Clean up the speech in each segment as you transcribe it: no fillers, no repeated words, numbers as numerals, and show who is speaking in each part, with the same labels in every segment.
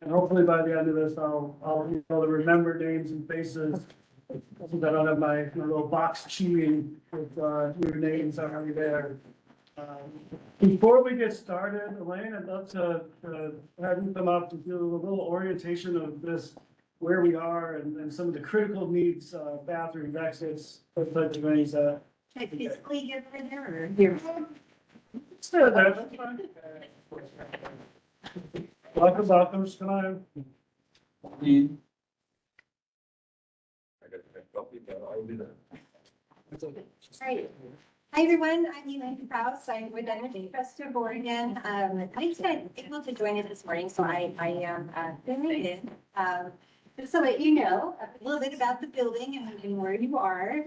Speaker 1: And hopefully by the end of this, I'll be able to remember names and faces. So that I don't have my little box cheating with, your names already there. Before we get started, Elaine, I'd love to have you come up and do a little orientation of this, where we are and some of the critical needs, bathrooms, exits, those types of things,
Speaker 2: Can I physically get over there or here?
Speaker 1: stay there, that's fine. Welcome, come on.
Speaker 2: All right. Hi, everyone. I'm Elaine Kraus. I'm with Energy Trust of Oregon. I just got able to join us this morning, so I am delighted. Just to let you know a little bit about the building and where you are.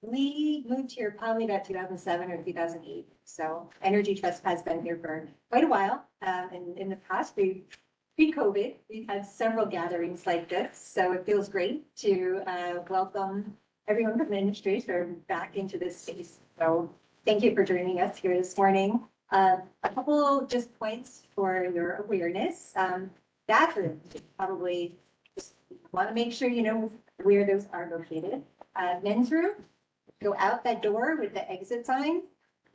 Speaker 2: We moved here probably about 2007 or 2008. So Energy Trust has been here for quite a while. And in the past, pre-COVID, we've had several gatherings like this. So it feels great to welcome everyone from the administration back into this space. So thank you for joining us here this morning. A couple just points for your awareness. Bathrooms, probably just want to make sure you know where those are located. Men's room, go out that door with the exit sign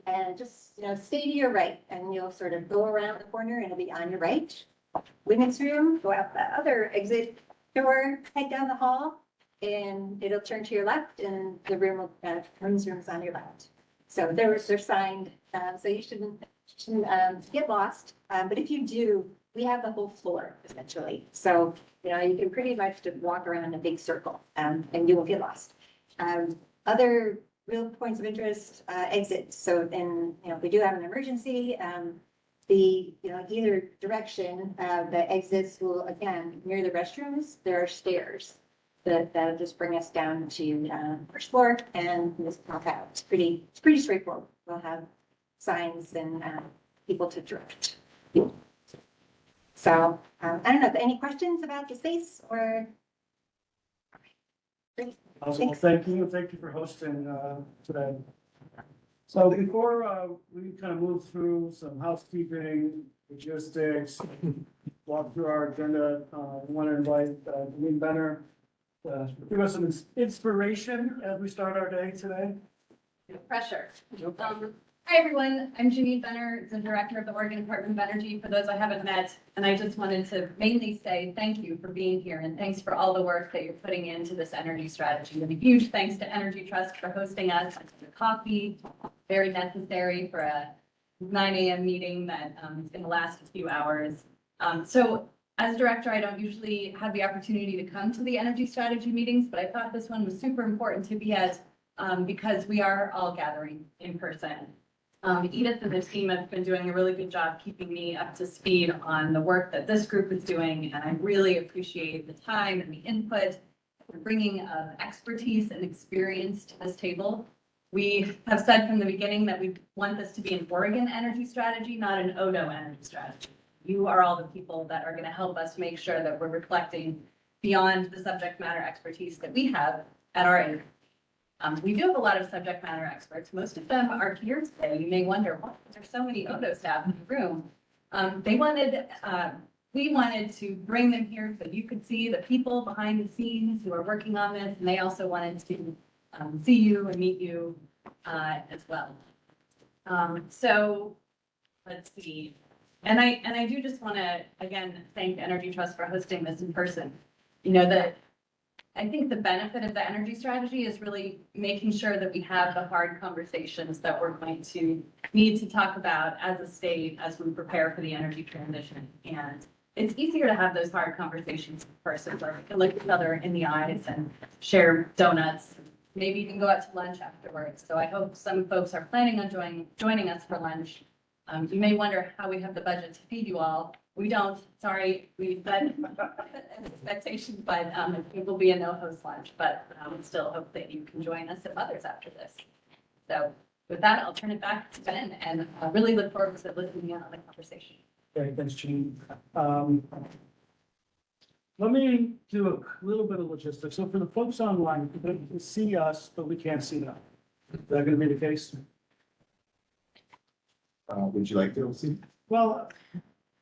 Speaker 2: and just, stay to your right and you'll sort of go around the corner and it'll be on your right. Women's room, go out the other exit door, head down the hall, and it'll turn to your left and the room will, women's room is on your left. So they're signed, so you shouldn't get lost. But if you do, we have the whole floor essentially. So, you can pretty much just walk around in a big circle, and you won't get lost. Other real points of interest, exits. So then, if we do have an emergency, either direction, the exits will, again, near the restrooms, there are stairs that'll just bring us down to first floor and just pop out. It's pretty straightforward. We'll have signs and people to direct. So I don't know, any questions about the space or?
Speaker 1: Awesome. Well, thank you for hosting, today. So before, we kind of move through some housekeeping, logistics, walk through our agenda, we want to invite, Janine Benner, give us some inspiration as we start our day today.
Speaker 3: Pressure. Hi, everyone. I'm Janine Benner, the Director of the Oregon Department of Energy, for those I haven't met. And I just wanted to mainly say thank you for being here and thanks for all the work that you're putting into this energy strategy. And a huge thanks to Energy Trust for hosting us. The coffee, very necessary for a 9 a.m. meeting that is going to last a few hours. So as director, I don't usually have the opportunity to come to the energy strategy meetings, but I thought this one was super important to be at because we are all gathering in person. Edith and the team have been doing a really good job keeping me up to speed on the work that this group is doing, and I really appreciate the time and the input, the bringing of expertise and experience to this table. We have said from the beginning that we want this to be an Oregon energy strategy, not an Odo energy strategy. You are all the people that are going to help us make sure that we're reflecting beyond the subject matter expertise that we have at our end. We do have a lot of subject matter experts. Most of them are here today. You may wonder, why are there so many Odo staff in the room? We wanted to bring them here so you could see the people behind the scenes who are working on this, and they also wanted to see you and meet you as well. So let's see. And I do just want to, again, thank Energy Trust for hosting this in person. I think the benefit of the energy strategy is really making sure that we have the hard conversations that we're going to need to talk about as a state as we prepare for the energy transition. And it's easier to have those hard conversations in person where we can look each other in the eyes and share donuts, maybe even go out to lunch afterwards. So I hope some folks are planning on joining us for lunch. You may wonder how we have the budget to feed you all. We don't, sorry, we set an expectation, but it will be a no-host lunch, but we still hope that you can join us and others after this. So with that, I'll turn it back to Ben and really look forward to listening in on the conversation.
Speaker 1: Okay, thanks, Janine. Let me do a little bit of logistics. So for the folks online, they can see us, but we can't see them. Is that going to be the case?
Speaker 4: Would you like to see?
Speaker 1: Well,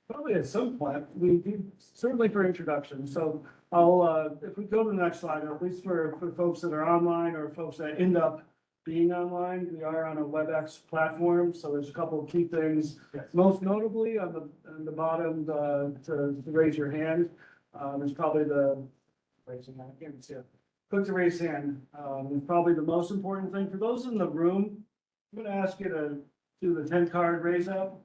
Speaker 1: what probably at some point, we certainly for introduction. So I'll, if we go to the next slide, at least for folks that are online or folks that end up being online, we are on a WebEx platform, so there's a couple of key things. Most notably on the bottom, to raise your hand, there's probably the raising hand, I can't see it. Click to raise hand, is probably the most important thing. For those in the room, I'm gonna ask you to do the 10 card raise up.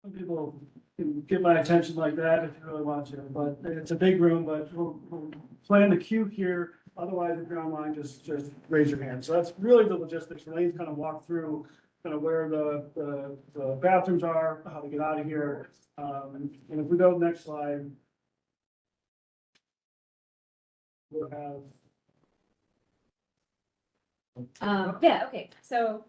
Speaker 1: Some people can get my attention like that if you really want to, but it's a big room, but we'll plan the queue here. Otherwise, if you're online, just raise your hand. So that's really the logistics. Elaine's kind of walk through kind of where the bathrooms are, how to get out of here. And if we go to the next slide, we'll have.
Speaker 4: Yeah, okay, so,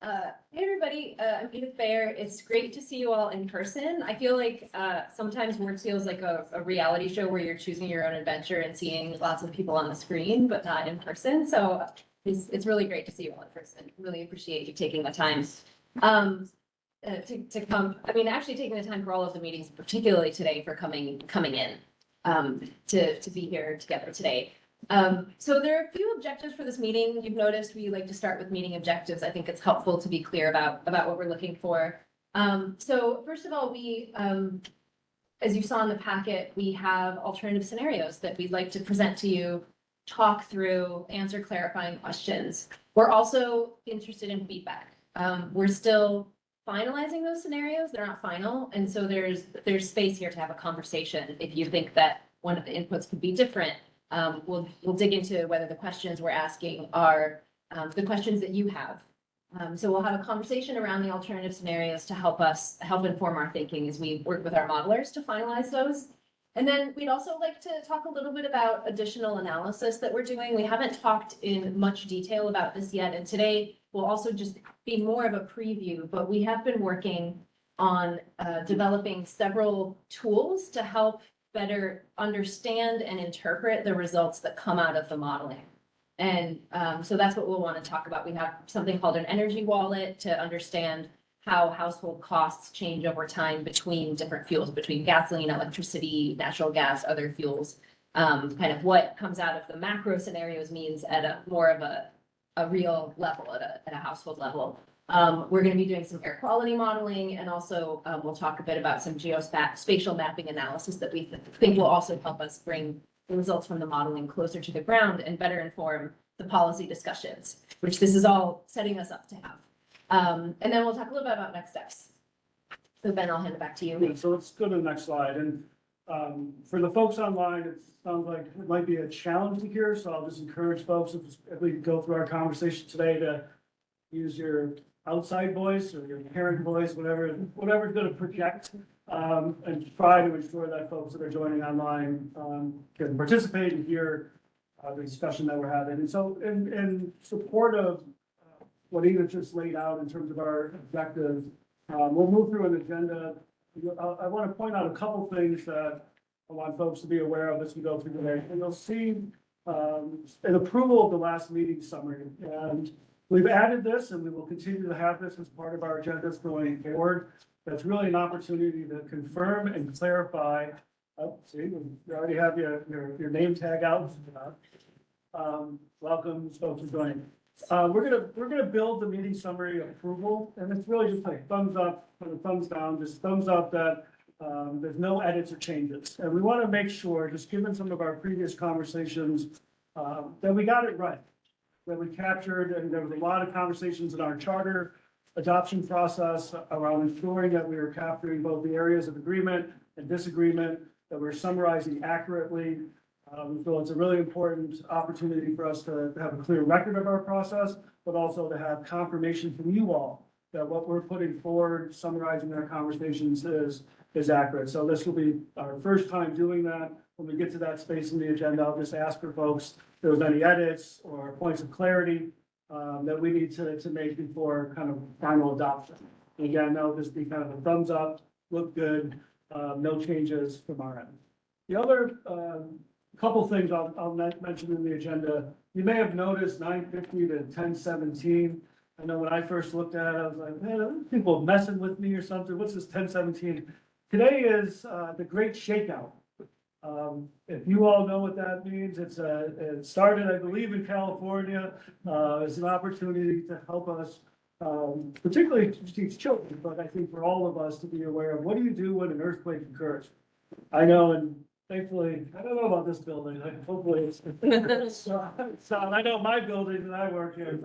Speaker 4: hey, everybody, I'm Edith Bayer. It's great to see you all in person. I feel like, sometimes work feels like a reality show where you're choosing your own adventure and seeing lots of people on the screen, but not in person. So it's really great to see you all in person. Really appreciate you taking the time. To come, I mean, actually taking the time for all of the meetings, particularly today for coming in, to be here together today. So there are a few objectives for this meeting. You've noticed we like to start with meeting objectives. I think it's helpful to be clear about what we're looking for. So first of all, we, as you saw in the packet, we have alternative scenarios that we'd like to present to you, talk through, answer clarifying questions. We're also interested in feedback. We're still finalizing those scenarios. They're not final. And so there's space here to have a conversation. If you think that one of the inputs could be different, we'll dig into whether the questions we're asking are the questions that you have. So we'll have a conversation around the alternative scenarios to help inform our thinking as we work with our modelers to finalize those. And then we'd also like to talk a little bit about additional analysis that we're doing. We haven't talked in much detail about this yet, and today will also just be more of a preview, but we have been working on developing several tools to help better understand and interpret the results that come out of the modeling. And so that's what we'll want to talk about. We have something called an energy wallet to understand how household costs change over time between different fuels, between gasoline, electricity, natural gas, other fuels. Kind of what comes out of the macro scenarios means at a more of a real level, at a household level. We're going to be doing some air quality modeling, and also we'll talk a bit about some geospatial mapping analysis that we think will also help us bring the results from the modeling closer to the ground and better inform the policy discussions, which this is all setting us up to have. And then we'll talk a little bit about next steps. So Ben, I'll hand it back to you.
Speaker 1: So let's go to the next slide. And for the folks online, it sounds like it might be a challenge to hear, so I'll just encourage folks, if we go through our conversation today, to use your outside voice or your parent voice, whatever's going to project, and try to ensure that folks that are joining online can participate and hear the discussion that we're having. And so in support of what Edith just laid out in terms of our objectives, we'll move through an agenda. I want to point out a couple things that I want folks to be aware of as we go through today. And you'll see an approval of the last meeting summary. And we've added this, and we will continue to have this as part of our agendas going forward. That's really an opportunity to confirm and clarify. Oh, see, we already have your name tag out. Welcome, folks, for joining. We're gonna build the meeting summary approval, and it's really just like thumbs up or thumbs down, just thumbs up that there's no edits or changes. And we want to make sure, just given some of our previous conversations, that we got it right, that we captured, and there was a lot of conversations in our charter adoption process around ensuring that we were capturing both the areas of agreement and disagreement, that we're summarizing accurately. We feel it's a really important opportunity for us to have a clear record of our process, but also to have confirmation from you all that what we're putting forward, summarizing our conversations is accurate. So this will be our first time doing that. When we get to that space in the agenda, I'll just ask for folks if there's any edits or points of clarity that we need to make before kind of final adoption. And again, that'll just be kind of a thumbs up, look good, no changes from our end. The other couple things I'll mention in the agenda. You may have noticed 950 to 1017. I know when I first looked at it, I was like, man, are people messing with me or something? What's this 1017? Today is the Great Shakeout. If you all know what that means, it started, I believe, in California. It's an opportunity to help us, particularly to teach children, but I think for all of us to be aware of what do you do when an earthquake occurs? I know, and thankfully, I don't know about this building, hopefully it's. So I know my building that I work in,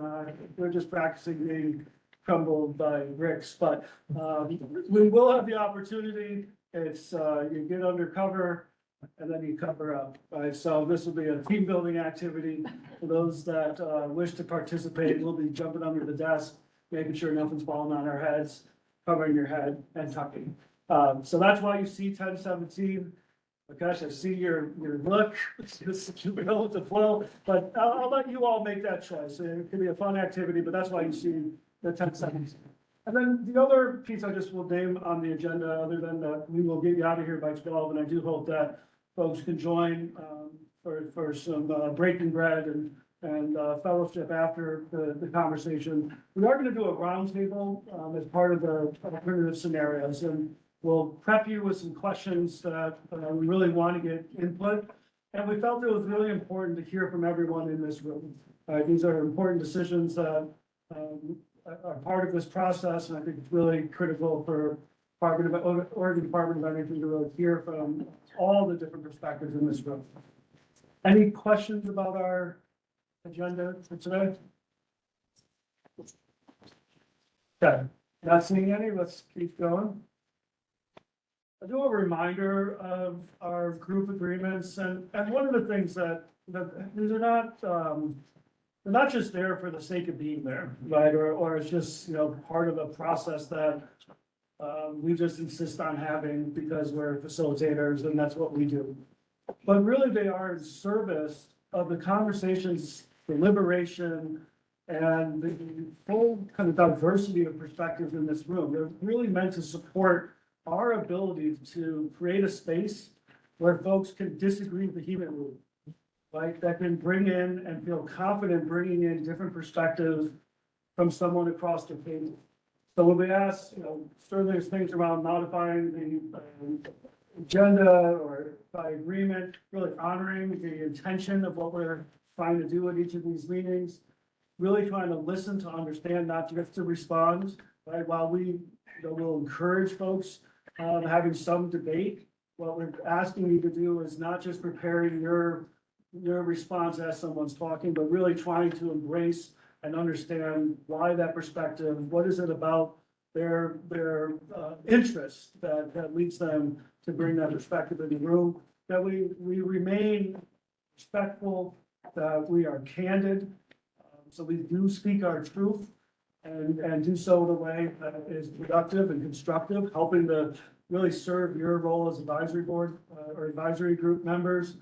Speaker 1: we're just practicing being crumbled by bricks, but we will have the opportunity. It's, you get under cover and then you cover up, right? So this will be a team building activity for those that wish to participate. We'll be jumping under the desk, making sure nothing's falling on our heads, covering your head and tucking. So that's why you see 1017. Gosh, I see your look, you know, the flow, but I'll let you all make that choice. It could be a fun activity, but that's why you see the 1017. And then the other piece I just will name on the agenda, other than that, we will get you out of here by 12, and I do hope that folks can join for some breaking bread and fellowship after the conversation. We are going to do a roundtable as part of the alternative scenarios, and we'll prep you with some questions that we really want to get input. And we felt it was really important to hear from everyone in this room. These are important decisions that are part of this process, and I think it's really critical for Oregon Department of Energy to really hear from all the different perspectives in this room. Any questions about our agenda for today? Okay, not seeing any, let's keep going. I'll do a reminder of our group agreements, and one of the things that these are not, they're not just there for the sake of being there, right? Or it's just, you know, part of a process that we just insist on having because we're facilitators and that's what we do. But really they are in service of the conversations, deliberation, and the full kind of diversity of perspectives in this room. They're really meant to support our ability to create a space where folks can disagree vehemently, right? That can bring in and feel confident bringing in different perspectives from someone across the table. So when we ask, you know, certainly there's things around modifying the agenda or by agreement, really honoring the intention of what we're trying to do at each of these meetings, really trying to listen to understand, not just to respond, right? While we, you know, will encourage folks having some debate, what we're asking you to do is not just preparing your response as someone's talking, but really trying to embrace and understand why that perspective, what is it about their interests that leads them to bring that perspective in the room, that we remain respectful, that we are candid, so we do speak our truth and do so in a way that is productive and constructive, helping to really serve your role as advisory board or advisory group members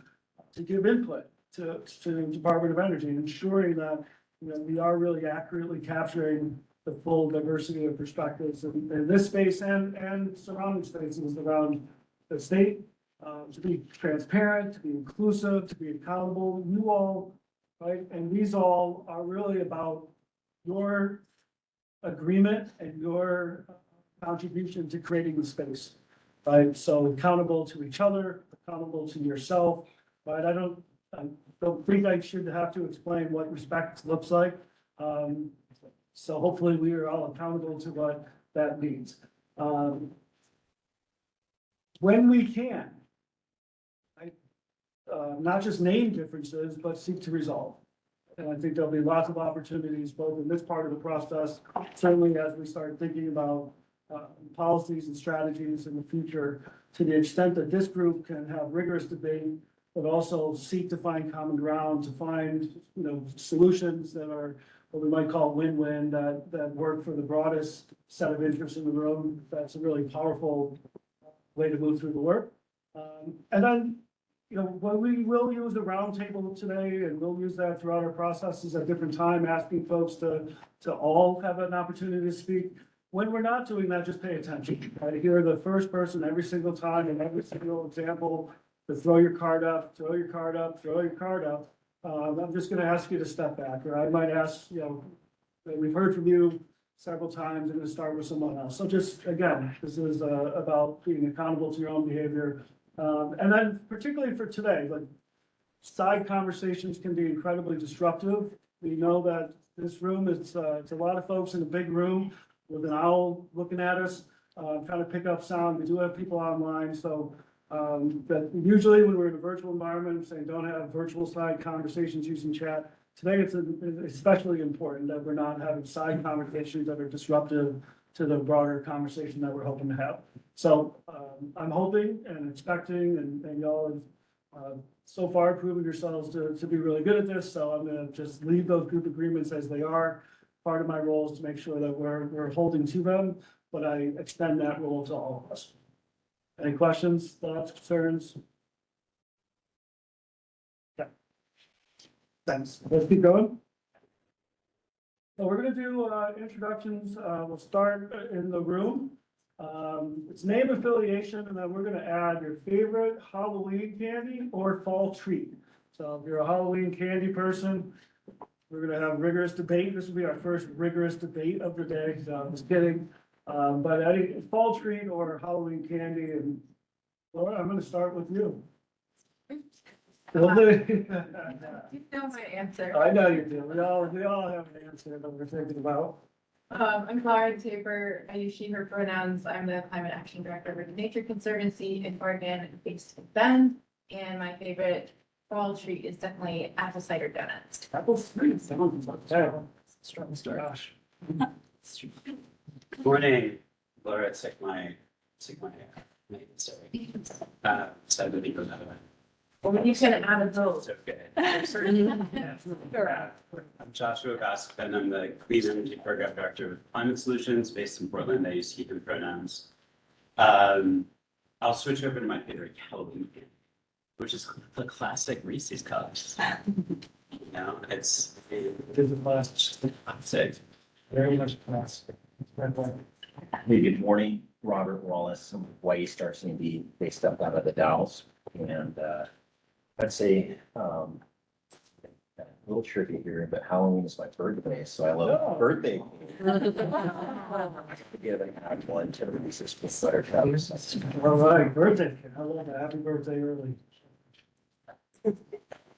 Speaker 1: to give input to the Department of Energy, ensuring that, you know, we are really accurately capturing the full diversity of perspectives in this space and surrounding spaces around the state, to be transparent, to be inclusive, to be accountable. You all, right? And these all are really about your agreement and your contribution to creating the space, right? So accountable to each other, accountable to yourself, right? I don't think I should have to explain what respect looks like. So hopefully we are all accountable to what that means. When we can, right? Not just name differences, but seek to resolve. And I think there'll be lots of opportunities, both in this part of the process, certainly as we start thinking about policies and strategies in the future, to the extent that this group can have rigorous debate, but also seek to find common ground, to find, you know, solutions that are what we might call win-win, that work for the broadest set of interests in the room. That's a really powerful way to move through the work. And then, you know, what we will use the roundtable today, and we'll use that throughout our processes at different time, asking folks to all have an opportunity to speak. When we're not doing that, just pay attention. Right? You're the first person every single time in every single example to throw your card up, throw your card up, throw your card up. I'm just going to ask you to step back, or I might ask, you know, we've heard from you, several times, I'm gonna start with someone else. So just, again, this is about being accountable to your own behavior. And then particularly for today, like, side conversations can be incredibly disruptive. We know that this room, it's a lot of folks in a big room with an owl looking at us, trying to pick up sound. We do have people online, so that usually when we're in a virtual environment, I'm saying don't have virtual side conversations using chat. Today, it's especially important that we're not having side conversations that are disruptive to the broader conversation that we're hoping to have. So I'm hoping and expecting, and y'all have so far proven yourselves to be really good at this. So I'm gonna just leave those group agreements as they are. Part of my role is to make sure that we're holding to them, but I extend that role to all of us. Any questions, thoughts, concerns? Yeah. Thanks. Let's keep going. So we're gonna do introductions. We'll start in the room. It's name, affiliation, and then we're gonna add your favorite Halloween candy or fall treat. So if you're a Halloween candy person, we're gonna have rigorous debate. This will be our first rigorous debate of the day. So I'm just kidding. But any fall treat or Halloween candy, and Laura, I'm gonna start with you.
Speaker 5: You know my answer.
Speaker 1: I know you do. We all have an answer that we're thinking about.
Speaker 5: I'm Laura Tabor. I use she, her pronouns. I'm the Climate Action Director for the Nature Conservancy in Oregon, based in Bend. And my favorite fall treat is definitely apple cider donuts.
Speaker 1: Apple sweet. Sounds okay.
Speaker 5: Strong story.
Speaker 1: Gosh.
Speaker 6: Morning, Laura, it's like my name, sorry. So the people that
Speaker 5: Well, you can add a vote.
Speaker 6: it's okay. I'm Joshua Gossip, I'm the Clean Energy Program Director with Climate Solutions based in Portland. I use he, him pronouns. I'll switch over to my favorite Halloween candy, which is the classic Reese's Cups. You know, it's
Speaker 1: Is it last?
Speaker 6: classic.
Speaker 1: Very much class.
Speaker 7: Hey, good morning, Robert Wallace, I'm with Waste RCD, based up out of the Dalles. And I'd say, a little tricky here, but Halloween is my birthday, so I love birthday. Give it add one to the Reese's peanut butter cups.
Speaker 1: All right, birthday. I love that. Happy birthday early.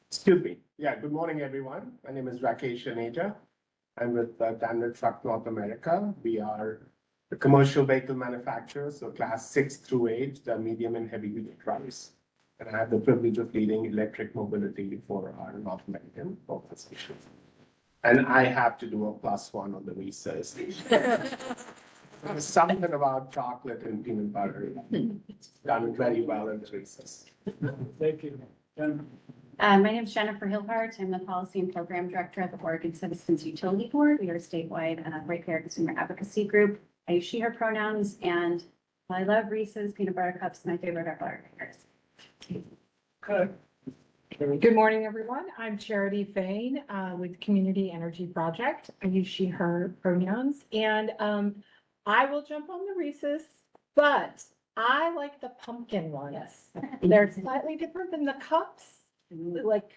Speaker 8: Excuse me. Yeah, good morning, everyone. My name is Rakesh Aneja. I'm with Daimler Truck North America. We are the commercial vehicle manufacturer, so class 6 through 8, the medium and heavy duty trucks. And I have the privilege of leading electric mobility for our North American organization. And I have to do a +1 on the Reese's. Something about chocolate and peanut butter. It's done very well in the Reese's.
Speaker 1: Thank you. And
Speaker 9: My name is Jennifer Hillhart. I'm the Policy and Program Director at the Oregon Citizens Utility Board. We are a statewide ratepayer consumer advocacy group. I use she, her pronouns, and I love Reese's peanut butter cups. My favorite are butterfingers.
Speaker 1: okay.
Speaker 10: Good morning, everyone. I'm Charity Fain with Community Energy Project. I use she, her pronouns, and I will jump on the Reese's, but I like the pumpkin ones.
Speaker 9: Yes.
Speaker 10: They're slightly different than the cups, like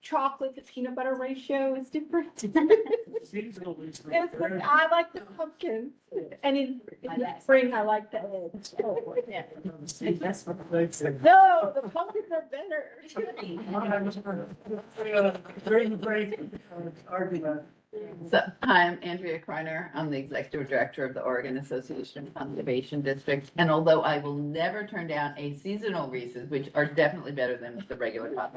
Speaker 10: chocolate to peanut butter ratio is different.
Speaker 1: Seasonal Reese's.
Speaker 10: It's like, I like the pumpkin, and in the spring, I like the eggs.
Speaker 1: Thanks.
Speaker 10: No, the pumpkins are better.
Speaker 1: During the break, argument.
Speaker 11: So, hi, I'm Andrea Kreiner. I'm the Executive Director of the Oregon Association of Conservation Districts. And although I will never turn down a seasonal Reese's, which are definitely better than the regular cup,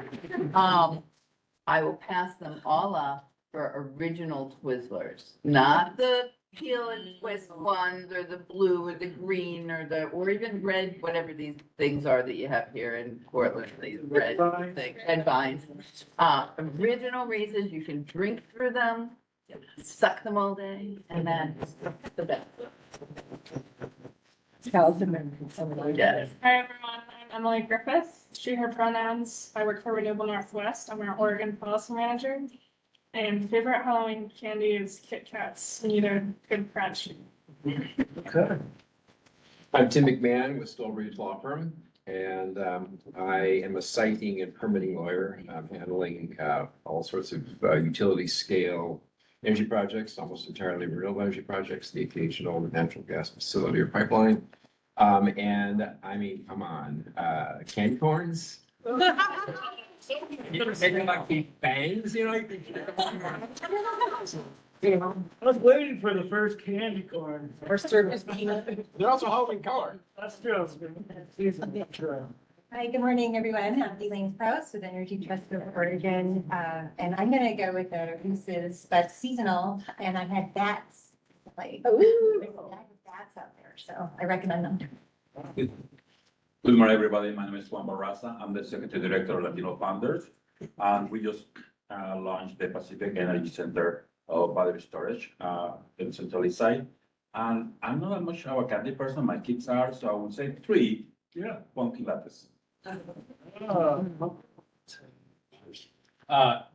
Speaker 11: I will pass them all up for original Twizzlers, not the peel and twist ones, or the blue, or the green, or even red, whatever these things are that you have here in Portland, these red things, red vines. Original Reese's, you can drink through them, suck them all day, and that's the best. Yes.
Speaker 12: Hi, everyone. I'm Emily Griffith. She, her pronouns. I work for Renewable Northwest. I'm our Oregon Policy Manager. And favorite Halloween candy is Kit Kats. Need a good crunch.
Speaker 1: Okay.
Speaker 13: I'm Tim McMahon with Stoll Reeves Law Firm, and I am a siting and permitting lawyer. I'm handling all sorts of utility scale energy projects, almost entirely renewable energy projects, the occasional natural gas facility or pipeline. And I mean, come on, candy corns? Maybe like the bangs, you know?
Speaker 1: I was waiting for the first candy corn.
Speaker 10: First service.
Speaker 13: They're also Halloween color.
Speaker 1: That's true. True.
Speaker 2: Hi, good morning, everyone. I'm Elaine Kraus with Energy Trust of Oregon. And I'm gonna go with the Reese's, but seasonal, and I had bats. Like, there's a bag of bats out there, so I recommend them.
Speaker 14: Good morning, everybody. My name is Juan Barraza. I'm the Secretary Director of Latino Founders. And we just launched the Pacific Energy Center of battery storage in Central East Side. And I'm not that much of a candy person. My kids are, so I would say 3 pumpkin lattes.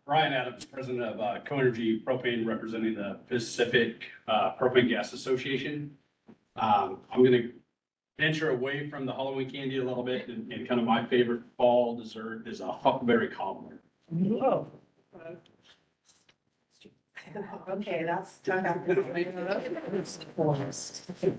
Speaker 15: Ryan Adams, President of Co-Energy Propane, representing the Pacific Propane Gas Association. I'm gonna venture away from the Halloween candy a little bit, and kind of my favorite fall dessert is a huckleberry cobbler.
Speaker 1: Oh.
Speaker 16: Okay, that's tough.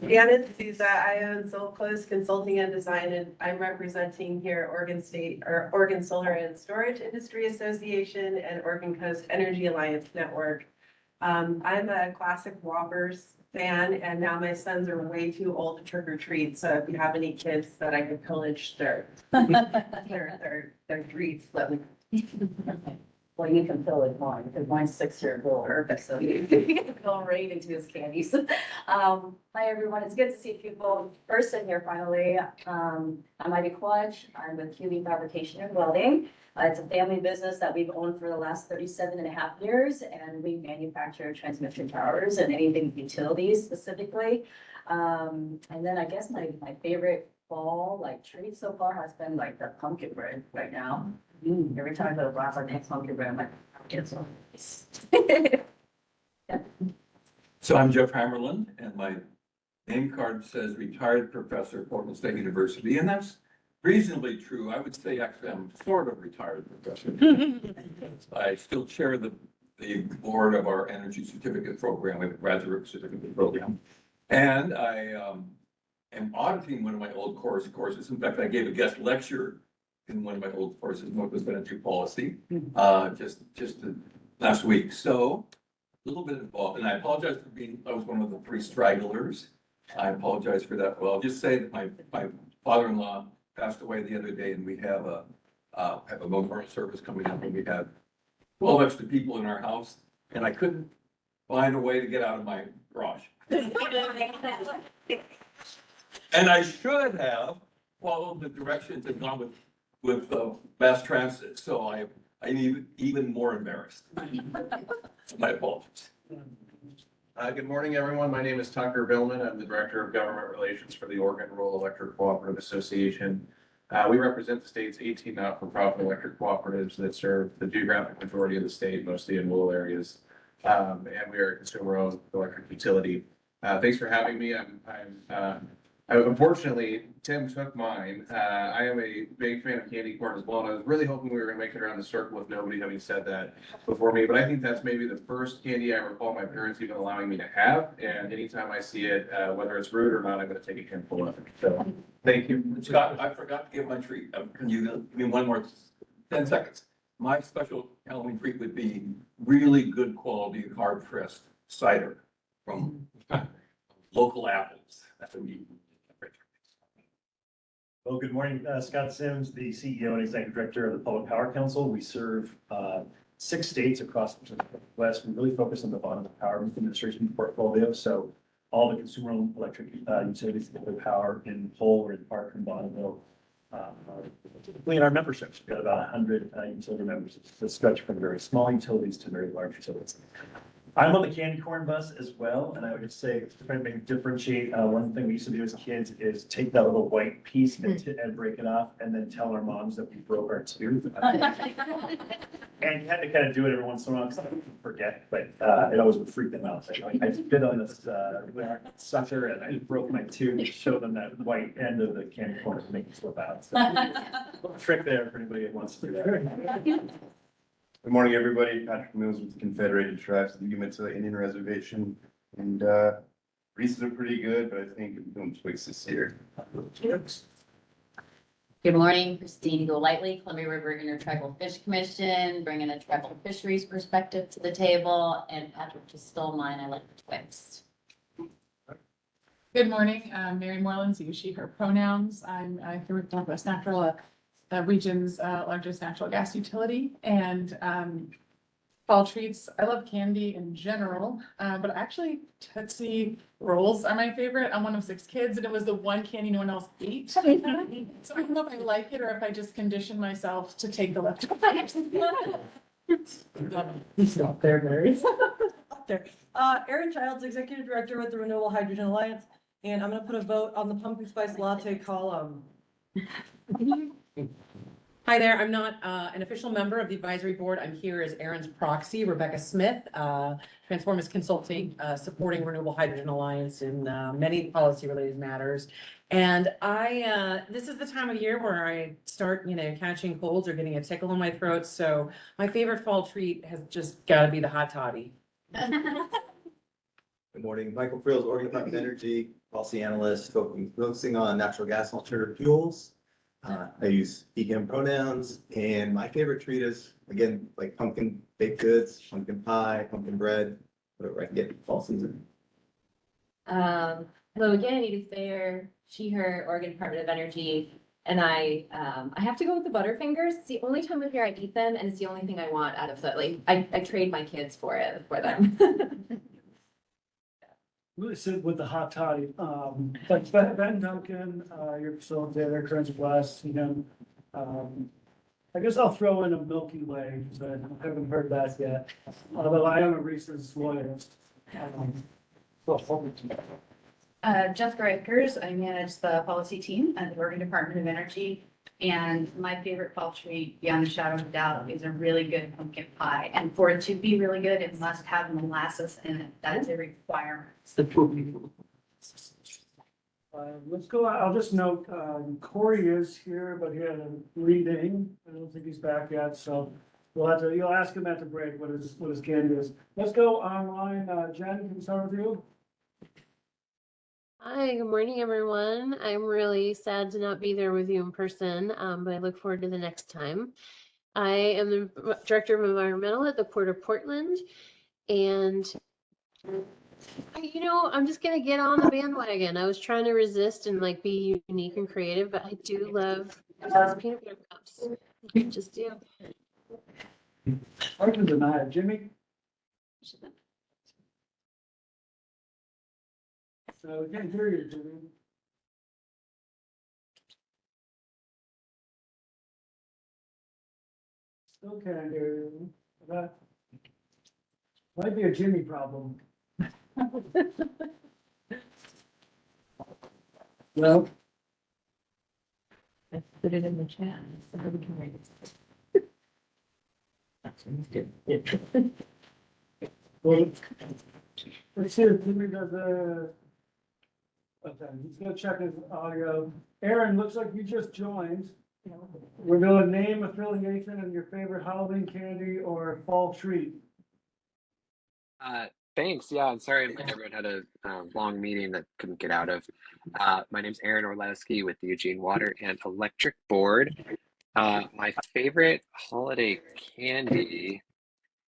Speaker 16: Deanna Souza, I own Soul Coast Consulting and Design, and I'm representing here Oregon State, or Oregon Solar and Storage Industry Association and Oregon Coast Energy Alliance Network. I'm a classic Whoppers fan, and now my sons are way too old to trick or treat, so if you have any kids that I could pillage their treats, let me.
Speaker 17: Well, you can fill it more, because mine's 6-year-old, so you can fill right into his candies. Hi, everyone, it's good to see people in person here finally. I'm Ivy Quadge, I'm with QB Fabrication and Welding. It's a family business that we've owned for the last 37.5 years, and we manufacture transmission towers and anything utilities specifically. And then I guess my favorite fall treat so far has been like the pumpkin bread right now. Every time I go to Rockford, next pumpkin bread, I'm like, get some.
Speaker 18: So I'm Jeff Hammerlin, and my name card says retired professor at Portland State University, and that's reasonably true. I would say actually I'm sort of retired professor. I still chair the board of our energy certificate program, we have a graduate certificate program. And I am auditing one of my old courses. In fact, I gave a guest lecture in one of my old courses, Northwest Energy Policy, just last week. So a little bit involved, and I apologize for I was one of the 3 stragglers. I apologize for that. Well, I'll just say that my father-in-law passed away the other day, and we have a memorial service coming up, and we had 12 extra people in our house, and I couldn't find a way to get out of my garage. And I should have followed the directions and gone with mass transit, so I'm even more embarrassed. My apologies.
Speaker 19: Good morning, everyone. My name is Tucker Billman. I'm the Director of Government Relations for the Oregon Rural Electric Cooperative Association. We represent the state's 18 not-for-profit electric cooperatives that serve the geographic majority of the state, mostly in rural areas. And we are a consumer-owned electric utility. Thanks for having me. Unfortunately, Tim took mine. I am a big fan of candy corn as well, and I was really hoping we were gonna make it around the circle with nobody having said that before me, but I think that's maybe the first candy I recall my parents even allowing me to have, and anytime I see it, whether it's rude or not, I'm gonna take a handful of it. So, thank you.
Speaker 18: Scott, I forgot to give my treat. Can you give me one more 10 seconds? My special Halloween treat would be really good quality hard pressed cider from local apples. That would be.
Speaker 20: Well, good morning, Scott Sims, the CEO and Executive Director of the Public Power Council. We serve 6 states across the West. We really focus on the bottom of the power administration portfolio. So all the consumer-owned electric utilities that deliver power in whole or in part from Bonneville. Typically in our memberships, we've got about 100 utility members that stretch from very small utilities to very large utilities. I'm on the candy corn bus as well, and I would just say, to try to differentiate, one thing we used to do as kids is take that little white piece and break it off, and then tell our moms that we broke our tooth. And you had to kind of do it every once in a while, because I would forget, but it always would freak them out. Like, I bit on this sucker, and I broke my tooth, to show them that white end of the candy corn to make it slip out. So, little trick there for anybody that wants to do that.
Speaker 21: Good morning, everybody. Patrick Mills with the Confederated Tribes of the Umatilla Indian Reservation. And Reese's are pretty good, but I think I'm doing Twix this year.
Speaker 22: Good morning, Christine Golightly, Columbia River Intertribal Fish Commission, bringing a tribal fisheries perspective to the table, and Patrick just stole mine, I like the Twix.
Speaker 23: Good morning, Mary Moreland, you, she, her pronouns. I'm here with Northwest Natural, region's largest natural gas utility, and fall treats. I love candy in general, but actually Tootsie Rolls are my favorite. I'm one of 6 kids, and it was the one candy no one else ate. So I don't know if I like it or if I just condition myself to take the leftovers.
Speaker 24: Stop there, Mary. Up there. Erin Childs, Executive Director with the Renewable Hydrogen Alliance, and I'm gonna put a vote on the pumpkin spice latte column.
Speaker 25: Hi there, I'm not an official member of the advisory board. I'm here as Erin's proxy, Rebecca Smith, Transformers Consulting, supporting Renewable Hydrogen Alliance in many policy-related matters. And this is the time of year where I start, catching colds or getting a tickle in my throat. So my favorite fall treat has just got to be the hot toddy.
Speaker 26: Good morning, Michael Frills, Oregon Department of Energy, policy analyst, focusing on natural gas and alternative fuels. I use he, him pronouns, and my favorite treat is, again, like pumpkin baked goods, pumpkin pie, pumpkin bread, whatever I can get in fall season.
Speaker 4: Hello again, Edith Thayer, she, her, Oregon Department of Energy. And I have to go with the Butterfingers. It's the only time of year I eat them, and it's the only thing I want out of the, I trade my kids for them.
Speaker 1: Really sit with the hot toddy. But Ben Duncan, your facilitator, Currents of West, I guess I'll throw in a Milky Way, because I haven't heard that yet. Although I am a Reese's loyalist.
Speaker 9: Jessica Rikers, I manage the policy team at the Oregon Department of Energy. And my favorite fall treat, beyond a shadow of a doubt, is a really good pumpkin pie. And for it to be really good, it must have molasses in it. That is a requirement.
Speaker 1: Let's go, I'll just note, Corey is here, but he had a reading. I don't think he's back yet, so you'll ask him at the break what his candy is. Let's go online. Jen, can we start with you?
Speaker 27: Hi, good morning, everyone. I'm really sad to not be there with you in person, but I look forward to the next time. I am the Director of Environmental at the Port of Portland, and I'm just gonna get on the bandwagon. I was trying to resist and be unique and creative, but I do love peanut butter cups. I just do.
Speaker 1: I can deny it. Jimmy? We can't hear you, Jimmy. Still can't hear you. That might be a Jimmy problem. No.
Speaker 11: Let's put it in the chat. Somebody can read it. That's good.
Speaker 1: Well, let's see if Jimmy does a. Okay, he's gonna check his audio. Aaron, looks like you just joined. We're doing name, affiliation, and your favorite Halloween candy or fall treat.
Speaker 28: Thanks. Yeah, I'm sorry everyone had a long meeting that couldn't get out of. My name's Aaron Orlowski with the Eugene Water and Electric Board. My favorite holiday candy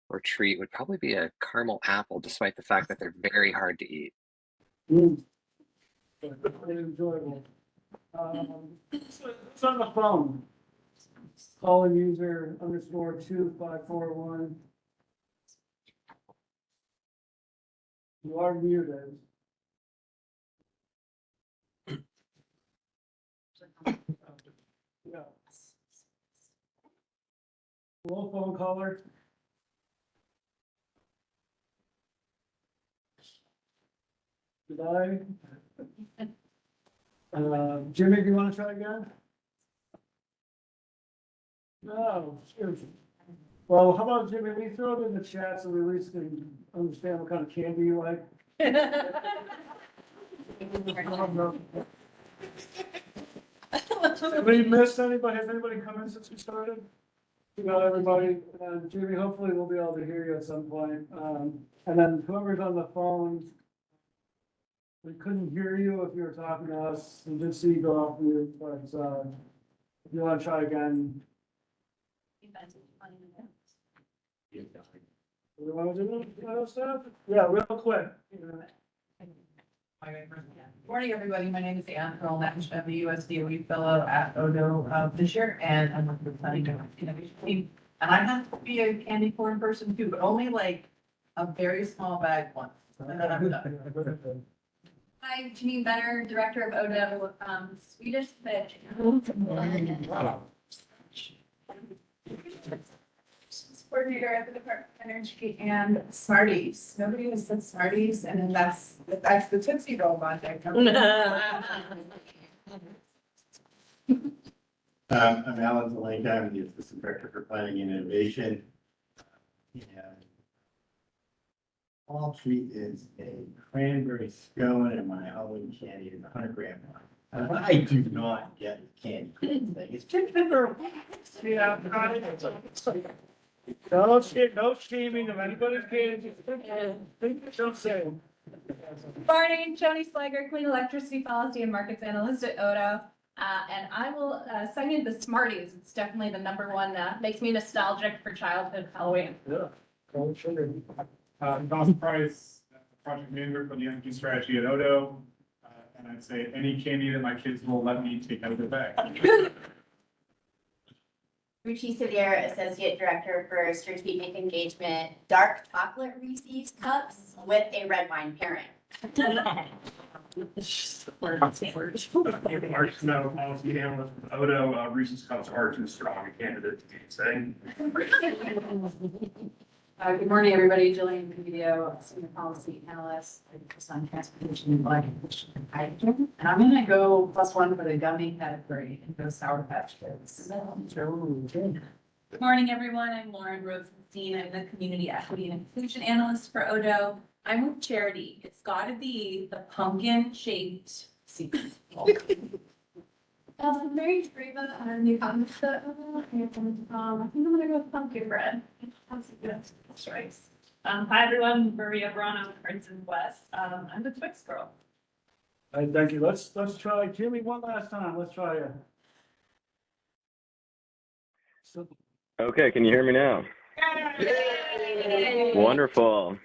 Speaker 28: or treat would probably be a caramel apple, despite the fact that they're very hard to eat.
Speaker 1: Very enjoyable. It's on the phone. Calling user _2541. You are muted. Yeah. Hello, phone caller. Goodbye. Jimmy, do you want to try again? No. Shoot. Well, how about Jimmy, we throw it in the chat so we at least can understand what kind of candy you like. Anybody missed anybody? Has anybody come in since we started? everybody, Jimmy, hopefully we'll be able to hear you at some point. And then whoever's on the phone, we couldn't hear you if you were talking to us, we did see you go off mute, but, if you wanna try again. We wanna do stuff? Yeah, real quick.
Speaker 3: Morning, everybody. My name is Anne Pearl-Nash. I'm the US DOE Fellow at Odo this year, and I'm with the Planning and Innovation Team. And I have to be a candy corn person too, but only like a very small bag once, and then I'm done.
Speaker 22: Hi, Janine Benner, Director of Odo, Swedish Fish. Coordinator at the Department of Energy and Smarties. Nobody has said Smarties, and that's the Tootsie Roll project.
Speaker 21: I'm Alan Zelenka, I'm the Assistant Director for Planning and Innovation. And Fall Treat is a cranberry scone, and my Halloween candy is a 100-gram one. I do not get candy thing. It's just
Speaker 1: Yeah. No shaming of anybody's kids. Don't say.
Speaker 5: Morning, Joni Slager, Clean Electricity Policy and Markets Analyst at Odo. And I will second the Smarties. It's definitely the number one, makes me nostalgic for childhood Halloween.
Speaker 1: Yeah.
Speaker 6: Don Price, project manager for the energy strategy at Odo. And I'd say any candy that my kids will let me take out of their bag.
Speaker 22: Ruchi Sevier, Associate Director for Strategic Engagement, dark chocolate Reese's cups with a red wine pairing.
Speaker 6: Mark Snow, policy analyst with Odo, Reese's Cups are too strong a candidate to be saying.
Speaker 3: Good morning, everybody. Jillian Covidio, Senior Policy Analyst, focused on transportation and electrification. And I'm gonna go +1 for the gummy category and go Sour Patch Kids.
Speaker 5: Good morning, everyone. I'm Lauren Rosenstein. I'm the Community Equity and Inclusion Analyst for Odo. I'm with Charity. It's gotta be the pumpkin shaped secret.
Speaker 22: Mary Treva, I'm new comments to Odo, and I think I'm gonna go with pumpkin bread. That's a good choice.
Speaker 5: Hi, everyone. Maria Brano, Princeton West. I'm the Twix girl.
Speaker 1: All right, thank you. Let's try Jimmy one last time. Let's try it.
Speaker 7: Okay, can you hear me now? Wonderful.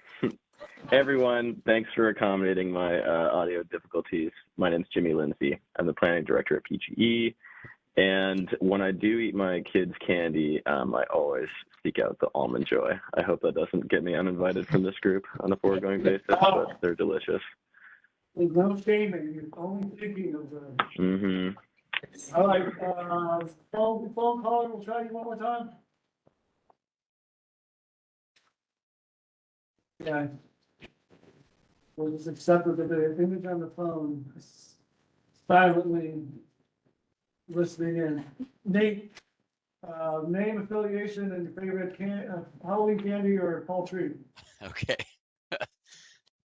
Speaker 7: Hey everyone, thanks for accommodating my audio difficulties. My name's Jimmy Lindsay. I'm the planning director at PGE. And when I do eat my kids' candy, I always seek out the Almond Joy. I hope that doesn't get me uninvited from this group on a foregoing basis, but they're delicious.
Speaker 1: There's no shaming. You're only thinking of them.
Speaker 7: Mm-hmm.
Speaker 1: All right, phone caller, we'll try you one more time. Yeah. We'll just accept that the image on the phone is silently listening in. Nate, name, affiliation, and your favorite Halloween candy or fall tree.
Speaker 8: Okay.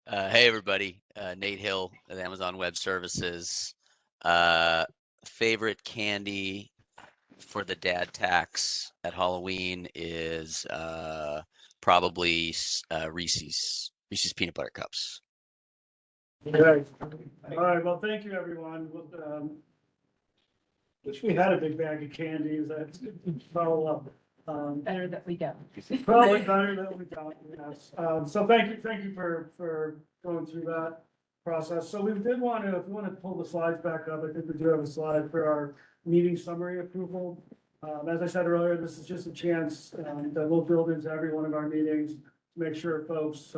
Speaker 8: Hey, everybody. Nate Hill at Amazon Web Services. Favorite candy for the dad tax at Halloween is probably Reese's Peanut Butter Cups.
Speaker 1: Okay. All right, well, thank you, everyone. Wish we had a big bag of candies. That's follow up.
Speaker 5: Better that we don't.
Speaker 1: Probably better that we don't, yes. So thank you for going through that process. So we did want to, if you want to pull the slides back up, I think we do have a slide for our meeting summary approval. As I said earlier, this is just a chance that we'll build into every one of our meetings to make sure folks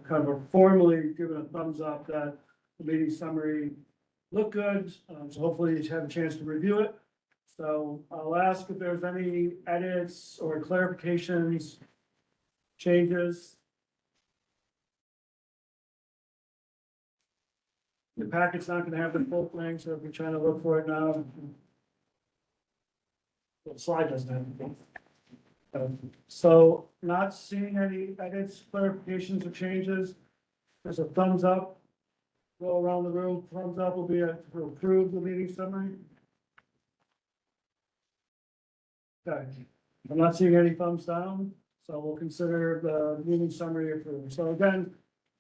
Speaker 1: kind of formally given a thumbs up that the meeting summary looked good. So hopefully you have a chance to review it. So I'll ask if there's any edits or clarifications, changes. The packet's not gonna have the full thing, so if you're trying to look for it now. The slide doesn't have anything. So not seeing any edits, clarifications, or changes. There's a thumbs up. Go around the room. Thumbs up will be to approve the meeting summary. Okay. I'm not seeing any thumbs down, so we'll consider the meeting summary approved. So again,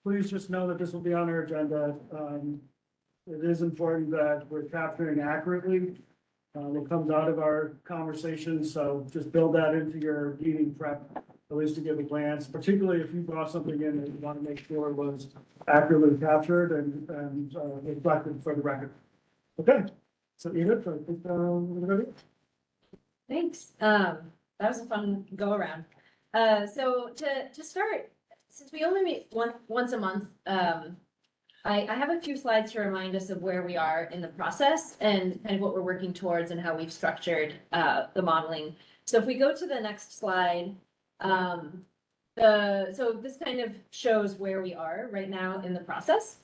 Speaker 1: please just know that this will be on our agenda. It is important that we're capturing accurately what comes out of our conversation, so just build that into your meeting prep, at least to give a glance, particularly if you brought something in that you want to make sure was accurately captured and reflected for the record. Okay, so Edith, I think we're ready.
Speaker 4: Thanks. That was a fun go around. So to start, since we only meet once a month, I have a few slides to remind us of where we are in the process and kind of what we're working towards and how we've structured the modeling. So if we go to the next slide, so this kind of shows where we are right now in the process.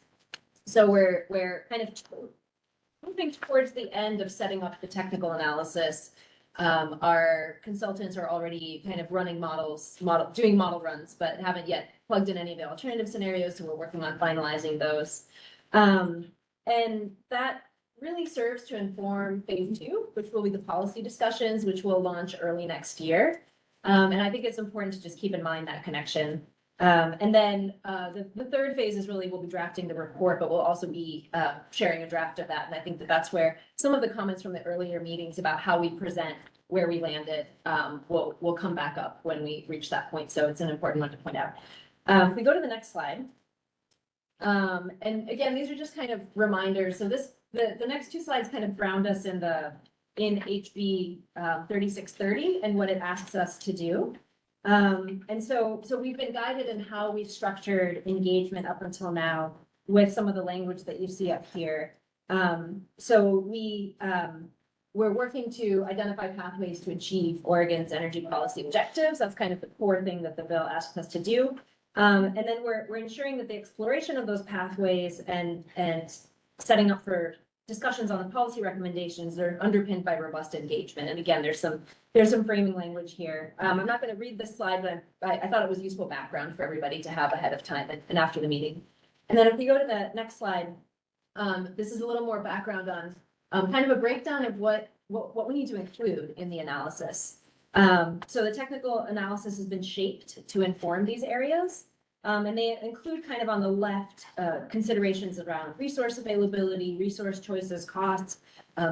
Speaker 4: So we're kind of moving towards the end of setting up the technical analysis. Our consultants are already kind of running doing model runs, but haven't yet plugged in any of the alternative scenarios, so we're working on finalizing those. And that really serves to inform phase 2, which will be the policy discussions, which will launch early next year. And I think it's important to just keep in mind that connection. And then the third phase is really, we'll be drafting the report, but we'll also be sharing a draft of that. And I think that that's where some of the comments from the earlier meetings about how we present where we landed will come back up when we reach that point. So it's an important one to point out. If we go to the next slide. And again, these are just kind of reminders. So the next two slides kind of ground us in HB 3630 and what it asks us to do. And so we've been guided in how we've structured engagement up until now with some of the language that you see up here. So we're working to identify pathways to achieve Oregon's energy policy objectives. That's kind of the core thing that the bill asks us to do. And then we're ensuring that the exploration of those pathways and setting up for discussions on the policy recommendations are underpinned by robust engagement. And again, there's some framing language here. I'm not going to read this slide, but I thought it was useful background for everybody to have ahead of time and after the meeting. And then if we go to the next slide, this is a little more background on kind of a breakdown of what we need to include in the analysis. So the technical analysis has been shaped to inform these areas. And they include kind of on the left considerations around resource availability, resource choices, costs,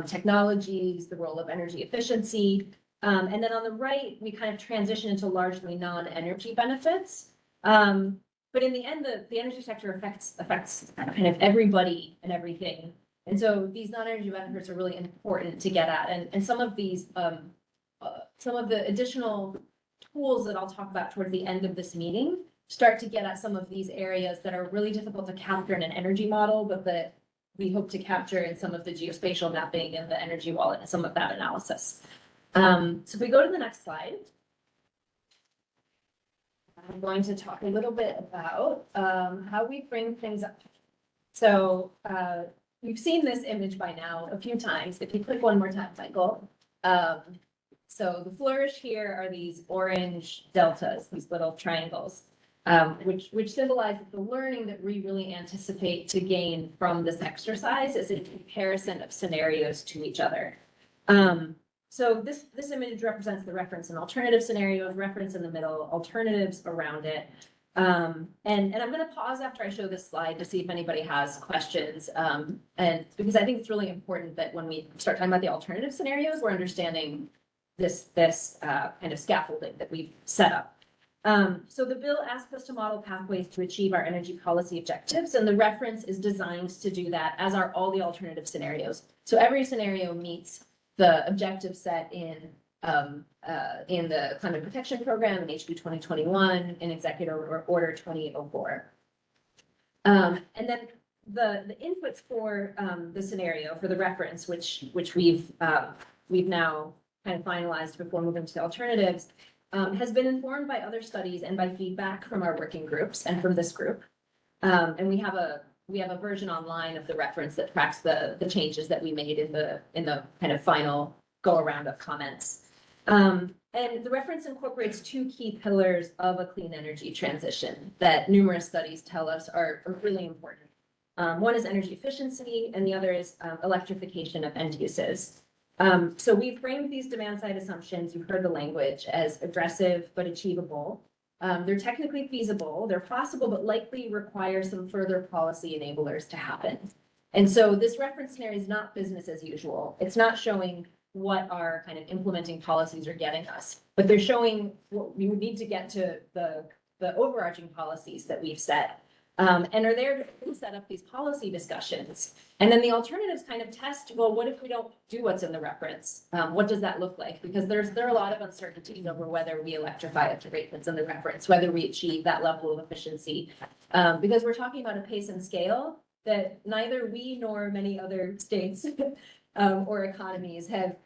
Speaker 4: technologies, the role of energy efficiency. And then on the right, we kind of transition into largely non-energy benefits. But in the end, the energy sector affects kind of everybody and everything. And so these non-energy benefits are really important to get at. And some of these, some of the additional tools that I'll talk about toward the end of this meeting start to get at some of these areas that are really difficult to capture in an energy model, but that we hope to capture in some of the geospatial mapping and the energy wallet and some of that analysis. So if we go to the next slide, I'm going to talk a little bit about how we bring things up. So you've seen this image by now a few times. If you click one more time, Michael. So the flourish here are these orange deltas, these little triangles. Which symbolizes the learning that we really anticipate to gain from this exercise as a comparison of scenarios to each other. So this image represents the reference and alternative scenarios, reference in the middle, alternatives around it. And I'm going to pause after I show this slide to see if anybody has questions. And because I think it's really important that when we start talking about the alternative scenarios, we're understanding this kind of scaffolding that we've set up. So the bill asks us to model pathways to achieve our energy policy objectives, and the reference is designed to do that, as are all the alternative scenarios. So every scenario meets the objective set in the Climate Protection Program, in HB 2021, in Executive Order 2804. And then the inputs for the scenario, for the reference, which we've now kind of finalized before moving to the alternatives, has been informed by other studies and by feedback from our working groups and from this group. And we have a version online of the reference that tracks the changes that we made in the kind of final go around of comments. And the reference incorporates two key pillars of a clean energy transition that numerous studies tell us are really important. One is energy efficiency and the other is electrification of end uses. So we framed these demand side assumptions, you've heard the language, as aggressive but achievable. They're technically feasible, they're possible, but likely require some further policy enablers to happen. And so this reference scenario is not business as usual. It's not showing what our kind of implementing policies are getting us, but they're showing what we would need to get to the overarching policies that we've set. And are there to set up these policy discussions. And then the alternatives kind of test, well, what if we don't do what's in the reference? What does that look like? Because there are a lot of uncertainties over whether we electrify at the rate that's in the reference, whether we achieve that level of efficiency. Because we're talking about a pace and scale that neither we nor many other states or economies have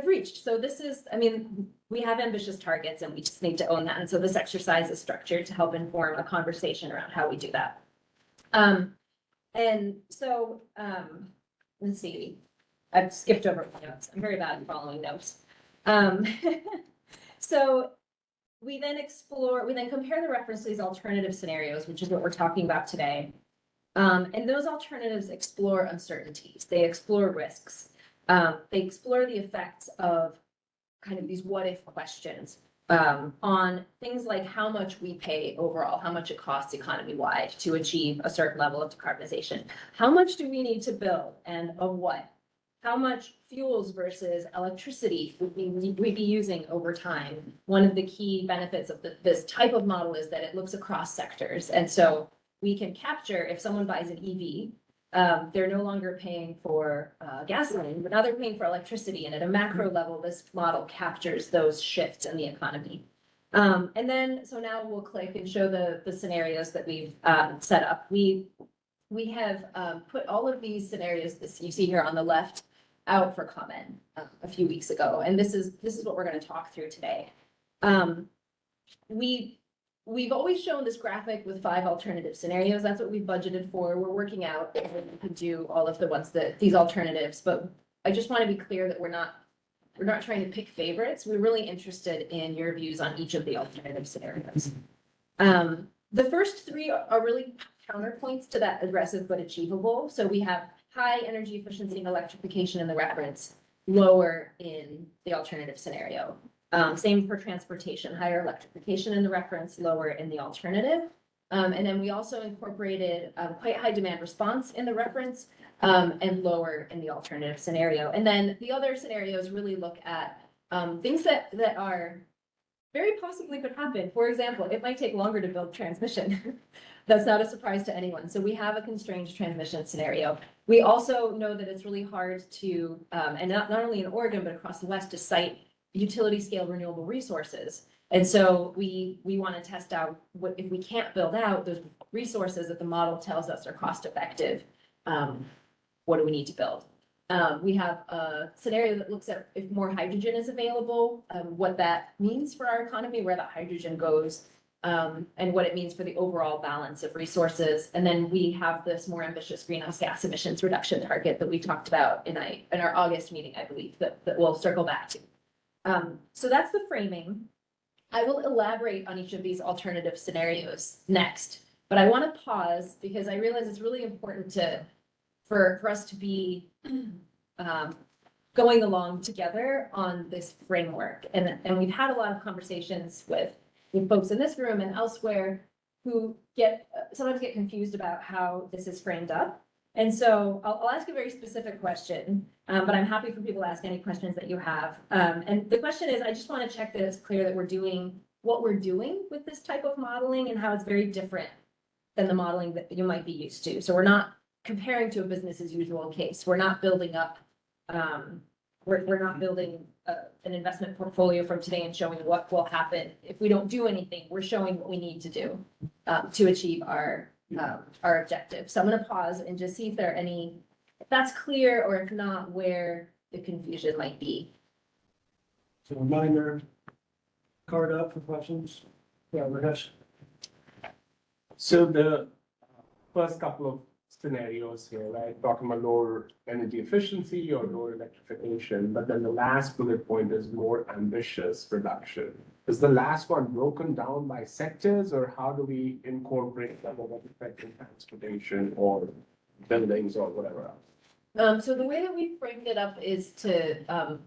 Speaker 4: reached. So this is, I mean, we have ambitious targets and we just need to own that. And so this exercise is structured to help inform a conversation around how we do that. And so, let's see, I've skipped over my notes. I'm very bad at following notes. So we then compare the reference to these alternative scenarios, which is what we're talking about today. And those alternatives explore uncertainties. They explore risks. They explore the effects of kind of these what if questions on things like how much we pay overall, how much it costs economy-wide to achieve a certain level of decarbonization. How much do we need to build and of what? How much fuels versus electricity would we be using over time? One of the key benefits of this type of model is that it looks across sectors. And so we can capture, if someone buys an EV, they're no longer paying for gasoline, but now they're paying for electricity. And at a macro level, this model captures those shifts in the economy. And then, so now we'll click and show the scenarios that we've set up. We have put all of these scenarios, this you see here on the left, out for comment a few weeks ago. And this is what we're going to talk through today. We've always shown this graphic with 5 alternative scenarios. That's what we've budgeted for. We're working out if we can do all of the ones these alternatives, but I just want to be clear that we're not trying to pick favorites. We're really interested in your views on each of the alternative scenarios. The first 3 are really counterpoints to that aggressive but achievable. So we have high energy efficiency and electrification in the reference, lower in the alternative scenario. Same for transportation, higher electrification in the reference, lower in the alternative. And then we also incorporated quite high demand response in the reference and lower in the alternative scenario. And then the other scenarios really look at things that are very possibly could happen. For example, it might take longer to build transmission. That's not a surprise to anyone. So we have a constrained transmission scenario. We also know that it's really hard to, and not only in Oregon, but across the West, to site utility scale renewable resources. And so we want to test out what, if we can't build out those resources that the model tells us are cost effective, what do we need to build? We have a scenario that looks at if more hydrogen is available, what that means for our economy, where that hydrogen goes, and what it means for the overall balance of resources. And then we have this more ambitious greenhouse gas emissions reduction target that we talked about in our August meeting, I believe, that we'll circle back to. So that's the framing. I will elaborate on each of these alternative scenarios next, but I want to pause because I realize it's really important for us to be going along together on this framework. And we've had a lot of conversations with folks in this room and elsewhere who sometimes get confused about how this is framed up. And so I'll ask a very specific question, but I'm happy for people to ask any questions that you have. And the question is, I just want to check that it's clear that we're doing what we're doing with this type of modeling and how it's very different than the modeling that you might be used to. So we're not comparing to a business as usual case. We're not building up, we're not building an investment portfolio from today and showing what will happen if we don't do anything. We're showing what we need to do to achieve our objective. So I'm going to pause and just see if there are any, if that's clear, or if not, where the confusion might be.
Speaker 1: So reminder, card up for questions. Yeah, Rakesh.
Speaker 2: So the first couple of scenarios here, right, talking about lower energy efficiency or lower electrification, but then the last bullet point is more ambitious reduction. Is the last one broken down by sectors, or how do we incorporate some of the effect in transportation or buildings or whatever else?
Speaker 4: So the way that we framed it up is to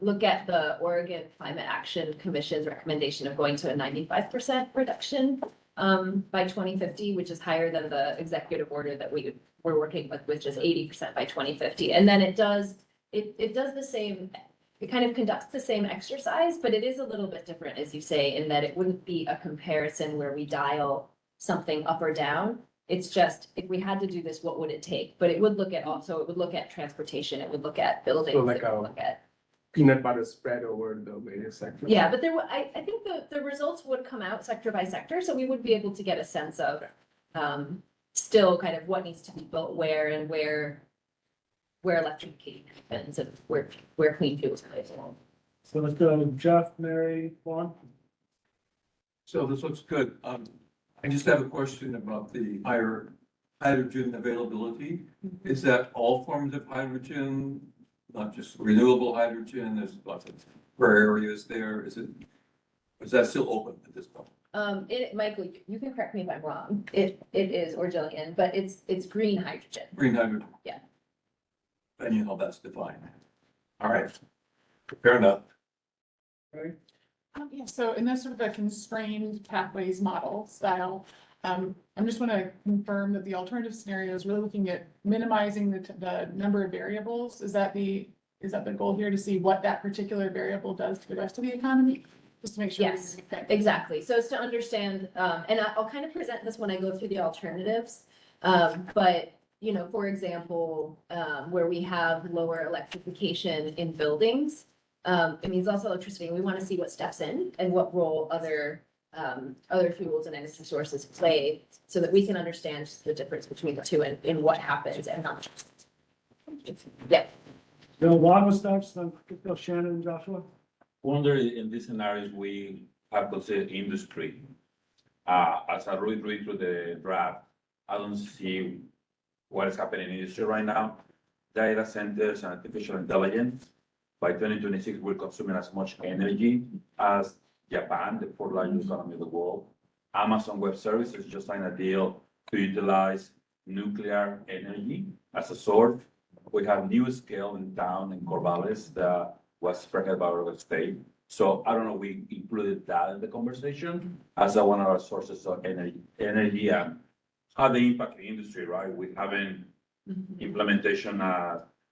Speaker 4: look at the Oregon Climate Action Commission's recommendation of going to a 95% reduction by 2050, which is higher than the executive order that we're working with, which is 80% by 2050. And then it does the same, it kind of conducts the same exercise, but it is a little bit different, as you say, in that it wouldn't be a comparison where we dial something up or down. It's just, if we had to do this, what would it take? But it would look at also, it would look at transportation, it would look at buildings,
Speaker 2: So
Speaker 4: it
Speaker 2: like
Speaker 4: would look at.
Speaker 2: peanut butter spread over the various sectors.
Speaker 4: Yeah, but I think the results would come out sector by sector, so we would be able to get a sense of still kind of what needs to be built where and where electrification happens and where clean fuels plays a role.
Speaker 1: So let's go Jeff, Mary, Juan.
Speaker 18: So this looks good. I just have a question about the higher hydrogen availability. Is that all forms of hydrogen, not just renewable hydrogen? There's lots of gray areas there. Is that still open at this point?
Speaker 4: Michael, you can correct me if I'm wrong. It is, or Jillian, but it's green hydrogen.
Speaker 18: Green hydrogen?
Speaker 4: Yeah.
Speaker 18: And you know that's defined. All right. Fair enough.
Speaker 1: Right.
Speaker 23: Yeah, so in this sort of a constrained pathways model style, I just want to confirm that the alternative scenario is really looking at minimizing the number of variables. Is that the goal here, to see what that particular variable does to the rest of the economy? Just to make sure.
Speaker 4: Yes, exactly. So it's to understand, and I'll kind of present this when I go through the alternatives. But, you know, for example, where we have lower electrification in buildings, it means also electricity. We want to see what steps in and what role other fuels and energy sources play, so that we can understand the difference between the two and in what happens and not just. Yeah.
Speaker 1: Juan was next, then go Shannon and Joshua.
Speaker 10: Wonder in these scenarios, we have considered industry. As I read through the draft, I don't see what is happening in industry right now. Data centers and artificial intelligence, by 2026, we're consuming as much energy as Japan, the fourth largest economy in the world. Amazon Web Services just signed a deal to utilize nuclear energy as a source. We have NuScale in town in Corvallis that was spread by our state. So I don't know, we included that in the conversation as one of our sources of energy and how they impact the industry, right? We haven't implementation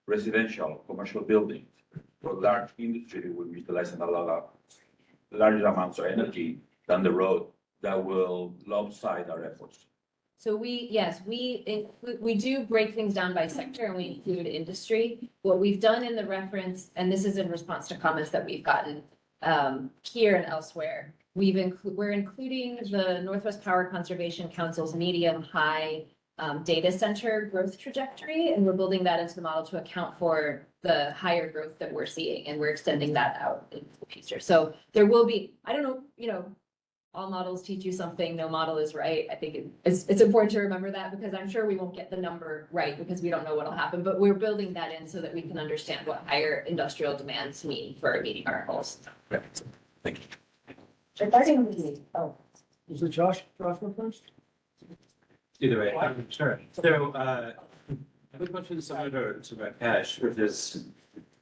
Speaker 10: residential, commercial buildings. For large industry, we're utilizing a lot of larger amounts of energy down the road that will lopside our efforts.
Speaker 4: So we do break things down by sector and we include industry. What we've done in the reference, and this is in response to comments that we've gotten here and elsewhere, we're including the Northwest Power Conservation Council's medium-high data center growth trajectory, and we're building that into the model to account for the higher growth that we're seeing, and we're extending that out into the future. So there will be, I don't know, you know, all models teach you something, no model is right. I think it's important to remember that, because I'm sure we won't get the number right because we don't know what'll happen, but we're building that in so that we can understand what higher industrial demands mean for meeting our goals.
Speaker 18: Thank you.
Speaker 1: Is it Joshua first?
Speaker 12: Either way, sure. So, I have a question similar to Rakesh, which is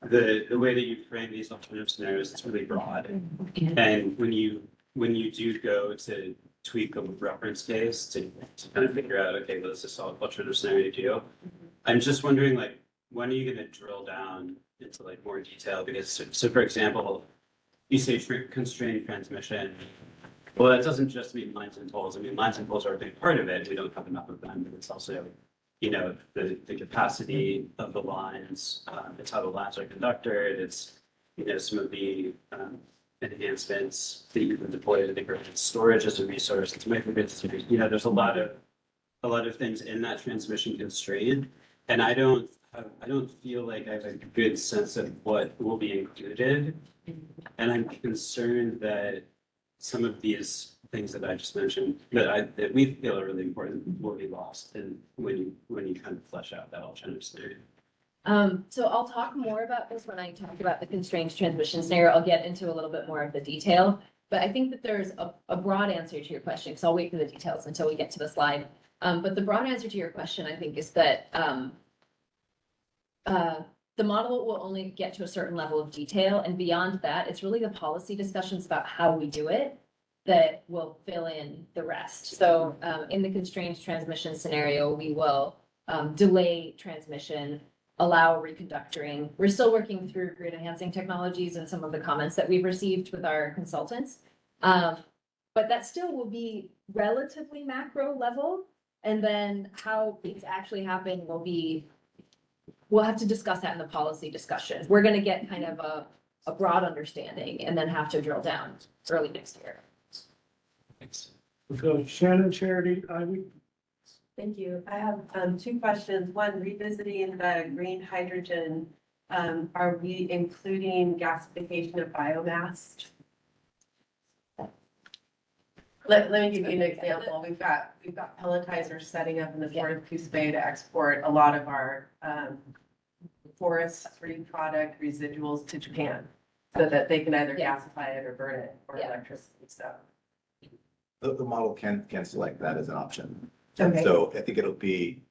Speaker 12: the way that you frame these alternative scenarios, it's really broad. And when you do go to tweak a reference case to kind of figure out, okay, well, this is an alternative scenario to do. I'm just wondering, like, when are you going to drill down into like more detail? Because so for example, you say constrained transmission. Well, that doesn't just mean lines and poles. I mean, lines and poles are a big part of it. We don't have enough of them, but it's also, you know, the capacity of the lines. It's how the lines are conducted. It's, you know, some of the enhancements that you can deploy to the grid. Storage as a resource. It's microgrids. You know, there's a lot of things in that transmission constraint, and I don't feel like I have a good sense of what will be included, and I'm concerned that some of these things that I just mentioned that we feel are really important will be lost, and when you kind of flesh out that alternative scenario.
Speaker 4: So I'll talk more about this when I talk about the constrained transmission scenario. I'll get into a little bit more of the detail, but I think that there's a broad answer to your question, so I'll wait for the details until we get to the slide. But the broad answer to your question, I think, is that the model will only get to a certain level of detail, and beyond that, it's really the policy discussions about how we do it that will fill in the rest. So, in the constrained transmission scenario, we will, delay transmission, allow reconductoring. We're still working through grid enhancing technologies and some of the comments that we've received with our consultants. But that still will be relatively macro level. And then how things actually happen will be, we'll have to discuss that in the policy discussion. We're gonna get kind of a broad understanding and then have to drill down early next year.
Speaker 1: Let's go Shannon, Charity, Ivy.
Speaker 13: Thank you. I have two questions. One, revisiting the green hydrogen, are we including gasification of biomass? Let me give you an example. We've got pelletizers setting up in the Port of Coos Bay to export a lot of our forestry product residuals to Japan so that they can either gasify it or burn it for electricity. So
Speaker 26: The model can select that as an option.
Speaker 13: Okay.
Speaker 26: So I think it'll be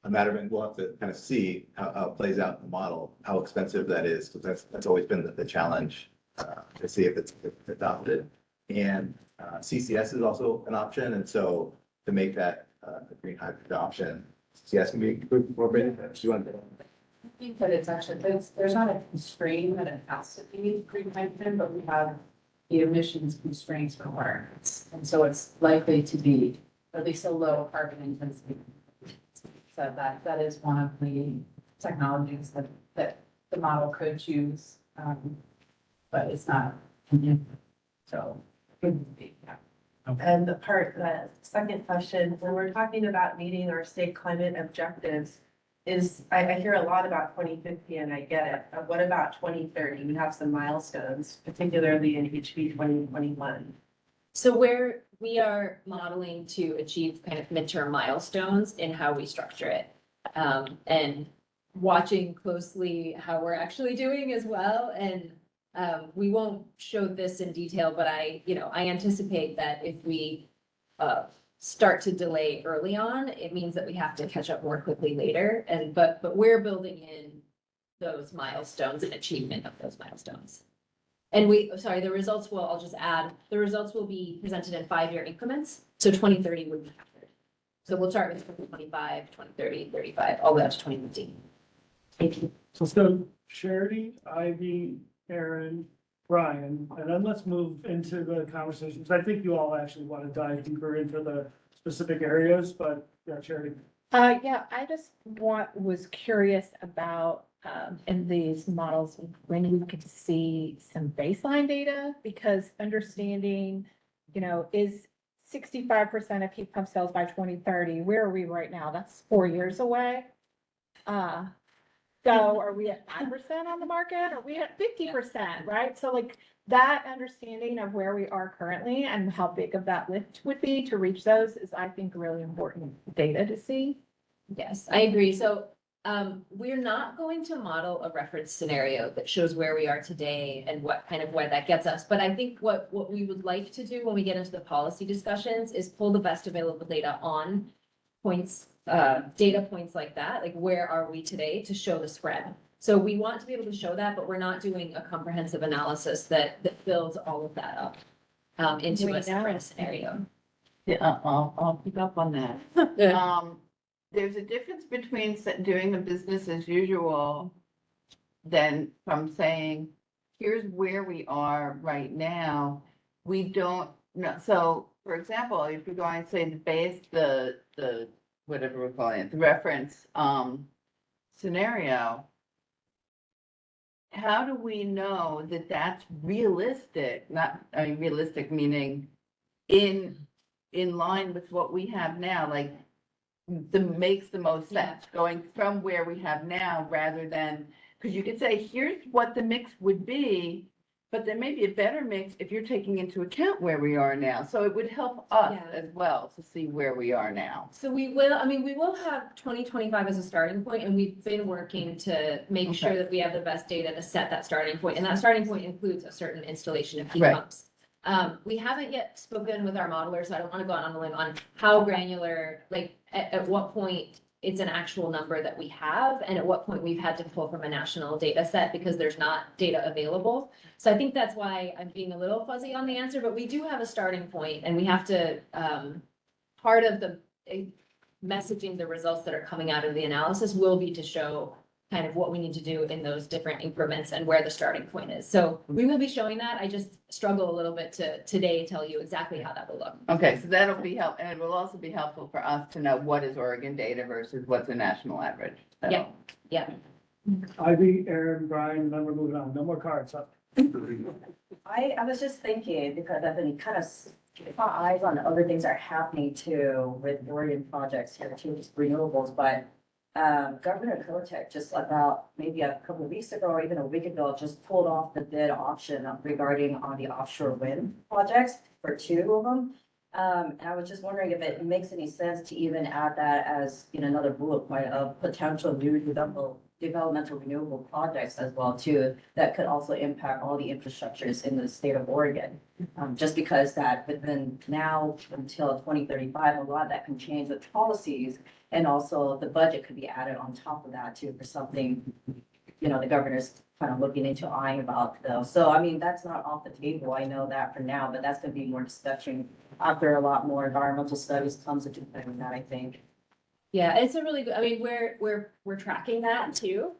Speaker 26: a matter of, we'll have to kind of see how it plays out in the model, how expensive that is, because that's always been the challenge to see if it's adopted. And CCS is also an option, and so to make that a green hydrogen option, CCS can be incorporated. Do you want to?
Speaker 3: I think that it's actually, there's not a constraint that it has to be green hydrogen, but we have the emissions constraints requirements. And so it's likely to be at least a low carbon intensity. So that is one of the technologies that the model could choose. But it's not. So it would be, yeah.
Speaker 13: And the second question, when we're talking about meeting our state climate objectives, I hear a lot about 2050 and I get it. But what about 2030? We have some milestones, particularly in HB 2021.
Speaker 4: So we are modeling to achieve kind of midterm milestones in how we structure it. And watching closely how we're actually doing as well. And we won't show this in detail, but I anticipate that if we start to delay early on, it means that we have to catch up more quickly later. But we're building in those milestones and achievement of those milestones. And the results I'll just add, the results will be presented in 5-year increments. So 2030 would be covered. So we'll start with 2025, 2030, 35, all the way up to 2050.
Speaker 1: Thank you. So let's go Charity, Ivy, Aaron, Brian, and then let's move into the conversations. I think you all actually want to dive deeper into the specific areas, but yeah, Charity.
Speaker 14: Yeah, I just was curious about in these models when we could see some baseline data, because understanding, is 65% of heat pump sales by 2030, where are we right now? That's 4 years away. So are we at 5% on the market? Are we at 50%, right? So like that understanding of where we are currently and how big of that lift would be to reach those is, I think, really important data to see.
Speaker 4: Yes, I agree. So we're not going to model a reference scenario that shows where we are today and where that gets us. But I think what we would like to do when we get into the policy discussions is pull the best available data on points, data points like that, like where are we today, to show the spread. So we want to be able to show that, but we're not doing a comprehensive analysis that builds all of that up into a spread scenario.
Speaker 11: Yeah, I'll pick up on that. There's a difference between doing the business as usual than from saying, here's where we are right now. We don't know. So for example, if you're going to say the whatever we're calling it, the reference scenario, how do we know that that's realistic? Realistic meaning in line with what we have now, like makes the most sense going from where we have now rather than, because you could say, here's what the mix would be, but there may be a better mix if you're taking into account where we are now. So it would help us as well to see where we are now.
Speaker 4: So we will have 2025 as a starting point, and we've been working to make sure that we have the best data to set that starting point. And that starting point includes a certain installation of heat pumps. We haven't yet spoken with our modelers, so I don't want to go on a limb on how granular, like at what point it's an actual number that we have, and at what point we've had to pull from a national data set because there's not data available. So I think that's why I'm being a little fuzzy on the answer, but we do have a starting point, and we have to, part of the messaging, the results that are coming out of the analysis will be to show kind of what we need to do in those different increments and where the starting point is. So we will be showing that. I just struggle a little bit to today tell you exactly how that will look.
Speaker 11: Okay, so that'll be help, and it will also be helpful for us to know what is Oregon data versus what's the national average. So-
Speaker 4: Yeah, yeah.
Speaker 1: Ivy, Aaron, Brian, and then we're moving on. No more cards. Huh?
Speaker 9: I was just thinking, because I've been kind of keeping my eyes on other things that are happening too with Oregon projects here too, just renewables, but Governor Kotek just about maybe a couple of weeks ago or even a week ago, just pulled off the bid option regarding on the offshore wind projects for 2 of them. And I was just wondering if it makes any sense to even add that as, another bullet point of potential new developmental renewable projects as well too, that could also impact all the infrastructures in the state of Oregon. Just because that within now until 2035, a lot of that can change with policies, and also the budget could be added on top of that too for something, the governor's kind of looking into eyeing about those. So I mean, that's not off the table. I know that for now, but that's going to be more discussion after a lot more environmental studies comes into play with that, I think.
Speaker 4: Yeah, it's a really good, I mean, we're tracking that too.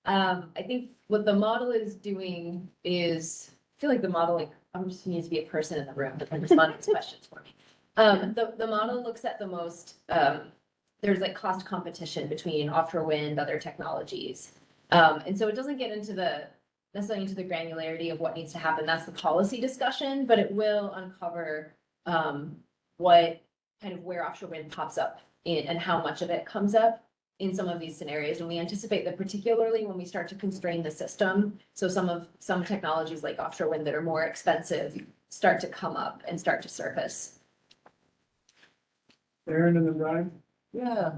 Speaker 4: I think what the model is doing is, I feel like the model, I'm just needs to be a person in the room that can respond to these questions for me. The model looks at the most, there's like cost competition between offshore wind, other technologies. And so it doesn't get into necessarily into the granularity of what needs to happen. That's the policy discussion, but it will uncover what kind of where offshore wind pops up and how much of it comes up in some of these scenarios. And we anticipate that particularly when we start to constrain the system, so some technologies like offshore wind that are more expensive start to come up and start to surface.
Speaker 1: Aaron and then Brian.
Speaker 15: Yeah,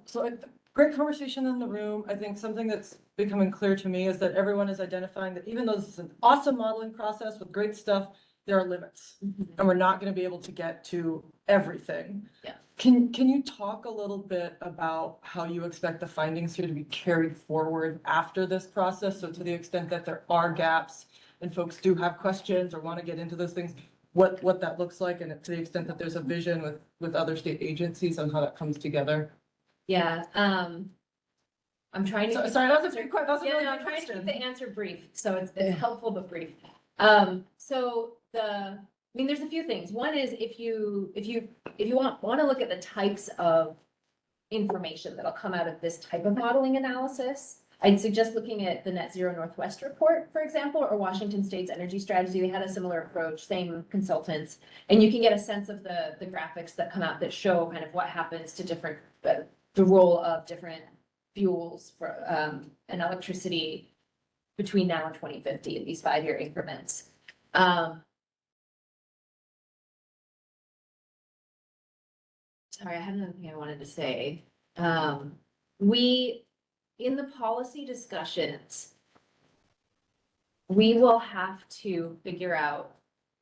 Speaker 15: so great conversation in the room. I think something that's becoming clear to me is that everyone is identifying that even though this is an awesome modeling process with great stuff, there are limits. And we're not going to be able to get to everything.
Speaker 4: Yeah.
Speaker 15: Can you talk a little bit about how you expect the findings here to be carried forward after this process? So to the extent that there are gaps and folks do have questions or want to get into those things, what that looks like, and to the extent that there's a vision with other state agencies on how that comes together.
Speaker 4: Yeah, I'm trying to.
Speaker 15: Sorry, that was a big question. That was a really
Speaker 4: I'm
Speaker 15: big
Speaker 4: trying to keep
Speaker 15: question.
Speaker 4: the answer brief, so it's helpful but brief. So there's a few things. One is if you want to look at the types of information that'll come out of this type of modeling analysis, I'd suggest looking at the Net Zero Northwest report, for example, or Washington State's energy strategy. They had a similar approach, same consultants, and you can get a sense of the graphics that come out that show kind of what happens to different, the role of different fuels for and electricity between now and 2050 in these 5-year increments. Sorry, I had another thing I wanted to say. In the policy discussions, we will have to figure out,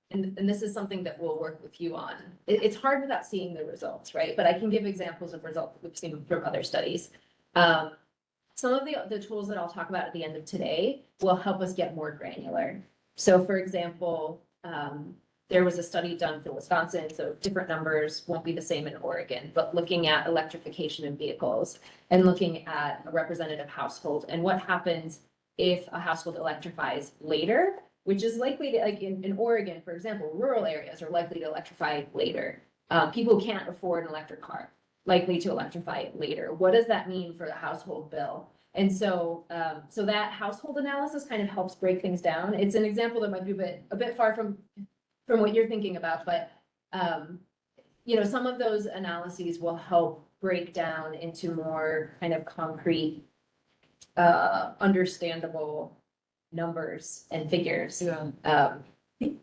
Speaker 4: and this is something that we'll work with you on. It's hard without seeing the results, right? But I can give examples of results we've seen from other studies. Some of the tools that I'll talk about at the end of today will help us get more granular. So for example, there was a study done for Wisconsin, so different numbers won't be the same in Oregon, but looking at electrification of vehicles and looking at a representative household and what happens if a household electrifies later, which is likely to, like in Oregon, for example, rural areas are likely to electrify later. People who can't afford an electric car, likely to electrify it later. What does that mean for the household bill? And so, so that household analysis kind of helps break things down. It's an example that might be a bit far from what you're thinking about, but some of those analyses will help break down into more kind of concrete, understandable numbers and figures,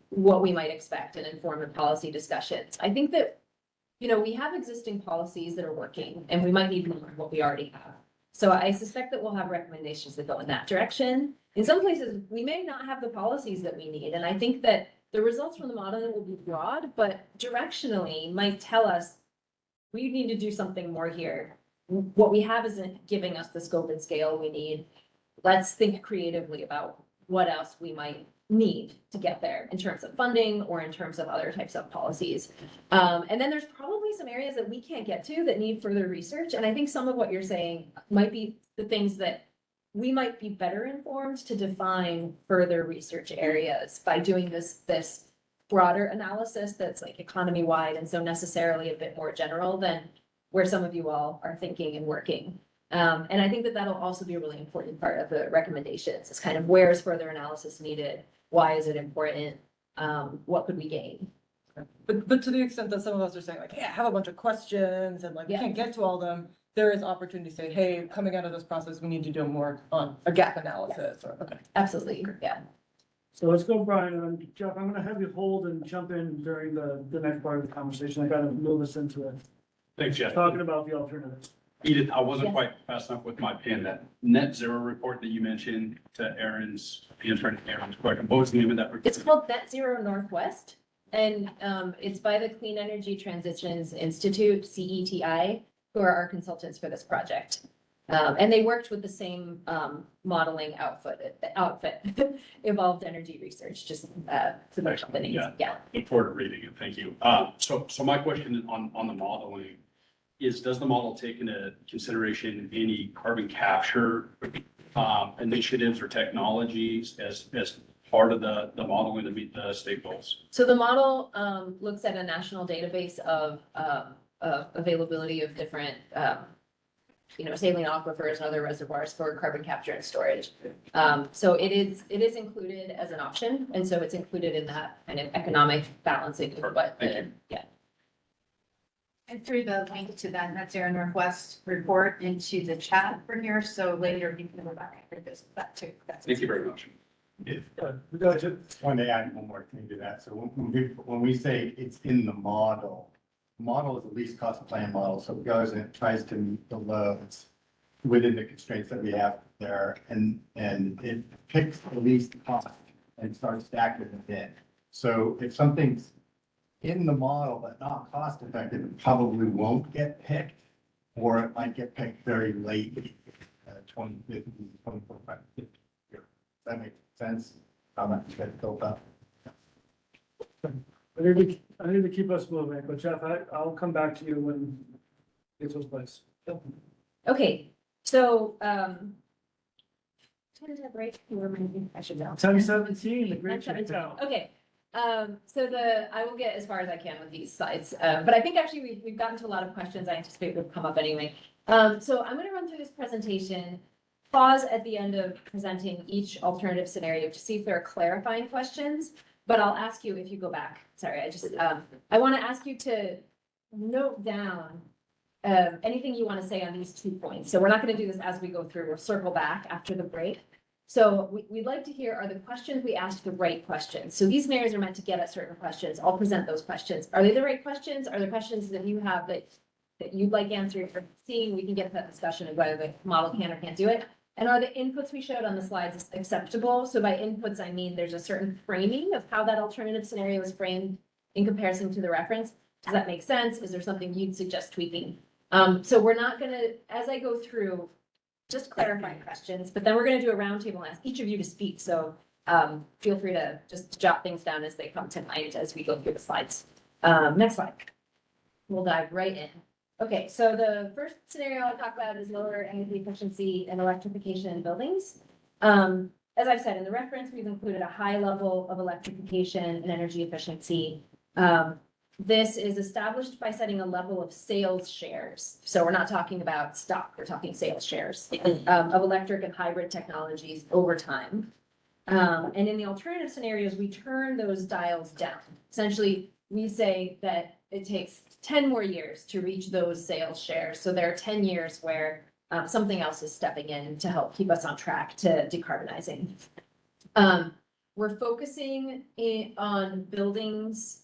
Speaker 4: what we might expect and inform the policy discussions. I think that, we have existing policies that are working and we might need more of what we already have. So I suspect that we'll have recommendations that go in that direction. In some places, we may not have the policies that we need. And I think that the results from the modeling will be broad, but directionally might tell us we need to do something more here. what we have isn't giving us the scope and scale we need. Let's think creatively about what else we might need to get there in terms of funding or in terms of other types of policies. And then there's probably some areas that we can't get to that need further research. And I think some of what you're saying might be the things that we might be better informed to define further research areas by doing this broader analysis that's like economy-wide and so necessarily a bit more general than where some of you all are thinking and working. And I think that that'll also be a really important part of the recommendations. It's kind of where is further analysis needed? Why is it important? What could we gain?
Speaker 15: But to the extent that some of us are saying like, hey, I have a bunch of questions and like, we can't get to all of them, there is opportunity to say, hey, coming out of this process, we need to do more on a gap analysis or, okay.
Speaker 4: Absolutely, yeah.
Speaker 1: So let's go, Brian, and Jeff, I'm gonna have you hold and jump in during the next part of the conversation. I gotta move us into it.
Speaker 16: Thanks, Jeff.
Speaker 1: Talking about the alternatives.
Speaker 16: Edith, I wasn't
Speaker 4: Yes.
Speaker 16: quite fast enough with my pen. That net zero report that you mentioned to Aaron's, answering Aaron's question. What was the name of that report?
Speaker 4: It's called Net Zero Northwest, and it's by the Clean Energy Transitions Institute, CETI, who are our consultants for this project. And they worked with the same modeling outfit, Evolved Energy Research, just to mention the names. Yeah.
Speaker 16: Look forward to reading it. Thank you. So my question on the modeling is, does the model take into consideration any carbon capture initiatives or technologies as part of the modeling to meet the state goals?
Speaker 4: So the model looks at a national database of availability of different saline aquifers and other reservoirs for carbon capture and storage. So it is included as an option, and so it's included in that kind of economic balancing of what, yeah.
Speaker 3: I threw the link to that Net Zero Northwest report into the chat for here, so later you can go back and revisit that too.
Speaker 16: Thank you very much.
Speaker 17: Just want to add one more thing to that. So when we say it's in the model is the least cost plan model. So it goes and it tries to meet the loads within the constraints that we have there. And it picks the least cost and starts stacking it in. So if something's in the model but not cost effective, it probably won't get picked, or it might get picked very late, 2050, 2045. Does that make sense? How that gets built up?
Speaker 1: I need to keep us moving, but Jeff, I'll come back to you when it takes place.
Speaker 4: Okay, so, when did that break? You remind me, I should know.
Speaker 1: 10:17, the great
Speaker 4: 10:17.
Speaker 1: shakeout.
Speaker 4: Okay, so I will get as far as I can with these slides, but I think actually we've gotten to a lot of questions I anticipate would come up anyway. So I'm gonna run through this presentation, pause at the end of presenting each alternative scenario to see if there are clarifying questions, but I'll ask you if you go back. Sorry, I want to ask you to note down anything you want to say on these 2 points. So we're not going to do this as we go through. We'll circle back after the break. So we'd like to hear, are the questions we asked the right questions? So these scenarios are meant to get at certain questions. I'll present those questions. Are they the right questions? Are there questions that you have that you'd like answered or seeing? We can get to that discussion of whether the model can or can't do it. And are the inputs we showed on the slides acceptable? So by inputs, I mean there's a certain framing of how that alternative scenario is framed in comparison to the reference. Does that make sense? Is there something you'd suggest tweaking? So we're not gonna, as I go through, just clarifying questions, but then we're gonna do a roundtable and ask each of you to speak. So feel free to just jot things down as they come to mind as we go through the slides. Next slide. We'll dive right in. Okay, so the first scenario I'll talk about is lower energy efficiency and electrification in buildings. As I've said in the reference, we've included a high level of electrification and energy efficiency. This is established by setting a level of sales shares. So we're not talking about stock, we're talking sales shares of electric and hybrid technologies over time. And in the alternative scenarios, we turn those dials down. Essentially, we say that it takes 10 more years to reach those sales shares. So there are 10 years where something else is stepping in to help keep us on track to decarbonizing. We're focusing on buildings,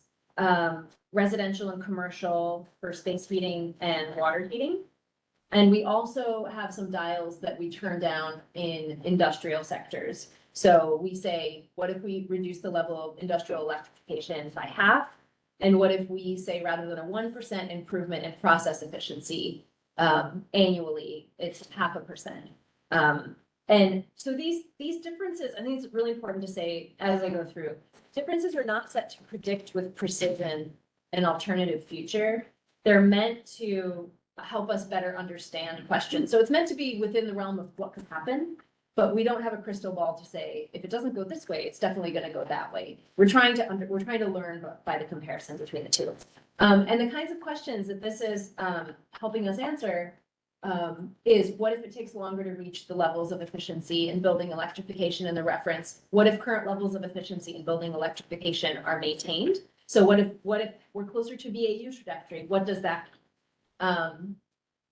Speaker 4: residential and commercial for space heating and water heating. And we also have some dials that we turn down in industrial sectors. So we say, what if we reduce the level of industrial electrification by half? And what if we say, rather than a 1% improvement in process efficiency, annually, it's 0.5%. And so these differences, I think it's really important to say as I go through, differences are not set to predict with precision an alternative future. They're meant to help us better understand questions. So it's meant to be within the realm of what could happen, but we don't have a crystal ball to say, if it doesn't go this way, it's definitely going to go that way. We're trying to learn by the comparison between the two. And the kinds of questions that this is helping us answer is what if it takes longer to reach the levels of efficiency in building electrification in the reference? What if current levels of efficiency in building electrification are maintained? So what if we're closer to BAU trajectory? What does that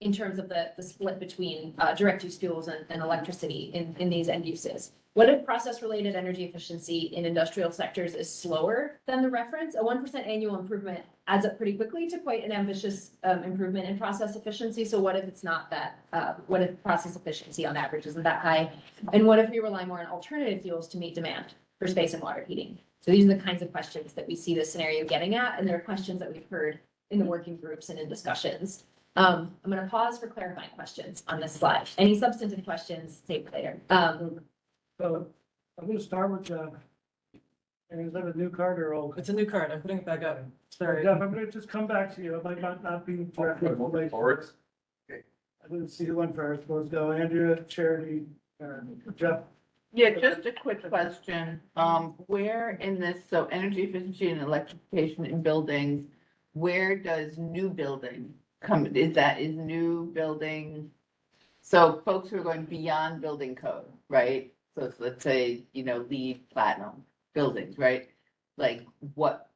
Speaker 4: in terms of the split between direct use fuels and electricity in these end uses? What if process-related energy efficiency in industrial sectors is slower than the reference? A 1% annual improvement adds up pretty quickly to quite an ambitious improvement in process efficiency. So what if it's not that? What if process efficiency on average isn't that high? And what if we rely more on alternative fuels to meet demand for space and water heating? So these are the kinds of questions that we see this scenario getting at, and they're questions that we've heard in the working groups and in discussions. I'm going to pause for clarifying questions on this slide. Any substantive questions, save for later.
Speaker 1: So I'm gonna start with Jeff. And is that a new card or old?
Speaker 15: It's a new card. I'm putting it back up. Sorry.
Speaker 1: Jeff, I'm gonna just come back to you. It might not be directly related.
Speaker 18: Forward.
Speaker 1: I didn't see who went first. Let's go Andrea, Charity, Jeff.
Speaker 11: Yeah, just a quick question. Where in this, so energy efficiency and electrification in buildings, where does new building come? Is new building? So folks who are going beyond building code, right? So let's say, LEED platinum buildings, right? Like what,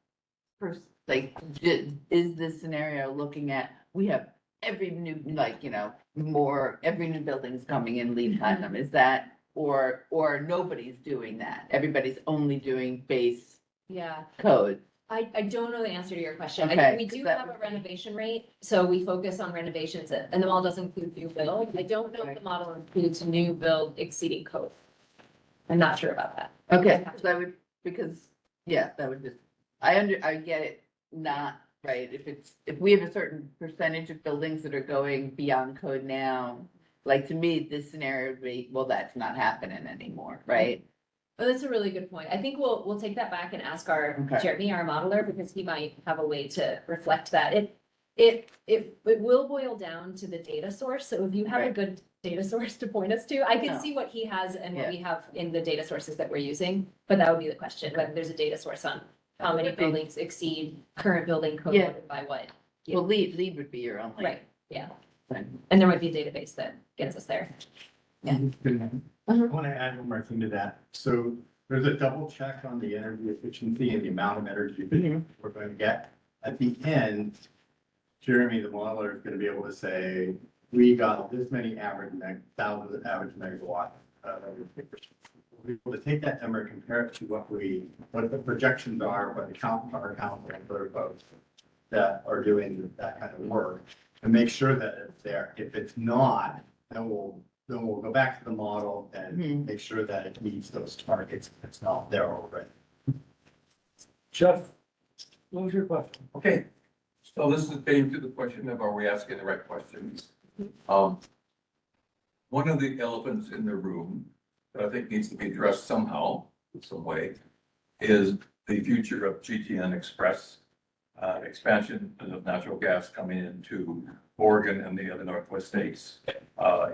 Speaker 11: is this scenario looking at, we have every new, every new building's coming in LEED platinum, is that, or nobody's doing that? Everybody's only doing base code.
Speaker 4: I don't know the answer to your question.
Speaker 11: Okay,
Speaker 4: We do have a renovation rate, so we focus on renovations, and the model does include new build. I don't know if the model includes new build exceeding code. I'm not sure about that.
Speaker 11: Okay, so that would, that would just, I get it, not, right, if we have a certain percentage of buildings that are going beyond code now, like to me, this scenario would be, well, that's not happening anymore, right?
Speaker 4: Oh, that's a really good point. I think we'll take that back and ask our Jeremy, our modeler, because he might have a way to reflect that. It will boil down to the data source. So if you have a good data source to point us to, I can see what he has and what we have in the data sources that we're using. But that would be the question, whether there's a data source on how many buildings exceed current building code and by what.
Speaker 11: Well, LEED would be your only.
Speaker 4: Right, yeah. And there might be a database that gets us there. Yeah.
Speaker 17: I want to add one more thing to that. So there's a double check on the energy efficiency and the amount of energy efficiency we're going to get. At the end, Jeremy, the modeler, is going to be able to say, we got this many thousands of average megawatts. We'll be able to take that number and compare it to what the projections are, what the our council and other folks that are doing that kind of work, and make sure that it's there. If it's not, then we'll go back to the model and make sure that it meets those targets. If it's not there already.
Speaker 1: Jeff, what was your question?
Speaker 18: Okay, so this is getting to the question of, are we asking the right questions? One of the elephants in the room that I think needs to be addressed somehow, in some way, is the future of GTN Express, expansion of natural gas coming into Oregon and the other Northwest states.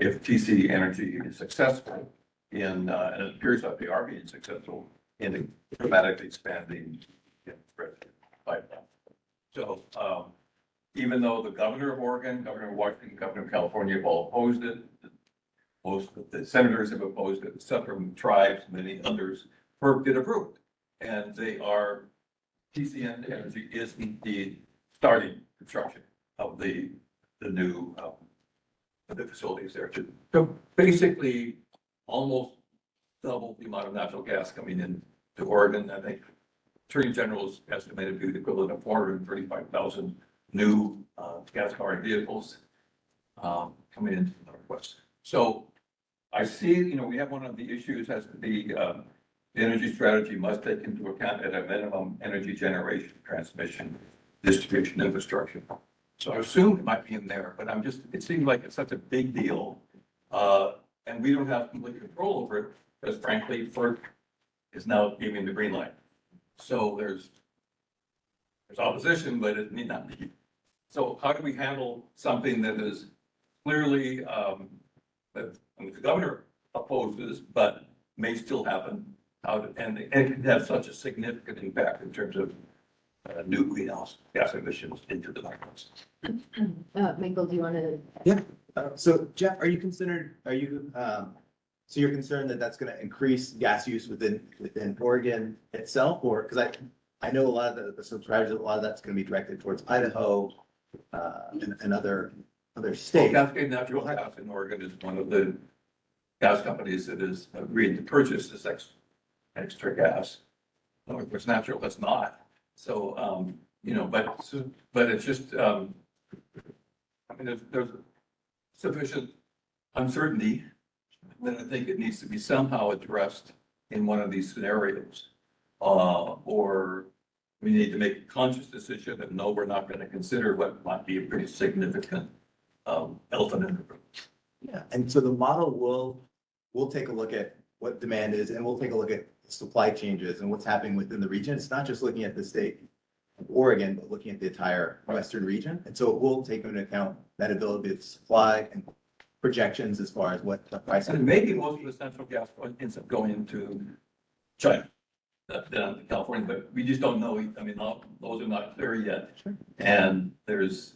Speaker 18: If TC Energy is successful in, and it appears that they are being successful in dramatically expanding express pipeline. So even though the governor of Oregon, governor of Washington, governor of California have all opposed it, most of the senators have opposed it, southern tribes, many others, FERC did approve it. And they are, TCN Energy is indeed starting construction of the new the facilities there to basically almost double the amount of natural gas coming in to Oregon. I think Attorney General's estimated to be the equivalent of 435,000 new gas-powered vehicles coming into the Northwest. So I see, we have one of the issues has to be the energy strategy must take into account at a minimum energy generation, transmission, distribution infrastructure. So I assume it might be in there, but it seems like it's such a big deal. And we don't have complete control over it, because frankly, FERC is now giving the green light. So there's opposition, but it need not be. So how do we handle something that is clearly, that the governor opposes, but may still happen? And it can have such a significant impact in terms of new greenhouse gas emissions into the microbes.
Speaker 4: Michael, do you want to?
Speaker 26: Yeah, so Jeff, so you're concerned that that's gonna increase gas use within Oregon itself, or, because I know a lot of the subscribers, a lot of that's gonna be directed towards Idaho, and other states.
Speaker 18: Cascade Natural Gas in Oregon is one of the gas companies that has agreed to purchase this extra gas. Northwest Natural has not. So, but it's just, I mean, there's sufficient uncertainty that I think it needs to be somehow addressed in one of these scenarios. Or we need to make a conscious decision that no, we're not going to consider what might be a pretty significant elephant in the room.
Speaker 26: Yeah, and so the model will take a look at what demand is, and we'll take a look at supply changes and what's happening within the region. It's not just looking at the state of Oregon, but looking at the entire western region. And so it will take into account that ability to supply and projections as far as what the price.
Speaker 18: And maybe most of the central gas ends up going into China, down to California, but we just don't know. I mean, those are not clear yet. And there's,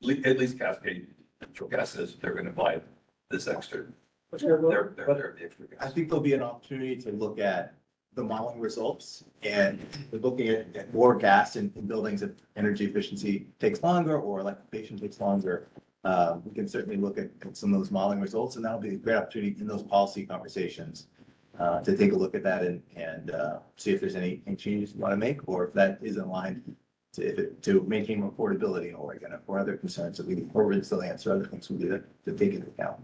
Speaker 18: at least Cascade Natural Gas says they're going to buy this extra.
Speaker 26: I think there'll be an opportunity to look at the modeling results, and we're looking at more gas in buildings if energy efficiency takes longer or electrification takes longer. We can certainly look at some of those modeling results, and that'll be a great opportunity in those policy conversations to take a look at that and see if there's any changes you want to make, or if that is in line to maintain affordability in Oregon, or other concerns that or resilience or other things we need to take into account.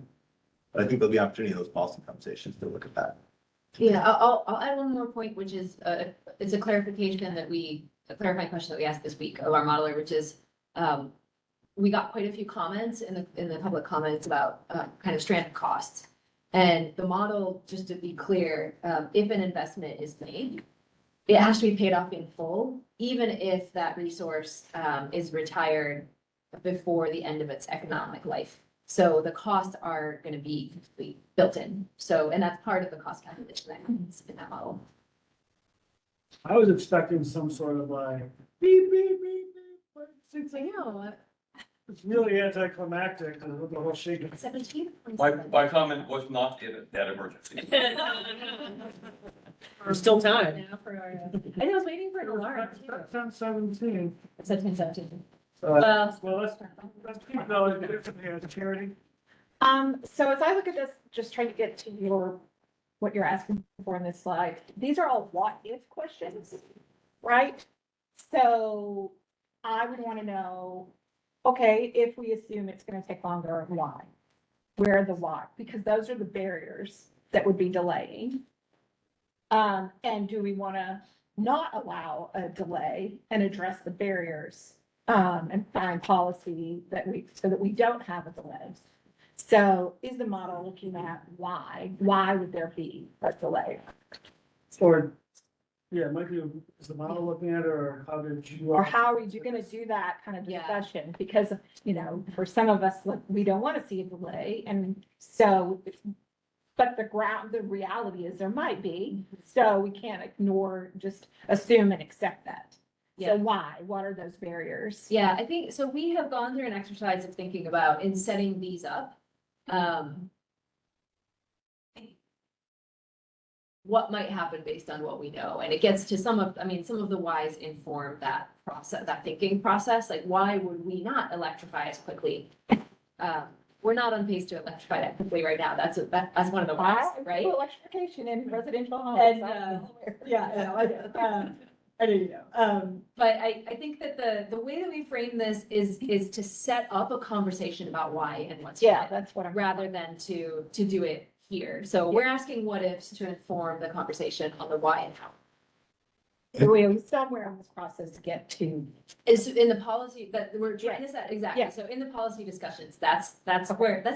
Speaker 26: But I think there'll be opportunity in those policy conversations to look at that.
Speaker 4: Yeah, I'll add one more point, which is, it's a clarifying question that we asked this week of our modeler, which is, we got quite a few comments in the public comments about, kind of stranded costs. And the model, just to be clear, if an investment is made, it has to be paid off in full, even if that resource, is retired before the end of its economic life. So the costs are going to be built in. So, and that's part of the cost calculation that happens in that model.
Speaker 1: I was expecting some sort of beep, beep, beep, beep. It's really anticlimactic, the whole shaking.
Speaker 4: 17?
Speaker 18: My comment was not that emergency.
Speaker 1: There's still time.
Speaker 4: Now for our, I was waiting for an alarm too.
Speaker 1: That's 17.
Speaker 4: It's 17.
Speaker 1: Well, let's keep going. Charity.
Speaker 14: So as I look at this, just trying to get to what you're asking for in this slide, these are all what if questions, right? So I would want to know, okay, if we assume it's going to take longer, why? Where are the why? Because those are the barriers that would be delaying. And do we want to not allow a delay and address the barriers? And find policy so that we don't have a delay. So is the model looking at why would there be a delay?
Speaker 1: Or, yeah, it might be, is the model looking at it, or how did you?
Speaker 14: Or how are you going to do that kind of discussion? Because, for some of us, we don't want to see a delay. And so, but the reality is there might be, so we can't just assume and accept that. So why? What are those barriers?
Speaker 4: Yeah, I think, so we have gone through an exercise of thinking about in setting these up. What might happen based on what we know, and it gets to some of the whys inform that process, that thinking process, like why would we not electrify as quickly? We're not on pace to electrify that quickly right now, that's one of the whys, right?
Speaker 14: Electrification in residential homes.
Speaker 4: And, I didn't know. But I think that the way that we frame this is to set up a conversation about why and what's.
Speaker 14: Yeah, that's what I'm.
Speaker 4: Rather than to do it here. So we're asking what ifs to inform the conversation on the why and how.
Speaker 14: we somewhere in this process get to.
Speaker 4: Is in the policy that we're trying to set, exactly.
Speaker 14: Yeah.
Speaker 4: So in the policy discussions, that's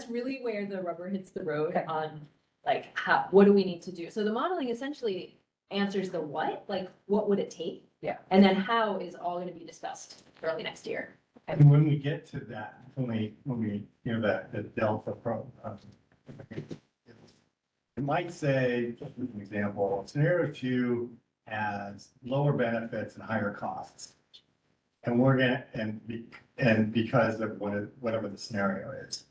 Speaker 4: really where the rubber hits the road on like what do we need to do? So the modeling essentially answers the what, like what would it take?
Speaker 14: Yeah.
Speaker 4: And then how is all gonna be discussed early next year.
Speaker 17: And when we get to that, when we, the delta it might say, just as an example, scenario 2 has lower benefits and higher costs. And we're gonna, and because of whatever the scenario is.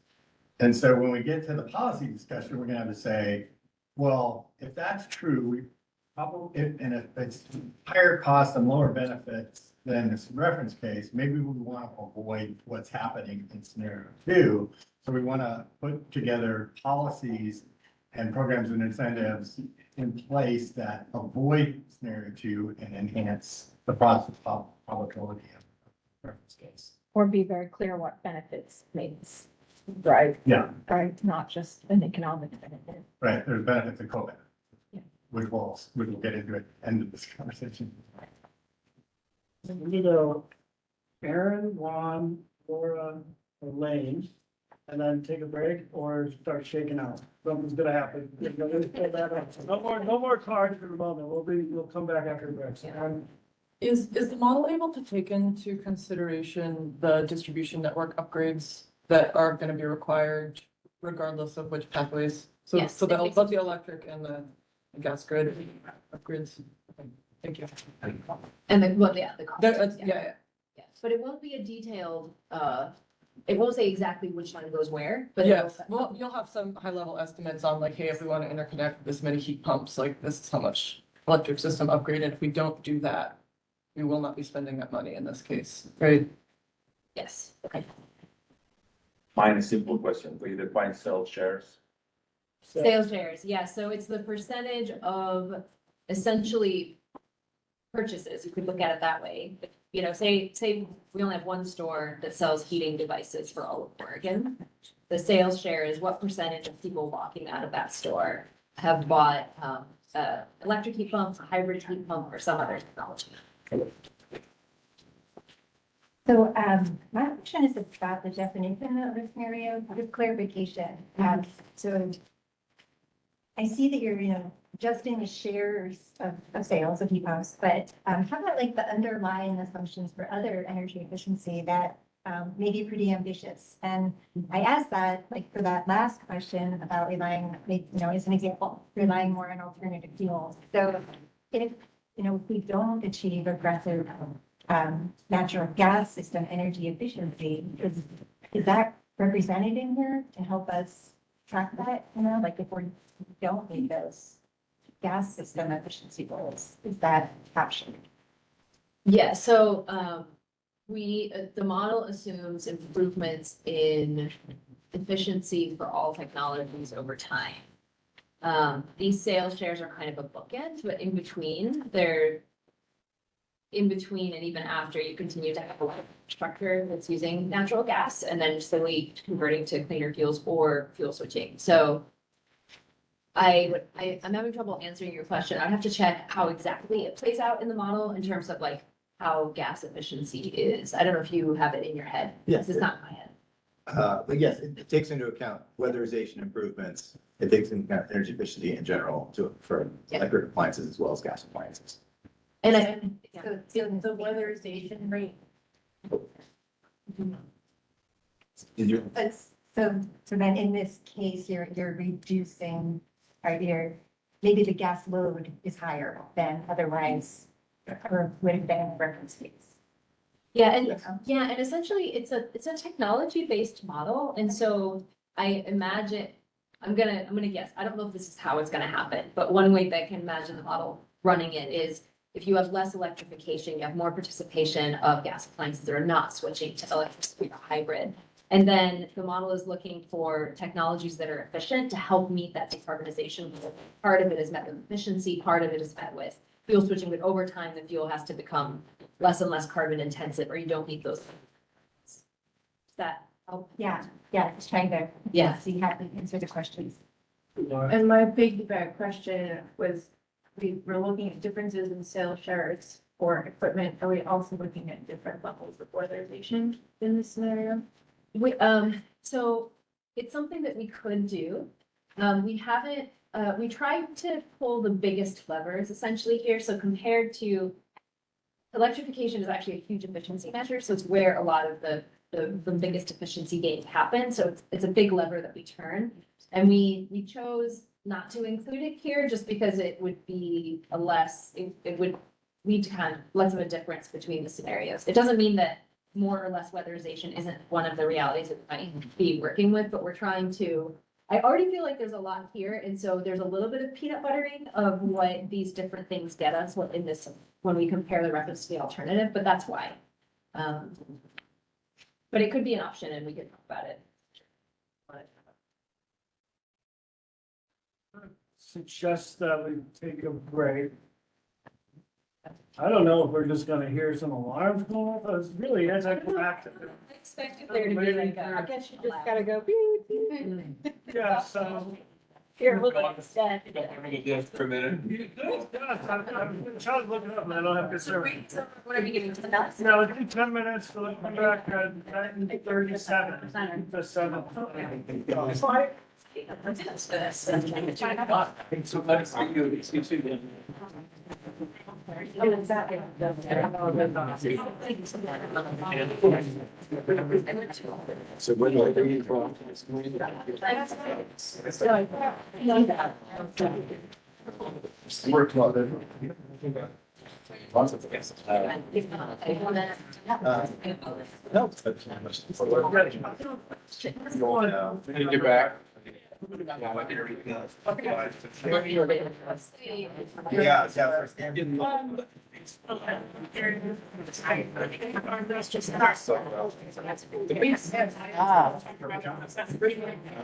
Speaker 17: And so when we get to the policy discussion, we're gonna have to say, well, if that's true, we probably, and if it's higher cost and lower benefits than this reference case, maybe we want to avoid what's happening in scenario 2. So we want to put together policies and programs and incentives in place that avoid scenario 2 and enhance the process probability of reference case.
Speaker 14: Or be very clear what benefits means, right?
Speaker 17: Yeah.
Speaker 14: Right, not just an economic benefit.
Speaker 17: Right, there's benefits of COVID. Which we'll get into at the end of this conversation.
Speaker 1: We go Aaron, Juan, Laura, or Lane, and then take a break or start shaking out. Something's gonna happen. No more cards for the moment. We'll come back after the break.
Speaker 15: Is the model able to take into consideration the distribution network upgrades that are gonna be required regardless of which pathways? So,
Speaker 4: Yes,
Speaker 15: so
Speaker 4: it
Speaker 15: both
Speaker 4: makes-
Speaker 15: the electric and the gas grid upgrades. Okay, thank you.
Speaker 4: And then, well, yeah, the cost.
Speaker 15: Yeah.
Speaker 4: Yeah, but it won't be a detailed, it won't say exactly which one goes where, but.
Speaker 15: Yes, well, you'll have some high level estimates on like, hey, if we want to interconnect this many heat pumps, like this is how much electric system upgrade. And if we don't do that, we will not be spending that money in this case, right?
Speaker 4: Yes, okay.
Speaker 10: Mine is simple question. We define sales shares.
Speaker 4: Sales shares, yeah, so it's the percentage of essentially purchases, you could look at it that way. You know, say we only have one store that sells heating devices for all of Oregon. The sales share is what percentage of people walking out of that store have bought electric heat pumps, a hybrid heat pump, or some other technology.
Speaker 6: So, my question is about the definition of the scenario, with clarification. So I see that you're, adjusting the shares of sales of heat pumps, but, how about like the underlying assumptions for other energy efficiency that, may be pretty ambitious? And I asked that, like, for that last question about relying, as an example, relying more on alternative fuels. So if we don't achieve aggressive, natural gas system energy efficiency, is that represented in here to help us track that, like if we don't meet those gas system efficiency goals, is that captured?
Speaker 4: Yeah, so the model assumes improvements in efficiency for all technologies over time. These sales shares are kind of a bookend, but in between and even after, you continue to have a structure that's using natural gas and then slowly converting to cleaner fuels or fuel switching. So I'm having trouble answering your question. I'd have to check how exactly it plays out in the model in terms of like how gas efficiency is. I don't know if you have it in your head.
Speaker 26: Yes.
Speaker 4: It's not in my head.
Speaker 26: But yes, it takes into account weatherization improvements. It takes into account energy efficiency in general for electric appliances as well as gas appliances.
Speaker 4: And
Speaker 6: So the weatherization rate.
Speaker 26: Did you?
Speaker 6: But so then in this case, you're reducing, maybe the gas load is higher than otherwise, or would have been in the reference case.
Speaker 4: Yeah, and essentially it's a technology-based model. And so I imagine, I'm gonna guess, I don't know if this is how it's gonna happen, but one way that I can imagine the model running it is if you have less electrification, you have more participation of gas appliances that are not switching to electricity or hybrid. And then the model is looking for technologies that are efficient to help meet that decarbonization goal. Part of it is met with efficiency, part of it is met with fuel switching, but over time, the fuel has to become less and less carbon intensive, or you don't meet those. Does that help?
Speaker 6: Yeah, just trying to see how to answer the questions.
Speaker 13: And my big question was,
Speaker 6: we're looking at differences in sales shares for equipment. Are we also looking at different levels of weatherization in this scenario?
Speaker 4: So it's something that we could do. We haven't, we tried to pull the biggest levers essentially here. So compared to electrification is actually a huge efficiency measure. So it's where a lot of the biggest efficiency gains happen. So it's a big lever that we turn. And we chose not to include it here just because it would be a less, it would lead to kind of less of a difference between the scenarios. It doesn't mean that more or less weatherization isn't one of the realities that we might be working with, but we're trying to, I already feel like there's a lot here. And so there's a little bit of peanut buttering of what these different things get us in this, when we compare the reference to the alternative, but that's why. But it could be an option and we could talk about it.
Speaker 1: Suggest that we take a break. I don't know if we're just gonna hear some alarms going off, it's really, as I go back to.
Speaker 4: I expected there to be like a.
Speaker 14: I guess you just gotta go beep, beep.
Speaker 1: Yeah, so.
Speaker 14: Here, look at that.
Speaker 18: For a minute.
Speaker 1: I'm trying to look it up, and I don't have good service.
Speaker 4: What are we getting to the nuts?
Speaker 1: No, it'll be 10 minutes, so let's come back at 9:37 to 7.
Speaker 18: Thanks so much. See you. See you soon.
Speaker 12: So when are they from?
Speaker 26: Work on it. Lots of things. No.
Speaker 18: Take it back.
Speaker 26: Yeah,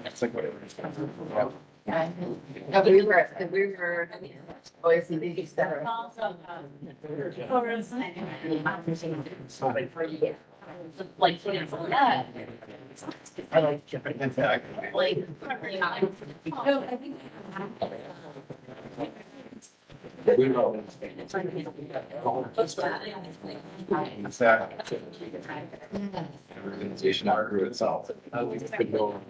Speaker 18: That's like whatever.
Speaker 11: No, we were OECD center.
Speaker 4: Like, you know, that.
Speaker 11: I like.
Speaker 4: Like. No, I think.
Speaker 18: We know. Organization outgrew itself. We could go.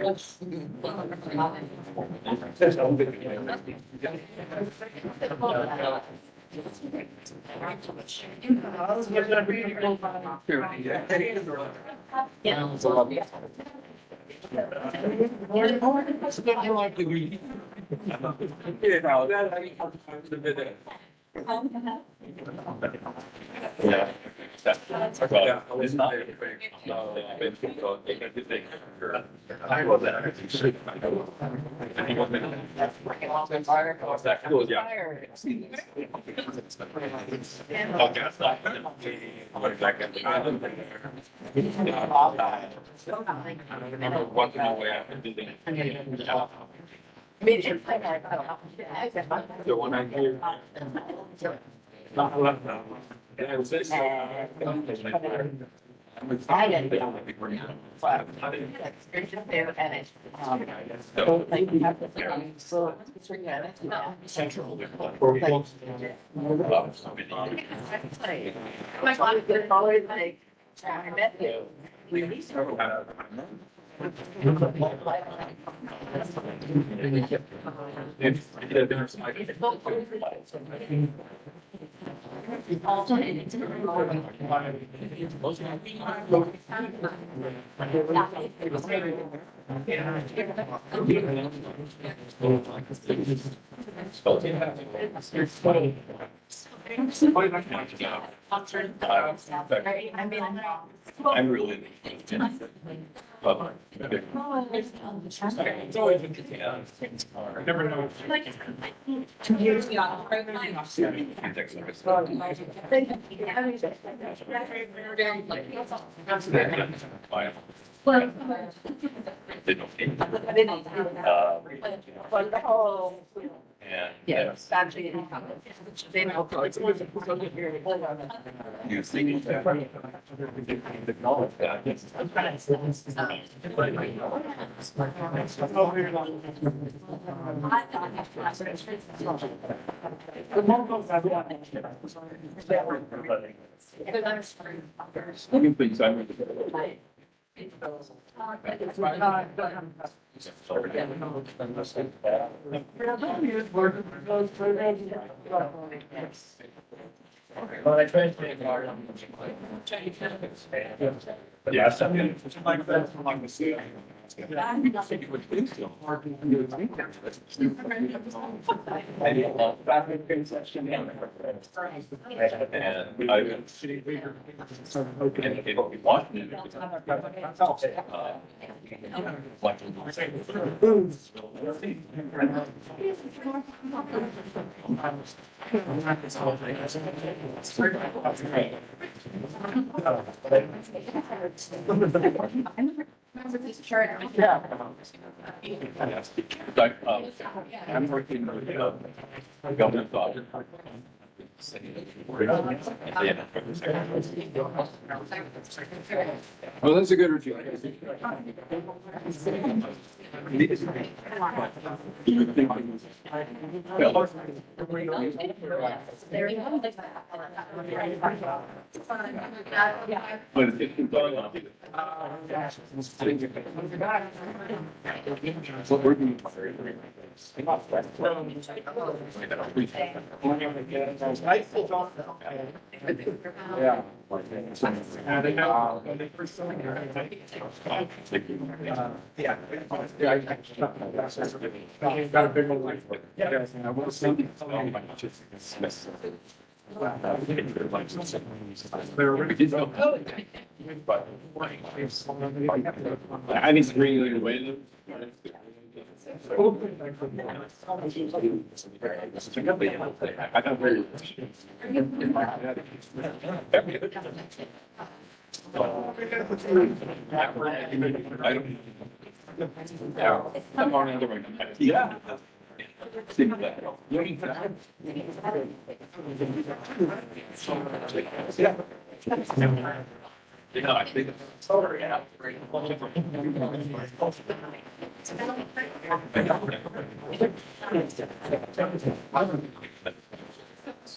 Speaker 18: Yeah. It's not. I love that. That cool, yeah. Okay, that's not. I'm going back at the island. I remember walking away after doing it. The one I hear. Yeah, it was this. I'm excited. Central.
Speaker 11: My God, it's always like, I met you.
Speaker 18: I'm really. But. It's always interesting. I never know.
Speaker 3: 2 years ago.
Speaker 11: Yes, actually. They know.
Speaker 18: You think that. You please, I'm.
Speaker 1: But I tried to make it hard.
Speaker 16: Yes, I mean, like that's along the scale.
Speaker 18: And I. Washington. Like, I'm working with government audit. Well, that's a good review. But it's going on. What we're doing.
Speaker 1: I still don't.
Speaker 18: Yeah.
Speaker 1: Yeah.
Speaker 16: Got a big one like.
Speaker 1: Yeah.
Speaker 16: I will send it. They're already.
Speaker 18: I need to bring you away. I got very. I don't. Yeah. I'm on the other one. Yeah. See that. Yeah, I think it's.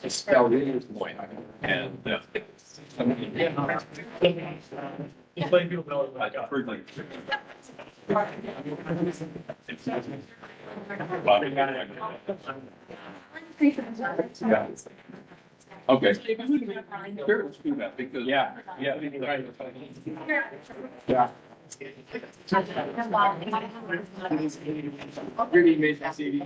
Speaker 18: It's spelled in his point, and,
Speaker 1: It's like people know it.
Speaker 18: I heard like. Okay. Sure, let's do that, because.
Speaker 16: Yeah.
Speaker 18: Really amazing to see.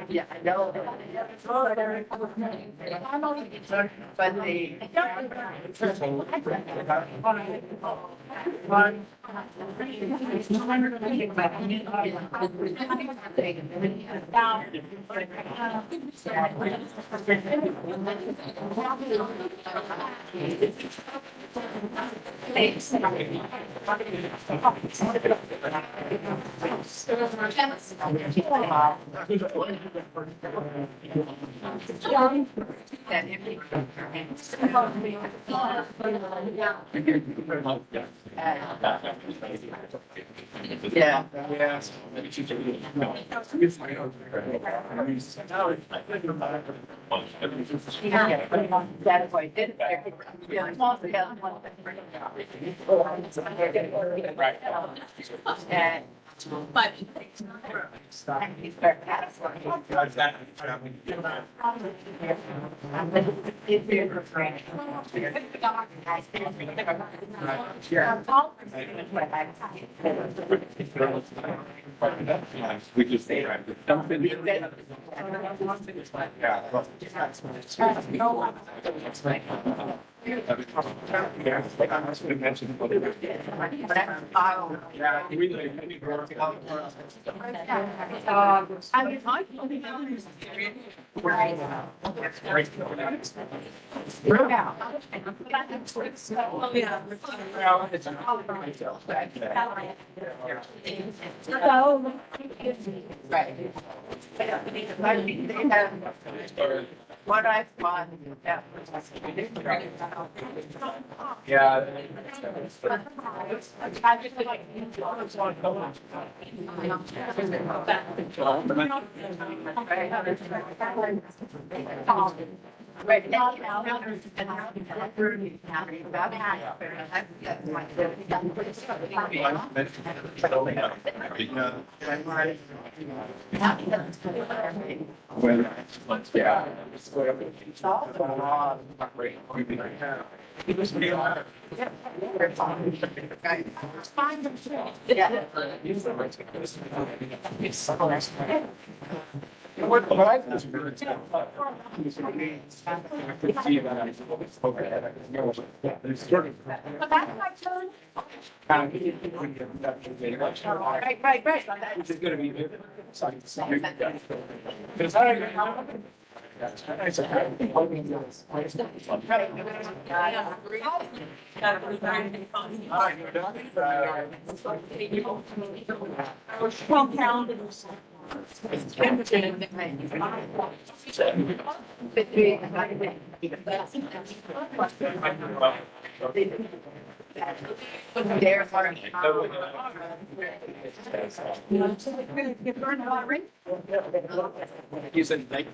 Speaker 11: Yeah, I know. But the.
Speaker 5: Thanks.
Speaker 11: that if you. Yeah. That's why I did it. Yeah, small scale. And but.
Speaker 18: We just say, dump it.
Speaker 11: What I find.
Speaker 18: Yeah.
Speaker 11: Right now, Right.
Speaker 18: Which is gonna be. You said thank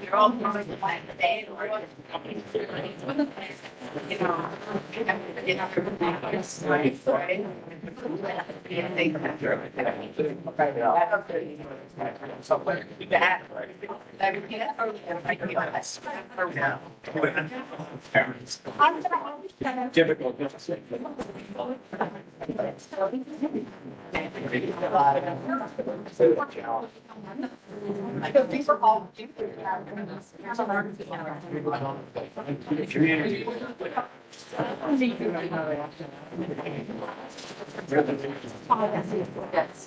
Speaker 11: You're all going to find the day or
Speaker 18: Difficult.
Speaker 11: These are all.
Speaker 18: Community.
Speaker 11: Yes.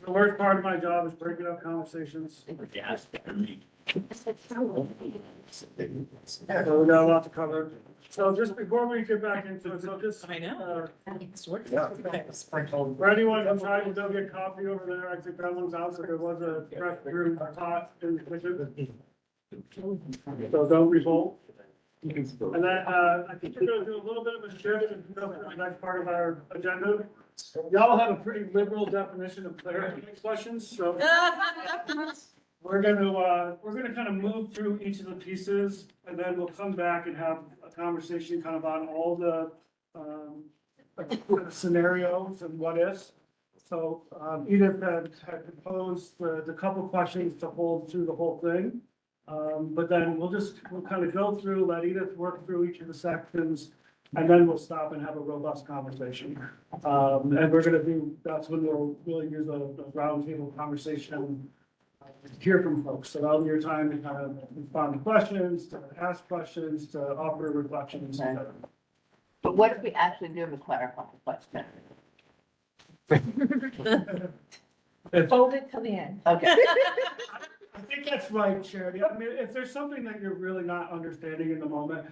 Speaker 1: The worst part of my job is breaking up conversations. So we got a lot to cover. So just before we get back into it, so just.
Speaker 3: I know.
Speaker 1: For anyone who's trying to go get coffee over there, I think that one's out, so there was a press room pot in the kitchen. So don't revolt. And then, I think we're gonna do a little bit of a shift and go to the next part of our agenda. Y'all have a pretty liberal definition of clarifying questions, so. We're gonna kind of move through each of the pieces, and then we'll come back and have a conversation kind of on all the, scenarios and what ifs. So, Edith had proposed the couple questions to hold through the whole thing. But then we'll kind of go through, let Edith work through each of the sections, and then we'll stop and have a robust conversation. And that's when we'll really use a roundtable conversation, hear from folks. So that'll be your time to kind of respond to questions, to ask questions, to offer reflections.
Speaker 11: Okay. But what if we actually do a clarifying question?
Speaker 14: Hold it till the end.
Speaker 11: Okay.
Speaker 1: I think that's right, Charity. I mean, if there's something that you're really not understanding in the moment,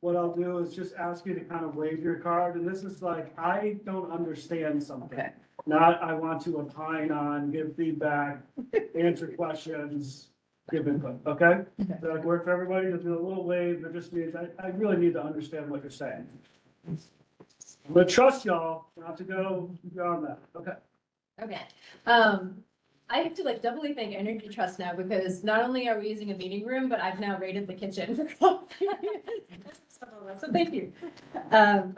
Speaker 1: what I'll do is just ask you to kind of wave your card. And this is like, I don't understand something.
Speaker 11: Okay.
Speaker 1: Not, I want to opine on, give feedback, answer questions, give input, okay? Does that work for everybody? Just do a little wave, that just means I really need to understand what you're saying. I'm gonna trust y'all not to go beyond that, okay?
Speaker 4: Okay, I have to like doubly thank Energy Trust now because not only are we using a meeting room, but I've now raided the kitchen for coffee. So thank you.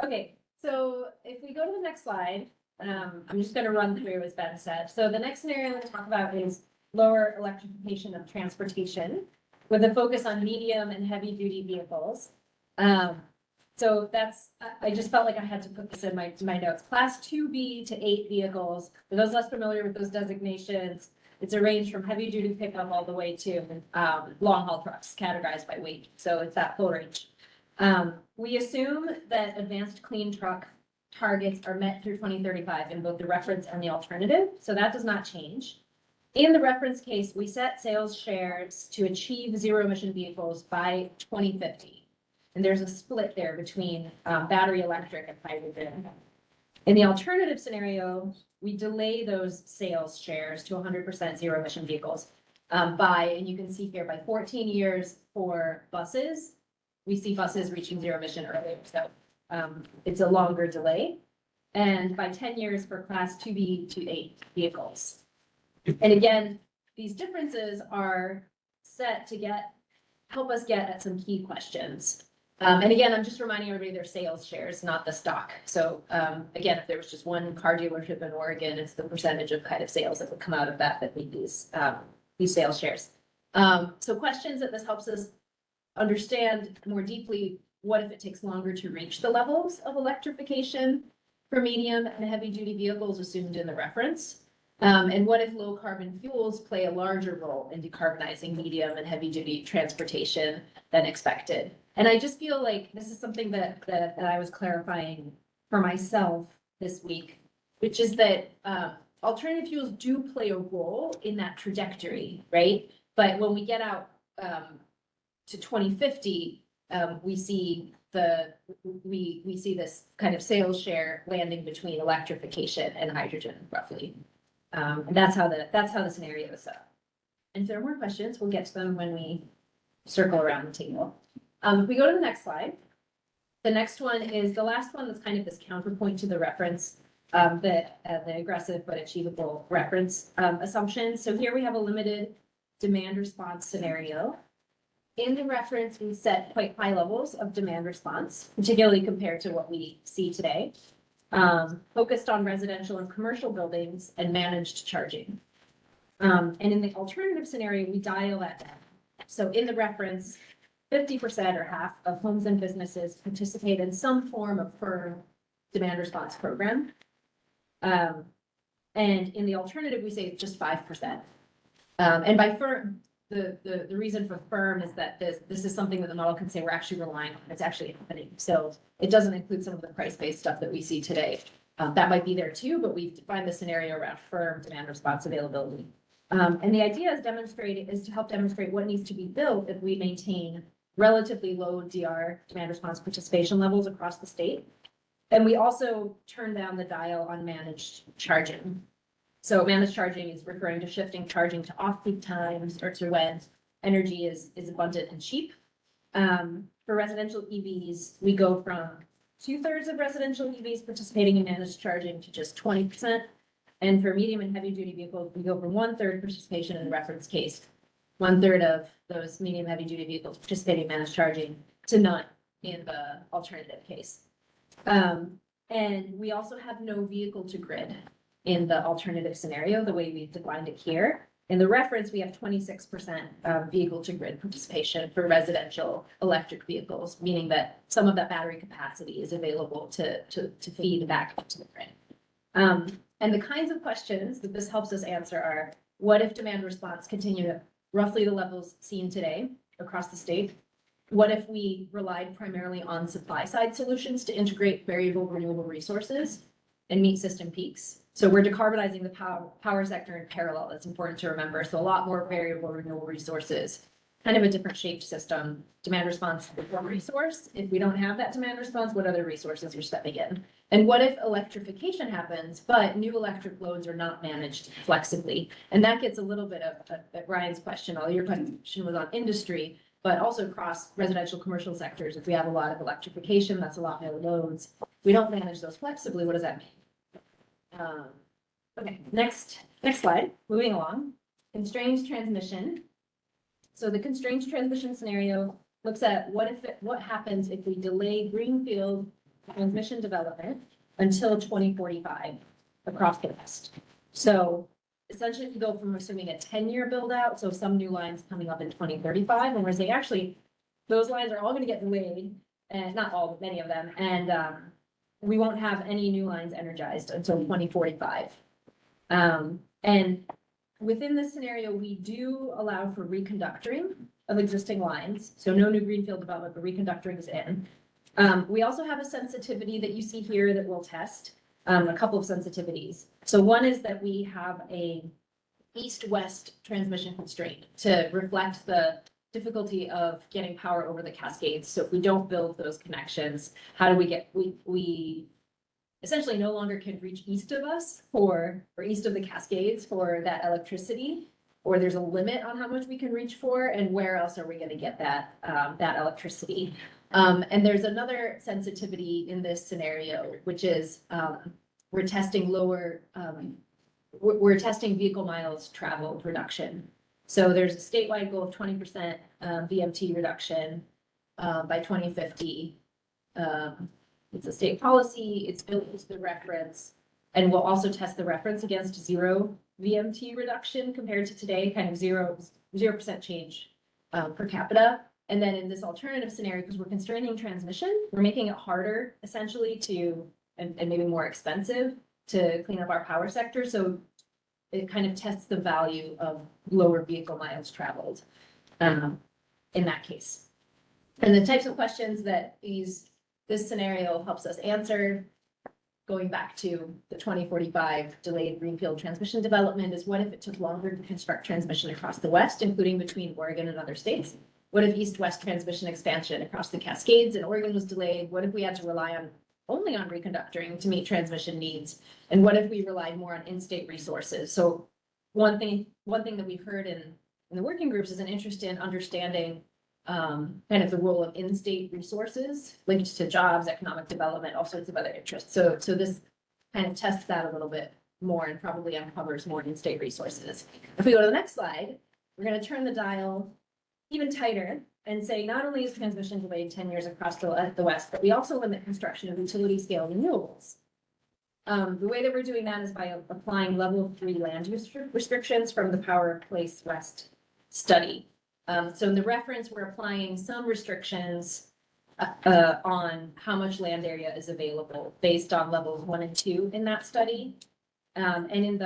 Speaker 4: Okay, so if we go to the next slide, I'm just gonna run through as Ben said. So the next scenario we'll talk about is lower electrification of transportation with a focus on medium and heavy duty vehicles. So that's, I just felt like I had to put this in my notes. Class 2B to 8 vehicles. For those less familiar with those designations, it's a range from heavy duty pickup all the way to long haul trucks categorized by weight. So it's that full range. We assume that advanced clean truck targets are met through 2035 in both the reference and the alternative. So that does not change. In the reference case, we set sales shares to achieve zero emission vehicles by 2050. And there's a split there between battery electric and hydrogen. In the alternative scenario, we delay those sales shares to 100% zero emission vehicles and you can see here by 14 years for buses, we see buses reaching zero emission earlier. So it's a longer delay. And by 10 years for class 2B to 8 vehicles. And again, these differences are set to help us get at some key questions. And again, I'm just reminding everybody they're sales shares, not the stock. So again, if there was just one car dealership in Oregon, it's the percentage of kind of sales that would come out of that meet these sales shares. So questions that this helps us understand more deeply, what if it takes longer to reach the levels of electrification for medium and heavy duty vehicles assumed in the reference? And what if low carbon fuels play a larger role in decarbonizing medium and heavy duty transportation than expected? And I just feel like this is something that I was clarifying for myself this week, which is that alternative fuels do play a role in that trajectory, right? But when we get out to 2050, we see this kind of sales share landing between electrification and hydrogen, roughly. And that's how the scenario is set up. And if there are more questions, we'll get to them when we circle around the table. If we go to the next slide, the next one is the last one that's kind of this counterpoint to the reference, the aggressive but achievable reference assumption. So here we have a limited demand response scenario. In the reference, we set quite high levels of demand response, particularly compared to what we see today, focused on residential and commercial buildings and managed charging. And in the alternative scenario, we dial that down. So in the reference, 50% or half of homes and businesses participate in some form of firm demand response program. And in the alternative, we say it's just 5%. And by firm, the reason for firm is that this is something that the model can say we're actually relying on. It's actually happening. So it doesn't include some of the price-based stuff that we see today. That might be there too, but we've defined the scenario around firm demand response availability. And the idea is to help demonstrate what needs to be built if we maintain relatively low demand response participation levels across the state. And we also turn down the dial on managed charging. So managed charging is referring to shifting charging to off-peak times or to when energy is abundant and cheap. For residential EVs, we go from 2/3 of residential EVs participating in managed charging to just 20%. And for medium and heavy duty vehicles, we go from 1/3 participation in the reference case, 1/3 of those medium heavy duty vehicles participating in managed charging to none in the alternative case. And we also have no vehicle to grid in the alternative scenario, the way we've defined it here. In the reference, we have 26% vehicle to grid participation for residential electric vehicles, meaning that some of that battery capacity is available to feed back into the grid. And the kinds of questions that this helps us answer are, what if demand response continue at roughly the levels seen today across the state? What if we relied primarily on supply side solutions to integrate variable renewable resources and meet system peaks? So we're decarbonizing the power sector in parallel. That's important to remember. So a lot more variable renewable resources, kind of a different shaped system. Demand response is one resource. If we don't have that demand response, what other resources are stepping in? And what if electrification happens, but new electric loads are not managed flexibly? And that gets a little bit of Ryan's question. All your question was on industry, but also across residential commercial sectors. If we have a lot of electrification, that's a lot more loads. If we don't manage those flexibly, what does that mean? Okay, next slide, moving along. Constrained transmission. So the constrained transmission scenario looks at what happens if we delay greenfield transmission development until 2045 across the West. So essentially we go from assuming a 10-year build out, so some new lines coming up in 2035, and we're saying actually those lines are all going to get delayed, and not all, but many of them, and we won't have any new lines energized until 2045. And within this scenario, we do allow for reconductoring of existing lines. So no new greenfield development, but reconductoring is in. We also have a sensitivity that you see here that we'll test, a couple of sensitivities. So one is that we have a east-west transmission constraint to reflect the difficulty of getting power over the Cascades. So if we don't build those connections, how do we get, we essentially no longer can reach east of us or east of the Cascades for that electricity, or there's a limit on how much we can reach for, and where else are we going to get that, that electricity? And there's another sensitivity in this scenario, which is we're testing we're testing vehicle miles traveled reduction. So there's a statewide goal of 20% VMT reduction by 2050. It's a state policy, it's built into the reference, and we'll also test the reference against 0 VMT reduction compared to today, kind of 0% change per capita. And then in this alternative scenario, because we're constraining transmission, we're making it harder essentially to, and maybe more expensive to clean up our power sector. So it kind of tests the value of lower vehicle miles traveled in that case. And the types of questions that this scenario helps us answer, going back to the 2045 delayed greenfield transmission development, is what if it took longer to construct transmission across the West, including between Oregon and other states? What if east-west transmission expansion across the Cascades and Oregon was delayed? What if we had to rely only on reconductoring to meet transmission needs? And what if we relied more on in-state resources? So one thing that we've heard in the working groups is an interest in understanding kind of the role of in-state resources linked to jobs, economic development, all sorts of other interests. So this kind of tests that a little bit more and probably uncovers more in-state resources. If we go to the next slide, we're going to turn the dial even tighter and say not only is transmission delayed 10 years across the West, but we also limit construction of utility scale renewables. The way that we're doing that is by applying level 3 land use restrictions from the Power Place West study. So in the reference, we're applying some restrictions on how much land area is available based on levels 1 and 2 in that study. And in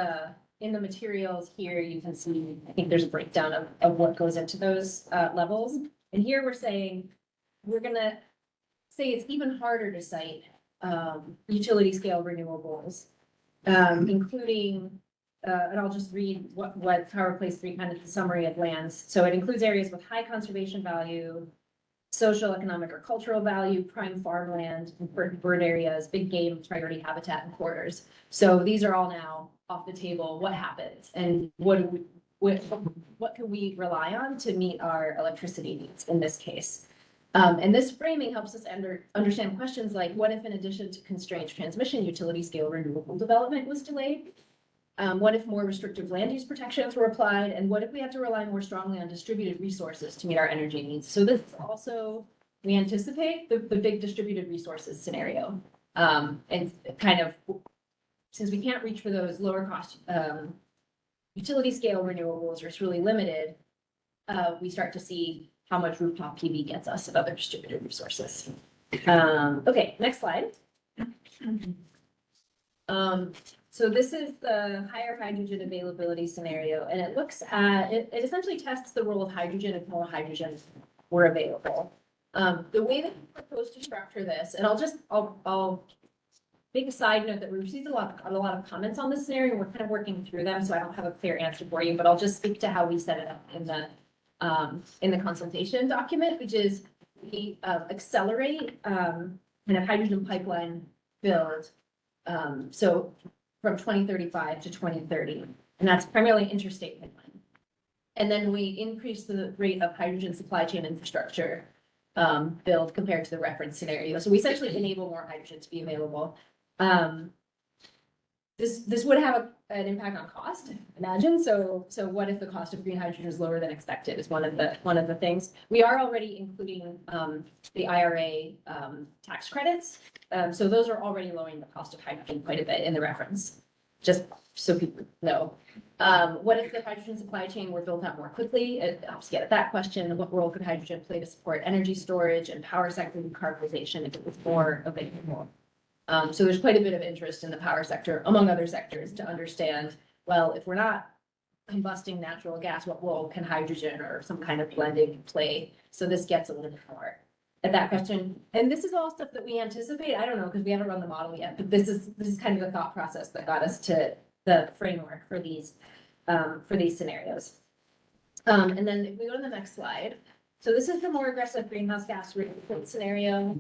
Speaker 4: the materials here, you can see, I think there's a breakdown of what goes into those levels. And here we're saying, we're gonna say it's even harder to cite utility scale renewables, including and I'll just read what Power Place 3 kind of the summary of lands. So it includes areas with high conservation value, social, economic, or cultural value, prime farmland, important bird areas, big game, priority habitat, and corridors. So these are all now off the table. What happens, and what can we rely on to meet our electricity needs in this case? And this framing helps us understand questions like, what if in addition to constrained transmission, utility scale renewable development was delayed? What if more restrictive land use protections were applied? And what if we have to rely more strongly on distributed resources to meet our energy needs? So this is also, we anticipate the big distributed resources scenario. And kind of, since we can't reach for those lower cost utility scale renewables, or it's really limited, we start to see how much rooftop PV gets us of other distributed resources. Okay, next slide. So this is the higher hydrogen availability scenario, and it looks at, it essentially tests the role of hydrogen if more hydrogen were available. The way that we propose to structure this, and I'll make a side note that we received a lot of comments on this scenario. We're kind of working through them, so I don't have a clear answer for you, but I'll just speak to how we set it up in the consultation document, which is we accelerate kind of hydrogen pipeline build. So from 2035 to 2030, and that's primarily interstate pipeline. And then we increase the rate of hydrogen supply chain infrastructure build compared to the reference scenario. So we essentially enable more hydrogen to be available. This would have an impact on cost, imagine. So what if the cost of green hydrogen is lower than expected is one of the things. We are already including the IRA tax credits. So those are already lowering the cost of hydrogen quite a bit in the reference, just so people know. What if the hydrogen supply chain were built out more quickly? It helps get at that question. What role could hydrogen play to support energy storage and power sector decarbonization if it was more available? So there's quite a bit of interest in the power sector, among other sectors, to understand, well, if we're not combusting natural gas, what role can hydrogen or some kind of blending play? So this gets a little bit more at that question. And this is all stuff that we anticipate. I don't know, because we haven't run the model yet, but this is kind of the thought process that got us to the framework for these scenarios. And then if we go to the next slide. So this is the more aggressive greenhouse gas report scenario.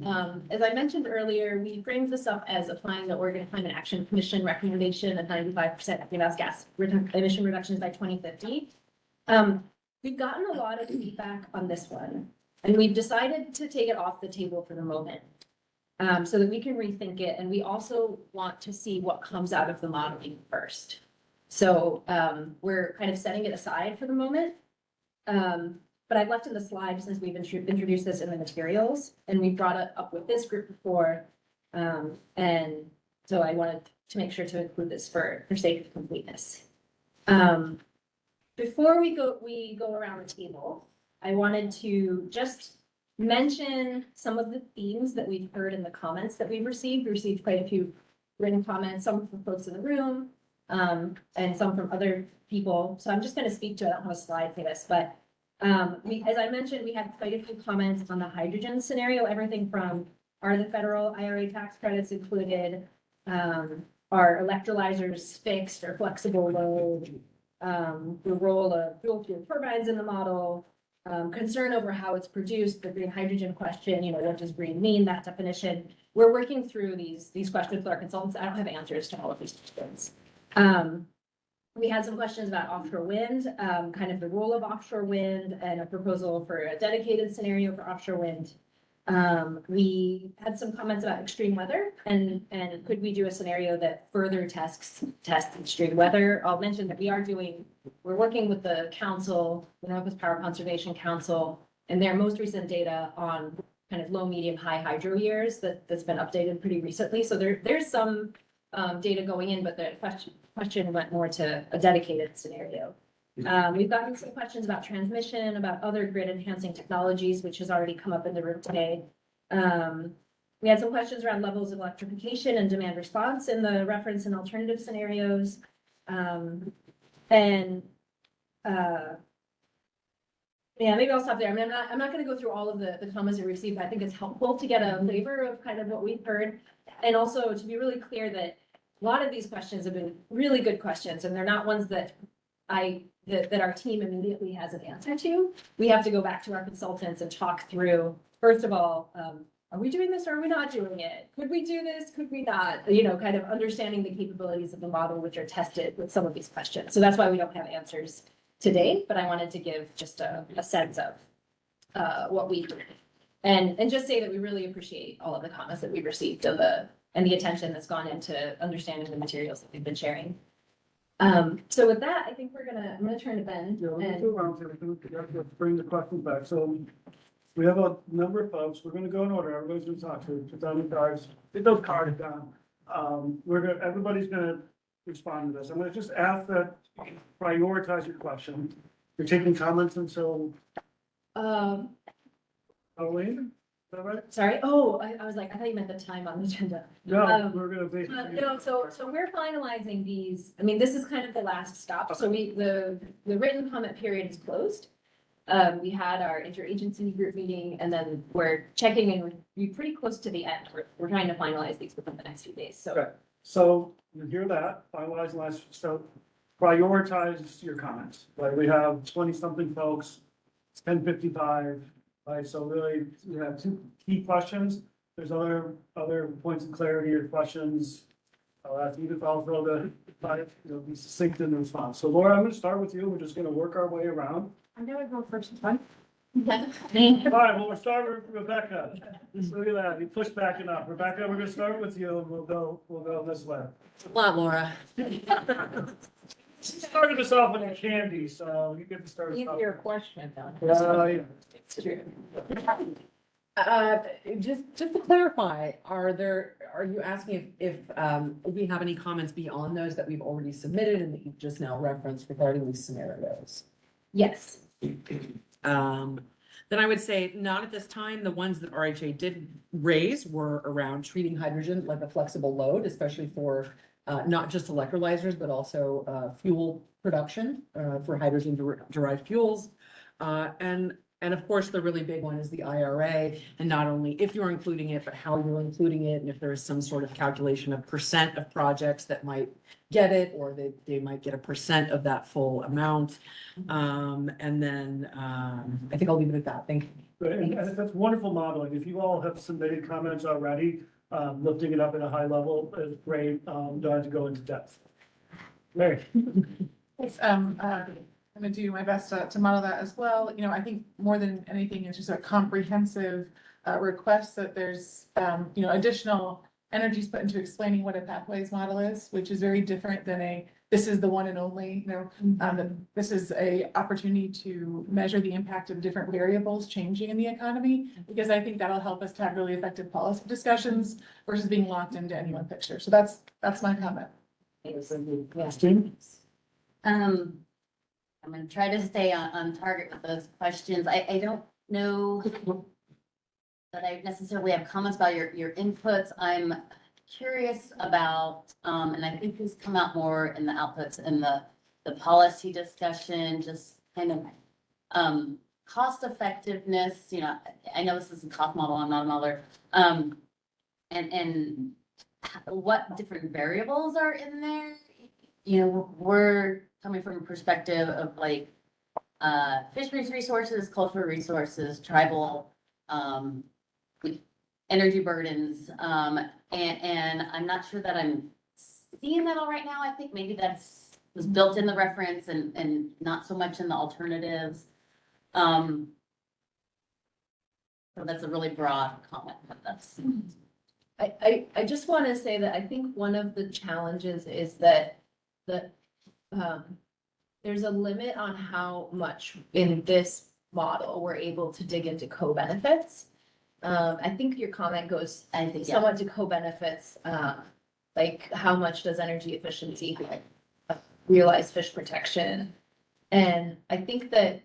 Speaker 4: As I mentioned earlier, we framed this up as applying the Oregon Climate Action Commission recommendation of 95% greenhouse gas emission reductions by 2050. We've gotten a lot of feedback on this one, and we've decided to take it off the table for the moment so that we can rethink it. And we also want to see what comes out of the modeling first. So we're kind of setting it aside for the moment. But I've left in the slide since we've introduced this in the materials, and we brought it up with this group before. And so I wanted to make sure to include this for sake of completeness. Before we go around the table, I wanted to just mention some of the themes that we've heard in the comments that we've received. We received quite a few written comments, some from folks in the room, and some from other people. So I'm just going to speak to it. I don't have a slide for this, but as I mentioned, we had quite a few comments on the hydrogen scenario, everything from, are the federal IRA tax credits included? Are electrolyzers fixed or flexible load? The role of dual fuel turbines in the model, concern over how it's produced, the green hydrogen question, what does green mean, that definition. We're working through these questions with our consultants. I don't have answers to all of these questions. We had some questions about offshore wind, kind of the role of offshore wind and a proposal for a dedicated scenario for offshore wind. We had some comments about extreme weather and could we do a scenario that further tests extreme weather. I'll mention that we're working with the council, the Northwest Power Conservation Council, and their most recent data on kind of low, medium, high hydro years that's been updated pretty recently. So there's some data going in, but the question went more to a dedicated scenario. We've gotten some questions about transmission, about other grid enhancing technologies, which has already come up in the room today. We had some questions around levels of electrification and demand response in the reference and alternative scenarios. Yeah, maybe I'll stop there. I mean, I'm not going to go through all of the comments we received, but I think it's helpful to get a flavor of kind of what we've heard. And also to be really clear that a lot of these questions have been really good questions, and they're not ones that that our team immediately has an answer to. We have to go back to our consultants and talk through, first of all, are we doing this or are we not doing it? Could we do this? Could we not? You know, kind of understanding the capabilities of the model, which are tested with some of these questions. So that's why we don't have answers today, but I wanted to give just a sense of what we do. And just say that we really appreciate all of the comments that we've received and the attention that's gone into understanding the materials that we've been sharing. So with that, I think I'm gonna turn to Ben.
Speaker 1: Yeah, let's
Speaker 4: and-
Speaker 1: go around to let's bring the questions back. So we have a number of folks. We're gonna go in order. Everybody's gonna talk to, put down the cards, get those cards down. Everybody's gonna respond to this. I'm gonna just ask that you prioritize your question. You're taking comments until Halloween, is that right?
Speaker 4: Sorry, oh, I was like, I thought you meant the time on the agenda.
Speaker 1: No, we're gonna be.
Speaker 4: No, so we're finalizing these, I mean, this is kind of the last stop, so the written comment period is closed. We had our interagency group meeting, and then we're checking and we're pretty close to the end. We're trying to finalize these within the next few days, so.
Speaker 1: Okay, so you hear that, finalize last, so prioritize your comments. Like, we have 20-something folks, it's 10:55, right? So really, we have two key questions. There's other points of clarity or questions. I'll ask Edith also to, be succinct in the response. So Laura, I'm gonna start with you. We're just gonna work our way around.
Speaker 23: I'm gonna go first, fine.
Speaker 1: All right, well, we'll start with Rebecca. Just look at that, you pushed back enough. Rebecca, we're gonna start with you, and we'll go this way.
Speaker 3: A lot, Laura.
Speaker 1: She started us off with a candy, so you get to start us off.
Speaker 11: Easier question though.
Speaker 1: Yeah.
Speaker 11: It's true.
Speaker 19: Just to clarify, are you asking if we have any comments beyond those that we've already submitted and that you've just now referenced regarding these scenarios?
Speaker 4: Yes.
Speaker 19: Then I would say not at this time. The ones that RHA did raise were around treating hydrogen like a flexible load, especially for not just electrolyzers, but also fuel production for hydrogen derived fuels. And of course, the really big one is the IRA, and not only if you're including it, but how you're including it, and if there is some sort of calculation of percent of projects that might get it, or they might get a percent of that full amount. And then I think I'll leave it at that. Thank you.
Speaker 1: Great, and that's wonderful modeling. If you all have submitted comments already, lifting it up at a high level is great. Don't have to go into depth. Mary.
Speaker 23: I'm gonna do my best to model that as well. You know, I think more than anything, it's just a comprehensive request that there's, additional energies put into explaining what a pathways model is, which is very different than this is the one and only, this is a opportunity to measure the impact of different variables changing in the economy, because I think that'll help us to have really effective policy discussions versus being locked into any one picture. So that's my comment.
Speaker 9: I'm gonna try to stay on target with those questions. I don't know that I necessarily have comments about your inputs. I'm curious about, and I think this come out more in the outputs in the policy discussion, just kind of cost effectiveness. I know this is a cost model, I'm not a modeler. And what different variables are in there? We're coming from a perspective of like fisheries resources, cultural resources, tribal energy burdens. And I'm not sure that I'm seeing that all right now. I think maybe was built in the reference and not so much in the alternatives. So that's a really broad comment, but that's.
Speaker 4: I just want to say that I think one of the challenges is that there's a limit on how much in this model we're able to dig into co-benefits. I think your comment goes somewhat to co-benefits, like how much does energy efficiency realize fish protection? And I think that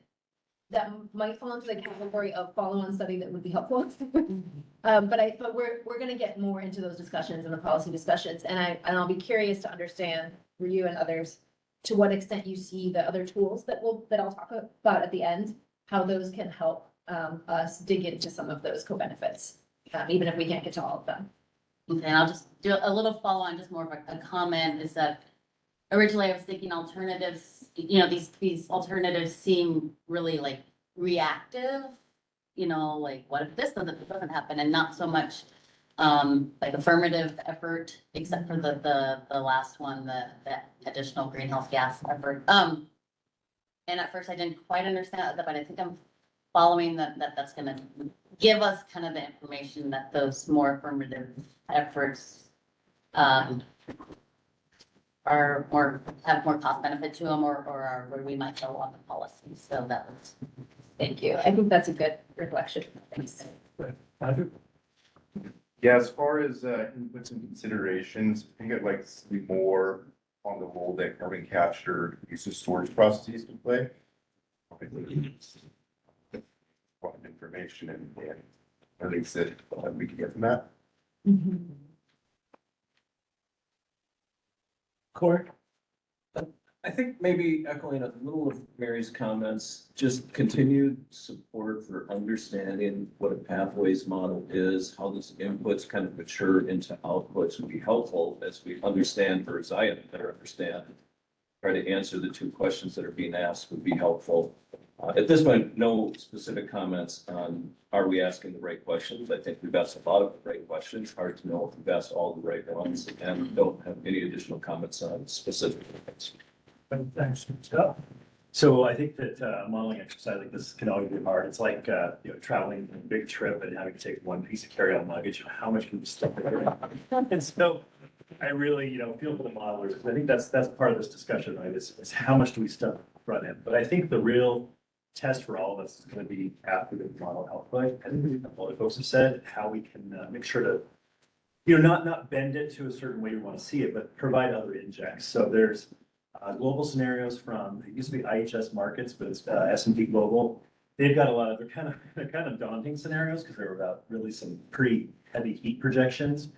Speaker 4: might fall into the category of follow-on study that would be helpful. But we're gonna get more into those discussions and the policy discussions, and I'll be curious to understand for you and others to what extent you see the other tools that I'll talk about at the end, how those can help us dig into some of those co-benefits, even if we can't get to all of them.
Speaker 7: Okay, and I'll just do a little follow on, just more of a comment, is that originally I was thinking alternatives, these alternatives seem really like reactive. Like what if this doesn't happen, and not so much like affirmative effort, except for the last one, the additional greenhouse gas effort. And at first I didn't quite understand that, but I think I'm following that's gonna give us kind of the information that those more affirmative efforts are more, have more cost benefit to them, or are where we might go on the policy. So that was,
Speaker 4: Thank you. I think that's a good reflection. Thanks.
Speaker 20: Yeah, as far as inputs and considerations, I think I'd like to see more on the role that carbon capture use of storage processes can play. Information and at least that we can get from that.
Speaker 1: Court?
Speaker 21: I think maybe echoing a little of Mary's comments, just continued support for understanding what a pathways model is, how those inputs kind of mature into outputs would be helpful as we understand, or as I better understand. Try to answer the two questions that are being asked would be helpful. At this point, no specific comments on are we asking the right questions. I think we've asked a lot of the right questions. Hard to know if we've asked all the right ones, and don't have any additional comments on specific things.
Speaker 1: Thanks, Scott.
Speaker 22: So I think that a modeling exercise like this can always be hard. It's like, traveling on a big trip and having to take one piece of carry-on luggage. How much can you stuff there? And so I really, feel for the modelers, because I think that's part of this discussion, right? Is how much do we stuff front end? But I think the real test for all of us is going to be after the model output. And all the folks have said how we can make sure to, not bend it to a certain way we want to see it, but provide other injects. So there's global scenarios from, it used to be IHS Markets, but it's S&P Global. They've got a lot of, they're kind of daunting scenarios because they're about really some pretty heavy heat projections.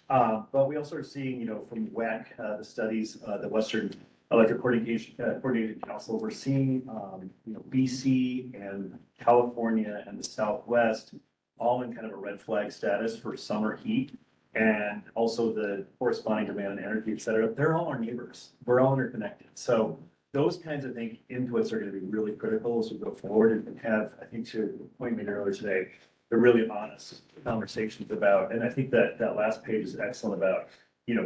Speaker 22: But we also are seeing, from WEC, the studies, the Western Electric Coordinating Council, we're seeing, BC and California and the Southwest all in kind of a red flag status for summer heat. And also the corresponding demand and energy, et cetera, they're all our neighbors. We're all interconnected. So those kinds of inputs are going to be really critical as we go forward and have, I think, to the point made earlier today, they're really honest conversations about, and I think that last page is excellent about,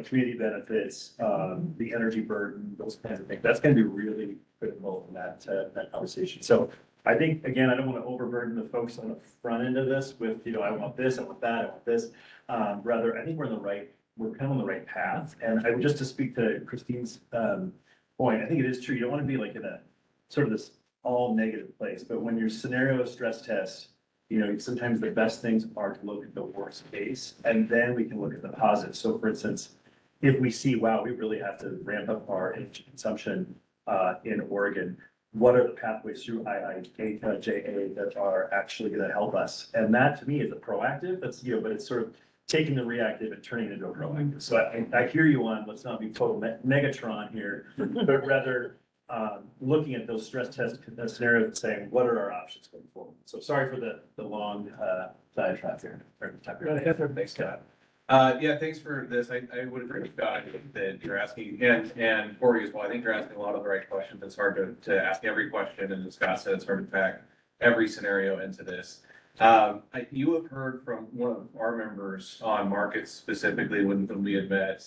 Speaker 22: community benefits, the energy burden, those kinds of things. That's going to be really critical in that conversation. So I think, again, I don't want to overburden the folks on the front end of this with, I want this, I want that, I want this. Rather, I think we're kind of on the right path. And I would just to speak to Christine's point, I think it is true. You don't want to be like in a sort of this all negative place, but when your scenario stress test, sometimes the best things are to look at the worst case, and then we can look at the positives. So for instance, if we see, wow, we really have to ramp up our energy consumption in Oregon, what are the pathways through IIJA that are actually going to help us? And that to me is a proactive, but it's sort of taking the reactive and turning it into a proactive. So I hear you on, let's not be total Megatron here, but rather looking at those stress test scenarios and saying, what are our options going forward? So sorry for the long diatribe here.
Speaker 21: Thanks, Scott. Yeah, thanks for this. I would agree with Scott that you're asking, and Corey as well. I think you're asking a lot of the right questions. It's hard to ask every question, and as Scott said, it's hard to pack every scenario into this. You have heard from one of our members on markets specifically when we had met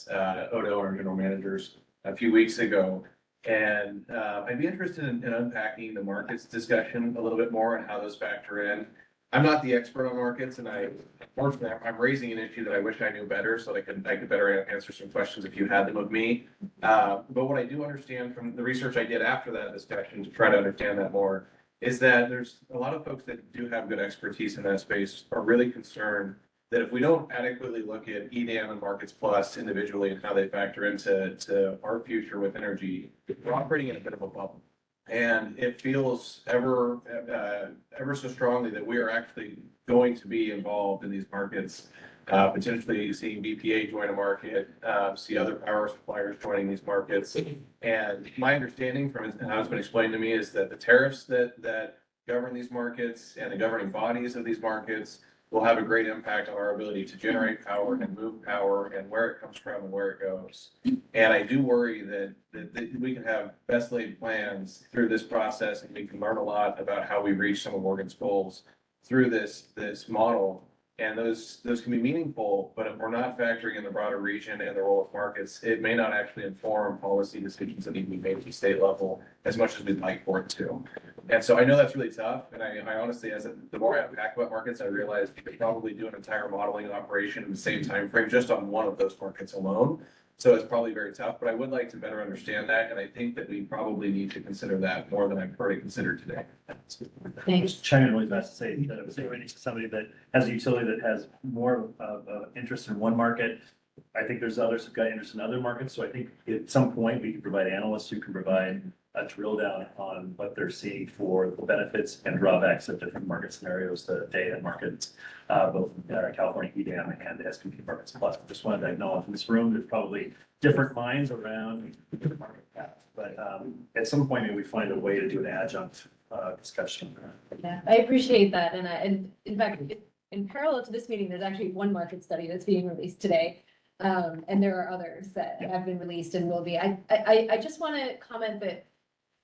Speaker 21: Odo, our general managers, a few weeks ago. And I'd be interested in unpacking the markets discussion a little bit more and how those factor in. I'm not the expert on markets, and unfortunately, I'm raising an issue that I wish I knew better, so I could better answer some questions if you had them of me. But what I do understand from the research I did after that discussion to try to understand that more is that there's a lot of folks that do have good expertise in that space are really concerned that if we don't adequately look at EDAM and Markets Plus individually and how they factor into our future with energy, we're operating in a bit of a bubble. And it feels ever so strongly that we are actually going to be involved in these markets, potentially seeing BPA join a market, see other power suppliers joining these markets. And my understanding from how it's been explained to me is that the tariffs that govern these markets and the governing bodies of these markets will have a great impact on our ability to generate power and move power and where it comes from and where it goes. And I do worry that we can have best laid plans through this process, and we can learn a lot about how we reach some of Oregon's goals through this model. And those can be meaningful, but if we're not factoring in the broader region and the role of markets, it may not actually inform policy decisions that need to be made at the state level as much as we'd like for it to. And so I know that's really tough, and I honestly, the more I unpack about markets, I realize we could probably do an entire modeling operation in the same time frame just on one of those markets alone. So it's probably very tough, but I would like to better understand that, and I think that we probably need to consider that more than I've already considered today.
Speaker 4: Thanks.
Speaker 22: China always has to say that it was to somebody that has a utility that has more of interest in one market. I think there's others who've got interest in other markets, so I think at some point we can provide analysts who can provide a drill down on what they're seeing for the benefits and drawbacks of different market scenarios, the data markets, both California EDAM and the SPP markets plus. Just wanted to acknowledge in this room, there's probably different minds around different market paths, but at some point maybe we find a way to do an adjunct discussion.
Speaker 4: Yeah, I appreciate that. And in fact, in parallel to this meeting, there's actually one market study that's being released today. And there are others that have been released and will be. I just want to comment that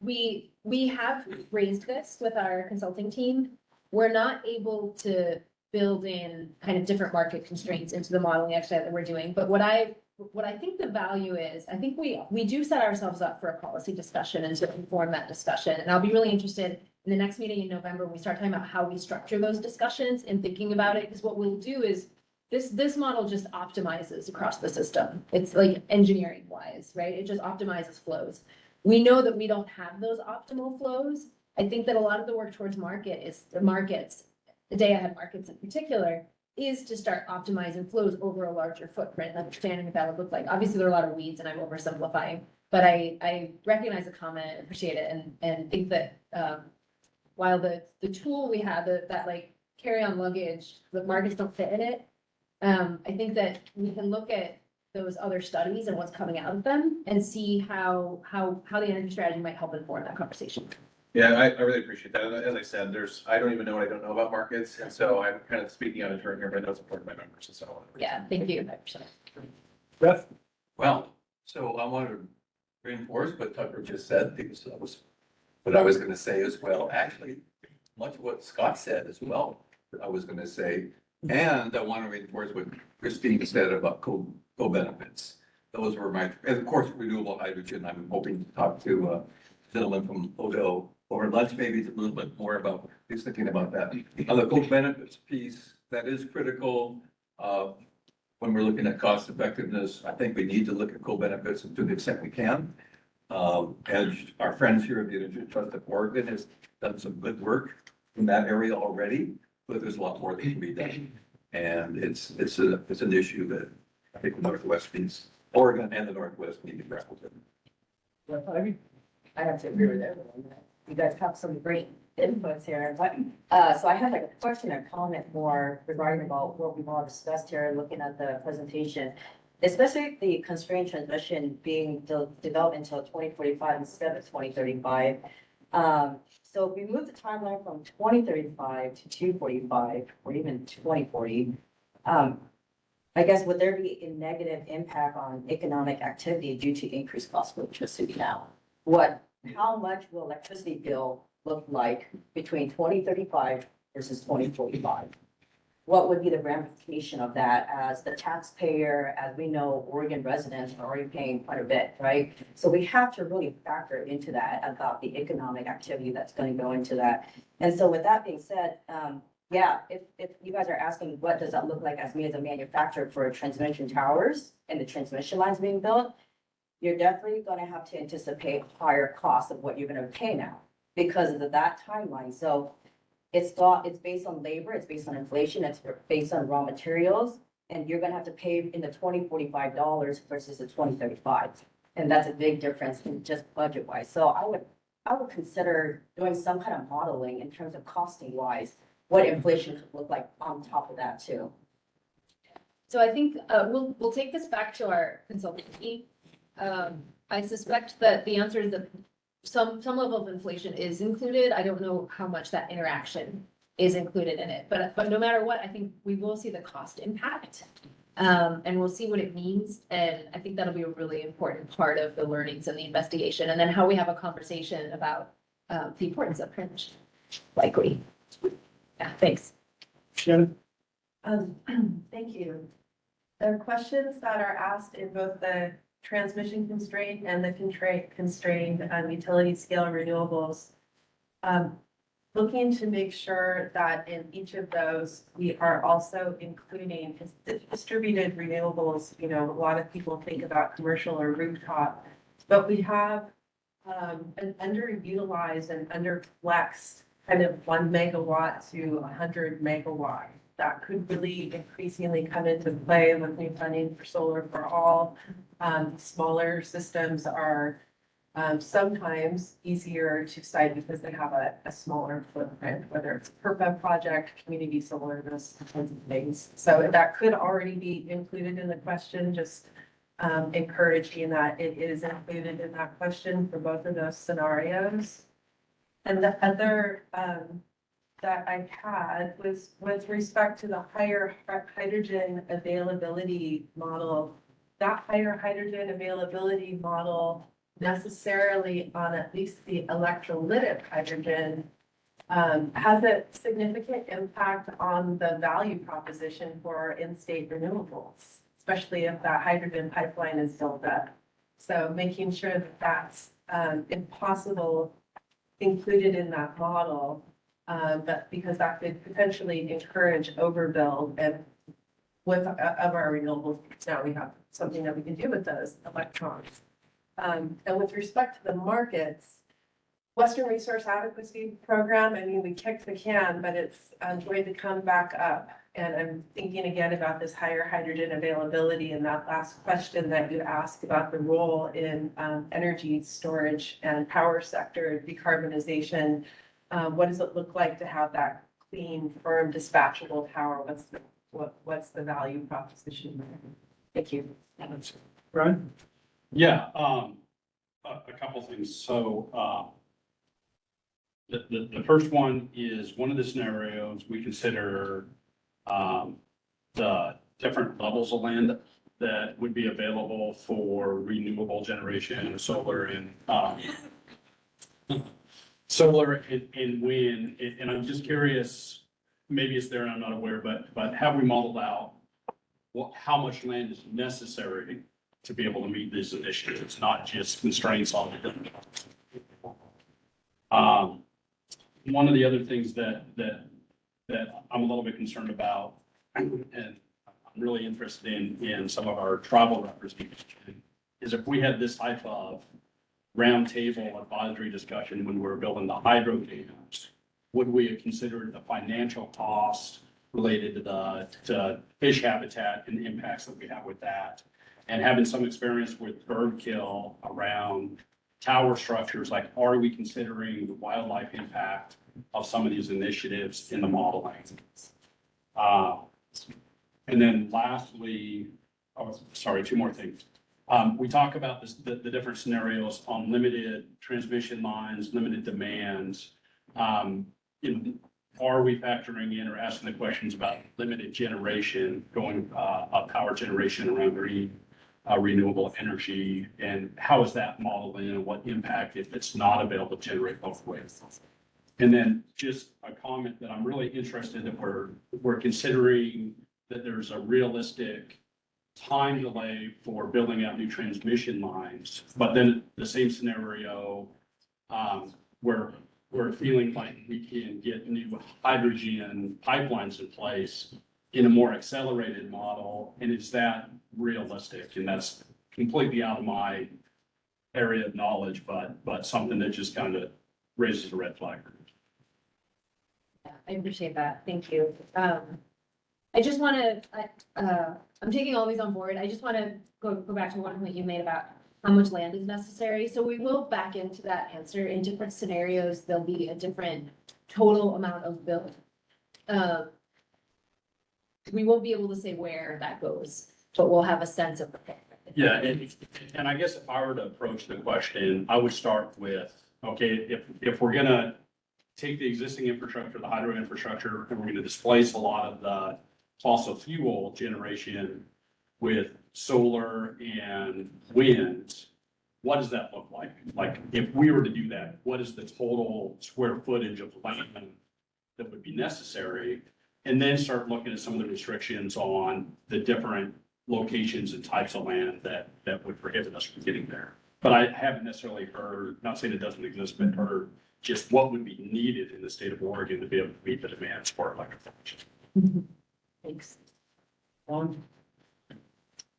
Speaker 4: we have raised this with our consulting team. We're not able to build in kind of different market constraints into the modeling exercise that we're doing. But what I think the value is, I think we do set ourselves up for a policy discussion and to inform that discussion. And I'll be really interested in the next meeting in November, when we start talking about how we structure those discussions and thinking about it, because what we'll do is this model just optimizes across the system. It's like engineering wise, right? It just optimizes flows. We know that we don't have those optimal flows. I think that a lot of the work towards the day ahead markets in particular, is to start optimizing flows over a larger footprint, understanding what that would look like. Obviously, there are a lot of weeds and I'm oversimplifying, but I recognize the comment, appreciate it, and think that while the tool we have, that like carry-on luggage, the markets don't fit in it, I think that we can look at those other studies and what's coming out of them and see how the energy strategy might help inform that conversation.
Speaker 21: Yeah, I really appreciate that. And as I said, I don't even know what I don't know about markets. And so I'm kind of speaking out of turn here, but I know it's important to my members and so on.
Speaker 4: Yeah, thank you.
Speaker 22: Beth?
Speaker 18: Well, so I want to reinforce what Tucker just said, because that was what I was going to say as well. Actually, much of what Scott said as well, I was going to say. And I want to reinforce what Christine said about co-benefits. Those were and of course, renewable hydrogen. I'm hoping to talk to a gentleman from Odo over lunch, maybe a little bit more about, he's thinking about that. On the co-benefits piece, that is critical. When we're looking at cost effectiveness, I think we need to look at co-benefits to the extent we can. And our friends here at the Energy Trust of Oregon has done some good work in that area already, but there's a lot more that can be done. And it's an issue that I think the Northwest needs, Oregon and the Northwest need to grapple with.
Speaker 9: I have to agree with everyone. You guys have some great inputs here, but, so I have like a question or comment more regarding about what we've all discussed here, looking at the presentation, especially the constrained transmission being developed until 2045 instead of 2035. So if we move the timeline from 2035 to 245 or even 2040, I guess would there be a negative impact on economic activity due to increased cost of electricity now? How much will electricity bill look like between 2035 versus 2045? What would be the ramification of that as the taxpayer, as we know, Oregon residents are already paying quite a bit, right? So we have to really factor into that about the economic activity that's going to go into that. And so with that being said, yeah, if you guys are asking, what does that look like as me as a manufacturer for transmission towers and the transmission lines being built? You're definitely going to have to anticipate higher costs of what you're going to pay now because of that timeline. So it's based on labor, it's based on inflation, it's based on raw materials, and you're going to have to pay in the $2045 versus the 2035. And that's a big difference in just budget wise. So I would consider doing some kind of modeling in terms of costing wise, what inflation could look like on top of that too.
Speaker 4: So I think we'll take this back to our consulting team. I suspect that the answer is that some level of inflation is included. I don't know how much that interaction is included in it. But no matter what, I think we will see the cost impact. And we'll see what it means. And I think that'll be a really important part of the learnings and the investigation, and then how we have a conversation about the importance of fringe, likely. Yeah, thanks.
Speaker 1: Shannon?
Speaker 13: Thank you. There are questions that are asked in both the transmission constraint and the constrained utility scale renewables. Looking to make sure that in each of those, we are also including distributed renewables. You know, a lot of people think about commercial or rooftop, but we have an underutilized and underflexed kind of 1 megawatt to 100 megawatt that could really increasingly come into play with new funding for solar for all. Smaller systems are sometimes easier to site because they have a smaller footprint, whether it's a PERPA project, community solar, those kinds of things. So that could already be included in the question, just encouraging that it is included in that question for both of those scenarios. And the other that I had was with respect to the higher hydrogen availability model. That higher hydrogen availability model necessarily on at least the electrolytic hydrogen has a significant impact on the value proposition for in-state renewables, especially if that hydrogen pipeline is built up. So making sure that that's impossible included in that model, but because that could potentially encourage overbuild, and with of our renewables, now we have something that we can do with those electrons. And with respect to the markets, Western Resource Adequacy Program, I mean, we kicked the can, but it's going to come back up. And I'm thinking again about this higher hydrogen availability and that last question that you asked about the role in energy storage and power sector decarbonization. What does it look like to have that clean, firm, dispatchable power? What's the value proposition? Thank you.
Speaker 1: Brian?
Speaker 16: Yeah, a couple things. So, the first one is one of the scenarios we consider, the different levels of land that would be available for renewable generation, solar and, wind. And I'm just curious, maybe it's there and I'm not aware, but have we modeled out how much land is necessary to be able to meet these initiatives, not just constraints on it. One of the other things that I'm a little bit concerned about, and I'm really interested in some of our tribal representation, is if we had this type of roundtable advisory discussion when we were building the hydro dams, would we have considered the financial cost related to fish habitat and the impacts that we have with that? And having some experience with bird kill around tower structures, like, are we considering the wildlife impact of some of these initiatives in the modeling? And then lastly, two more things. We talk about this, the different scenarios on limited transmission lines, limited demands. Are we factoring in or asking the questions about limited generation, going power generation around green renewable energy, and how is that modeled in, and what impact if it's not available to generate both ways? And then just a comment that I'm really interested that we're considering that there's a realistic time delay for building out new transmission lines, but then the same scenario where we're feeling like we can get new hydrogen pipelines in place in a more accelerated model, and is that realistic? And that's completely out of my area of knowledge, but something that just kind of raises a red flag.
Speaker 4: Yeah, I appreciate that. Thank you. I just want to, I'm taking all these on board. I just want to go back to one point you made about how much land is necessary. So we will back into that answer. In different scenarios, there'll be a different total amount of build. We won't be able to say where that goes, but we'll have a sense of the picture.
Speaker 16: Yeah, and I guess if I were to approach the question, I would start with, okay, if we're gonna take the existing infrastructure, the hydro infrastructure, and we're gonna displace a lot of the fossil fuel generation with solar and wind, what does that look like? Like, if we were to do that, what is the total square footage of land that would be necessary? And then start looking at some of the restrictions on the different locations and types of land that would prohibit us from getting there. But I haven't necessarily heard, not saying it doesn't exist, but heard just what would be needed in the state of Oregon to be able to meet the demands for electrification.
Speaker 3: Thanks.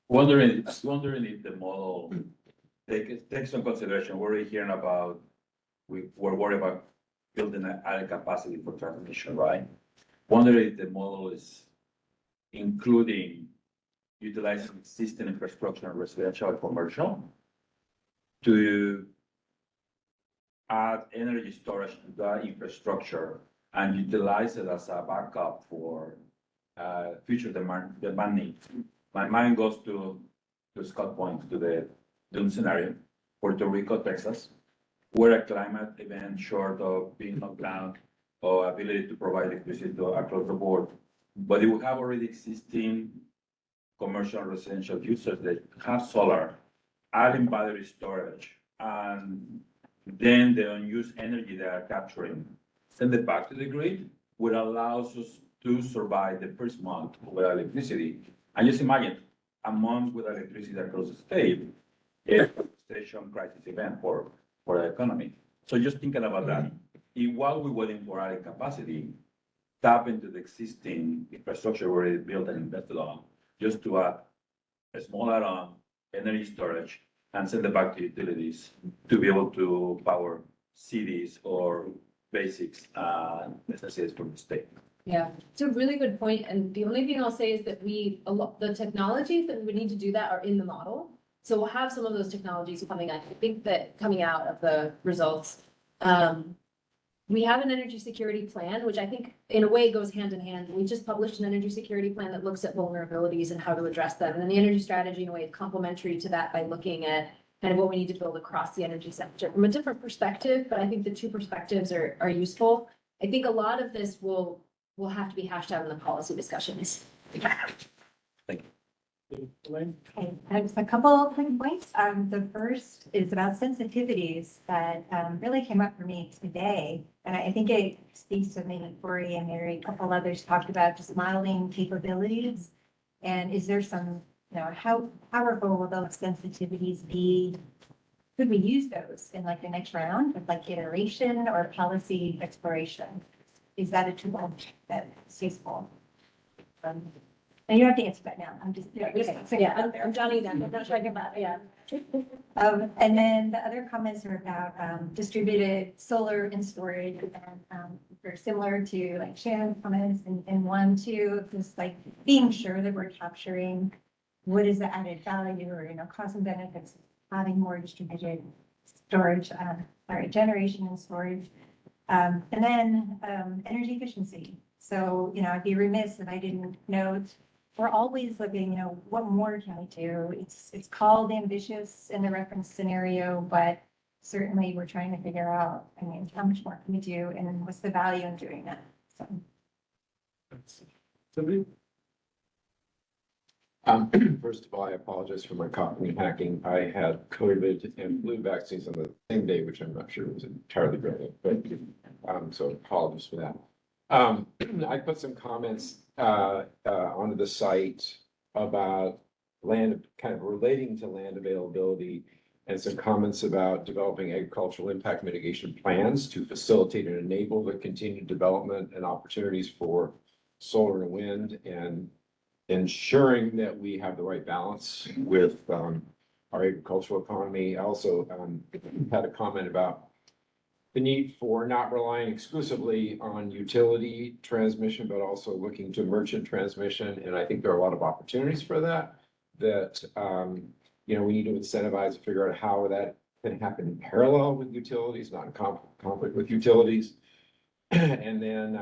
Speaker 10: Wondering if the model takes some consideration, we're hearing about, we're worried about building an added capacity for transmission, right? Wondering if the model is including utilizing existing infrastructure in residential and commercial to add energy storage to that infrastructure and utilize it as a backup for future demand needs. My mind goes to Scott Point, to the Dune scenario, Puerto Rico, Texas, where a climate event short of being knocked down or ability to provide electricity across the board, but it will have already existing commercial residential users that have solar, adding battery storage, and then the unused energy they are capturing, send it back to the grid, would allow us to survive the first month without electricity. And just imagine a month without electricity across the state, is a station crisis event for the economy. So just thinking about that, while we're waiting for added capacity, tap into the existing infrastructure already built and invested on, just to add a small add-on energy storage and send it back to utilities to be able to power cities or basics necessities for the state.
Speaker 4: Yeah, it's a really good point. And the only thing I'll say is that the technologies that we would need to do that are in the model. So we'll have some of those technologies coming out. I think that coming out of the results, we have an energy security plan, which I think in a way goes hand in hand. We just published an energy security plan that looks at vulnerabilities and how to address them. And then the energy strategy in a way is complementary to that by looking at kind of what we need to build across the energy sector from a different perspective. But I think the two perspectives are useful. I think a lot of this will have to be hashed out in the policy discussions.
Speaker 6: Okay, just a couple of quick points. The first is about sensitivities that really came up for me today. And I think it speaks to maybe Corey and Mary, a couple others talked about just modeling capabilities. And is there some, how powerful will those sensitivities be? Could we use those in like the next round of like iteration or policy exploration? Is that a tool that's useful? And you have to answer that now. I'm just.
Speaker 4: I'm jotting down. I'm not talking about, yeah.
Speaker 6: And then the other comments are about distributed solar and storage, and they're similar to like Shannon's comments and 1, 2, just like being sure that we're capturing what is the added value or, cost and benefits of having more distributed storage, generation and storage. And then energy efficiency. So, I'd be remiss if I didn't note, we're always looking, what more can we do? It's called ambitious in the reference scenario, but certainly we're trying to figure out, how much more can we do and what's the value in doing that?
Speaker 1: Somebody?
Speaker 2: First of all, I apologize for my coughing and hacking. I had COVID and flu vaccines on the same day, which I'm not sure was entirely brilliant, but so apologies for that. I put some comments onto the site about land, kind of relating to land availability, and some comments about developing agricultural impact mitigation plans to facilitate and enable the continued development and opportunities for solar and wind, and ensuring that we have the right balance with our agricultural economy. I also had a comment about the need for not relying exclusively on utility transmission, but also looking to merchant transmission. And I think there are a lot of opportunities for that, we need to incentivize and figure out how that can happen in parallel with utilities, not in conflict with utilities. And then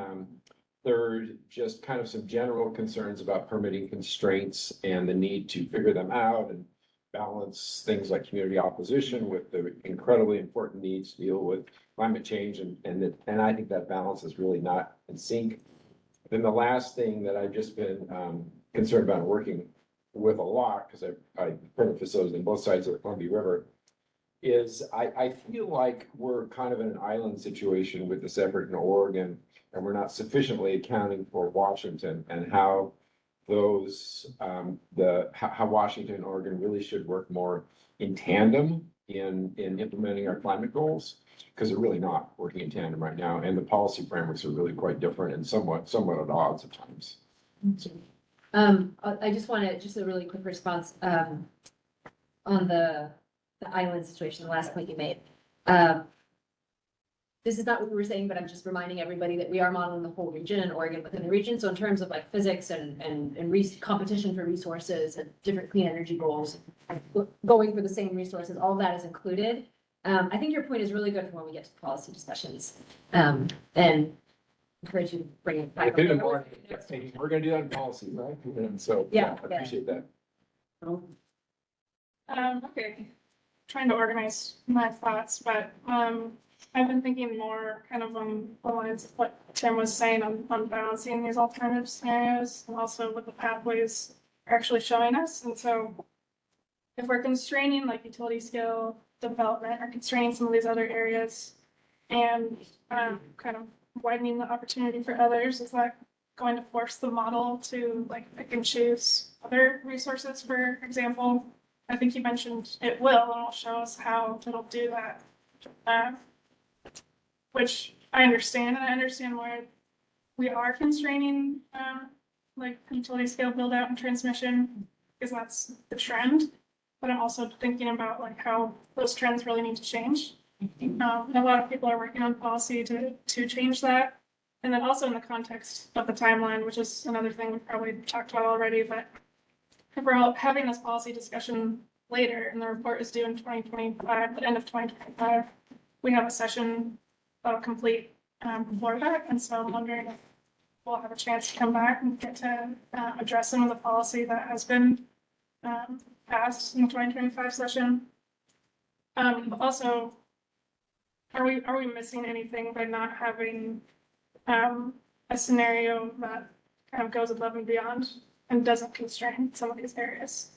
Speaker 2: third, just kind of some general concerns about permitting constraints and the need to figure them out and balance things like community opposition with the incredibly important needs to deal with climate change, and I think that balance is really not in sync. Then the last thing that I've just been concerned about working with a lot, because I permit facilities on both sides of the Columbia River, is I feel like we're kind of in an island situation with this effort in Oregon, and we're not sufficiently accounting for Washington and how those, how Washington and Oregon really should work more in tandem in implementing our climate goals, because they're really not working in tandem right now, and the policy frameworks are really quite different and somewhat at odds at times.
Speaker 4: I just want to, just a really quick response, on the island situation, the last point you made. This is not what we were saying, but I'm just reminding everybody that we are modeling the whole region and Oregon within the region. So in terms of like physics and competition for resources and different clean energy goals, going for the same resources, all of that is included. I think your point is really good for when we get to policy discussions. And encourage you to bring it back.
Speaker 2: We're gonna do that in policy, right? And so,
Speaker 4: Yeah,
Speaker 2: I appreciate that.
Speaker 8: Okay, trying to organize my thoughts, but I've been thinking more kind of on the lines of what Tim was saying on balancing these alternative scenarios and also what the pathways are actually showing us. And so if we're constraining like utility scale development or constraining some of these other areas and kind of widening the opportunity for others, is that going to force the model to like pick and choose other resources? For example, I think you mentioned it will, and it'll show us how it'll do that. Which I understand, and I understand why we are constraining like utility scale build out and transmission, because that's the trend. But I'm also thinking about like how those trends really need to change. And a lot of people are working on policy to change that. And then also in the context of the timeline, which is another thing we've probably talked about already, but if we're having this policy discussion later and the report is due in 2025, the end of 2025, we have a session complete before that. And so I'm wondering if we'll have a chance to come back and get to address some of the policy that has been passed in the 2025 session. Also, are we missing anything by not having a scenario that kind of goes above and beyond and doesn't constrain some of these areas?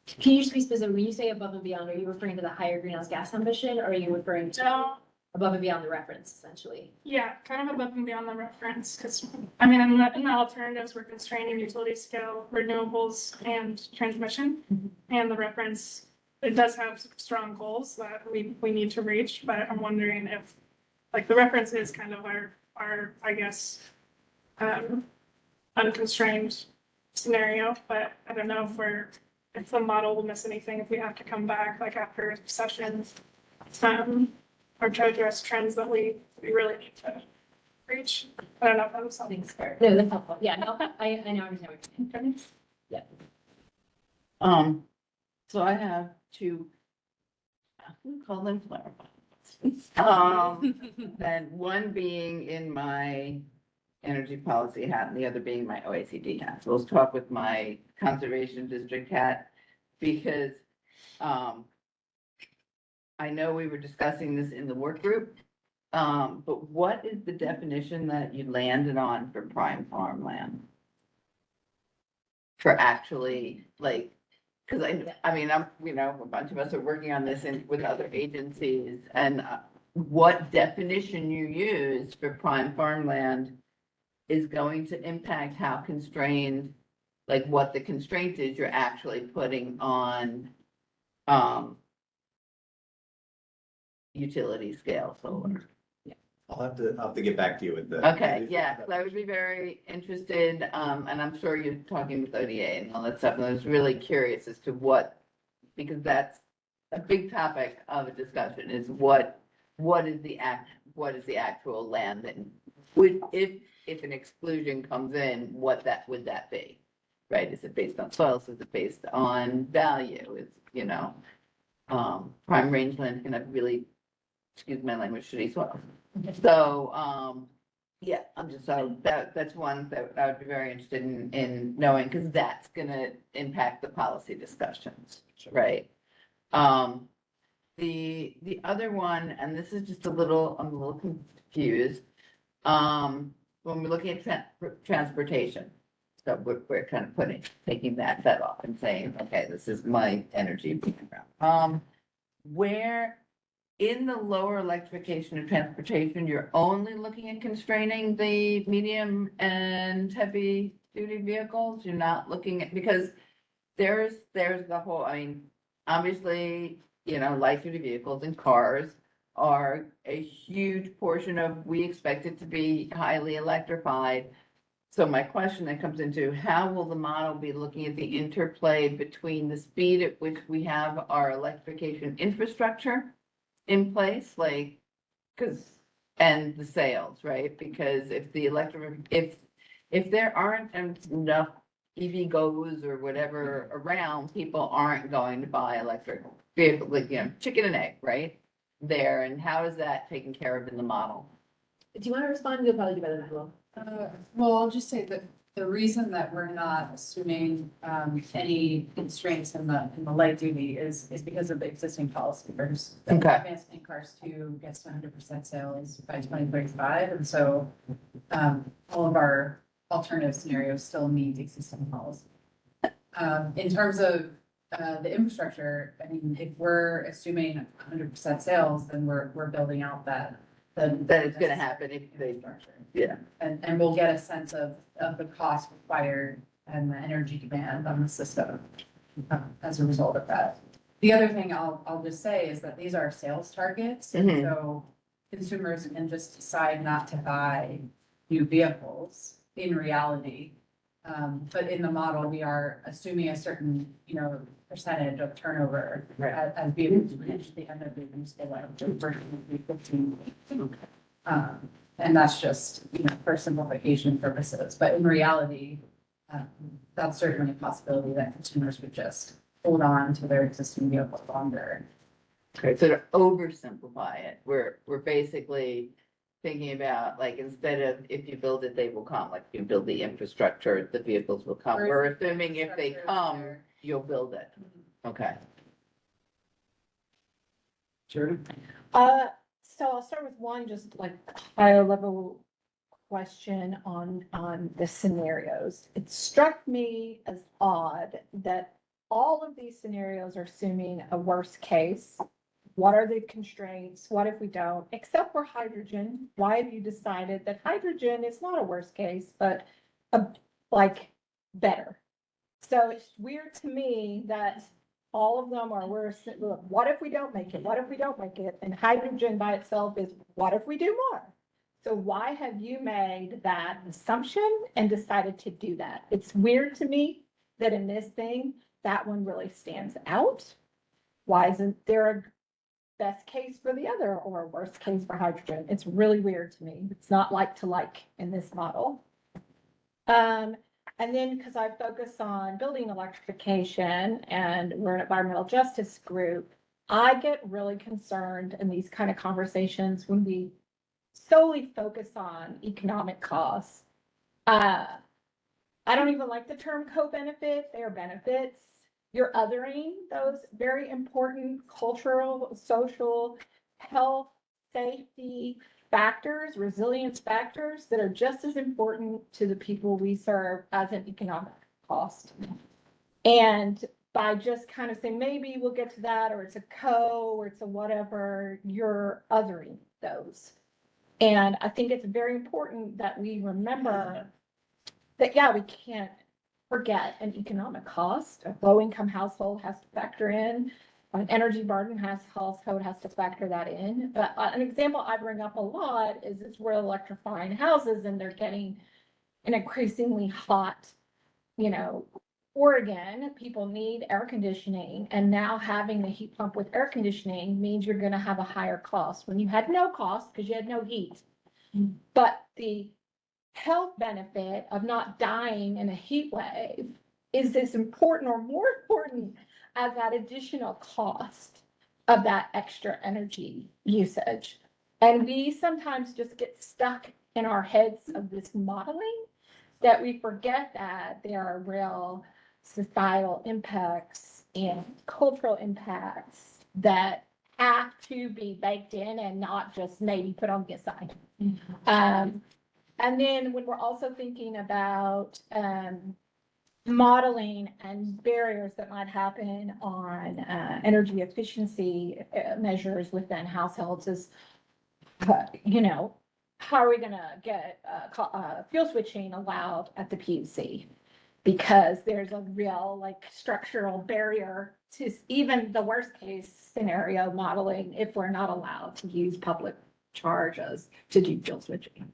Speaker 4: Can you just be specific? When you say above and beyond, are you referring to the higher greenhouse gas ambition, or are you referring to above and beyond the reference, essentially?
Speaker 8: Yeah, kind of above and beyond the reference, because I mean, in the alternatives, we're constraining utility scale renewables and transmission, and the reference, it does have strong goals that we need to reach, but I'm wondering if, like, the reference is kind of our I guess, unconstrained scenario, but I don't know if the model will miss anything, if we have to come back like after sessions, or to address trends that we really need to reach. I don't know if that was something fair.
Speaker 4: No, that's helpful. Yeah, no, I know understand what you're saying. Yeah.
Speaker 11: So I have two, we call them flower pots. And one being in my energy policy hat and the other being my OECD hat. So let's talk with my conservation district hat, because I know we were discussing this in the work group, but what is the definition that you landed on for prime farmland? For actually, like, because I mean, I'm, a bunch of us are working on this with other agencies, and what definition you use for prime farmland is going to impact how constrained, like what the constraint is you're actually putting on utility scale solar.
Speaker 26: I'll have to get back to you with the.
Speaker 11: Okay, yeah, so I would be very interested, and I'm sure you're talking with ODA and all that stuff, and I was really curious as to what, because that's a big topic of a discussion, is what is the actual land, and if an exclusion comes in, what would that be? Right, is it based on soils, is it based on value, prime rangeland can have really, excuse my language, shitty soil. So, Yeah, I'm just, so that's one that I would be very interested in knowing, because that's gonna impact the policy discussions, right? The other one, and this is just I'm a little confused. When we're looking at transportation, so we're kind of taking that off and saying, okay, this is my energy background. Where in the lower electrification of transportation, you're only looking at constraining the medium and heavy duty vehicles? You're not looking at, because there's the whole, I mean, obviously, light duty vehicles and cars are a huge portion of, we expect it to be highly electrified. So my question then comes into, how will the model be looking at the interplay between the speed at which we have our electrification infrastructure in place, and the sales, right? Because if the if there aren't enough EV goes or whatever around, people aren't going to buy electric vehicles, chicken and egg, right? There, and how is that taken care of in the model?
Speaker 4: Do you want to respond? You'll probably do better than I will.
Speaker 3: Well, I'll just say that the reason that we're not assuming any constraints in the light duty is because of the existing policy. There's
Speaker 11: Okay.
Speaker 3: Advanced in Cars 2 gets to 100% sales by 2035, and so all of our alternative scenarios still meet existing policy. In terms of the infrastructure, I mean, if we're assuming 100% sales, then we're building out that
Speaker 11: it's gonna happen if they, yeah.
Speaker 3: And we'll get a sense of the cost required and the energy demand on the system as a result of that. The other thing I'll just say is that these are sales targets, and
Speaker 11: Mhm.
Speaker 3: so consumers can just decide not to buy new vehicles in reality. But in the model, we are assuming a certain, percentage of turnover as vehicles reach the end of the useful life. And that's just, for simplification purposes, but in reality, that's certainly a possibility that consumers would just hold on to their existing vehicle longer.
Speaker 11: Okay, so to oversimplify it, we're basically thinking about, instead of if you build it, they will come, like you build the infrastructure, the vehicles will come. We're assuming if they come, you'll build it. Okay.
Speaker 1: Charity?
Speaker 14: So I'll start with one, just higher level question on the scenarios. It struck me as odd that all of these scenarios are assuming a worst case. What are the constraints? What if we don't? Except for hydrogen. Why have you decided that hydrogen is not a worst case, but better? So it's weird to me that all of them are worse. Look, what if we don't make it? What if we don't make it? And hydrogen by itself is, what if we do more? So why have you made that assumption and decided to do that? It's weird to me that in this thing, that one really stands out. Why isn't there a best case for the other or a worst case for hydrogen? It's really weird to me. It's not like to like in this model. And then because I focus on building electrification and we're an environmental justice group, I get really concerned in these kind of conversations when we solely focus on economic costs. I don't even like the term co-benefit. They are benefits. You're othering those very important cultural, social, health, safety factors, resilience factors that are just as important to the people we serve as an economic cost. And by just kind of saying, maybe we'll get to that, or it's a or it's a whatever, you're othering those. And I think it's very important that we remember that, yeah, we can't forget an economic cost. A low-income household has to factor in. An energy burden household has to factor that in. But an example I bring up a lot is we're electrifying houses and they're getting an increasingly hot, Oregon, people need air conditioning, and now having the heat pump with air conditioning means you're going to have a higher cost when you had no cost because you had no heat. But the health benefit of not dying in a heat wave is as important or more important as that additional cost of that extra energy usage. And we sometimes just get stuck in our heads of this modeling that we forget that there are real societal impacts and cultural impacts that have to be baked in and not just maybe put on the side. And then when we're also thinking about modeling and barriers that might happen on energy efficiency measures within households is, you know, how are we gonna get fuel switching allowed at the PUC? Because there's a real like structural barrier to even the worst case scenario modeling if we're not allowed to use public charges to do fuel switching.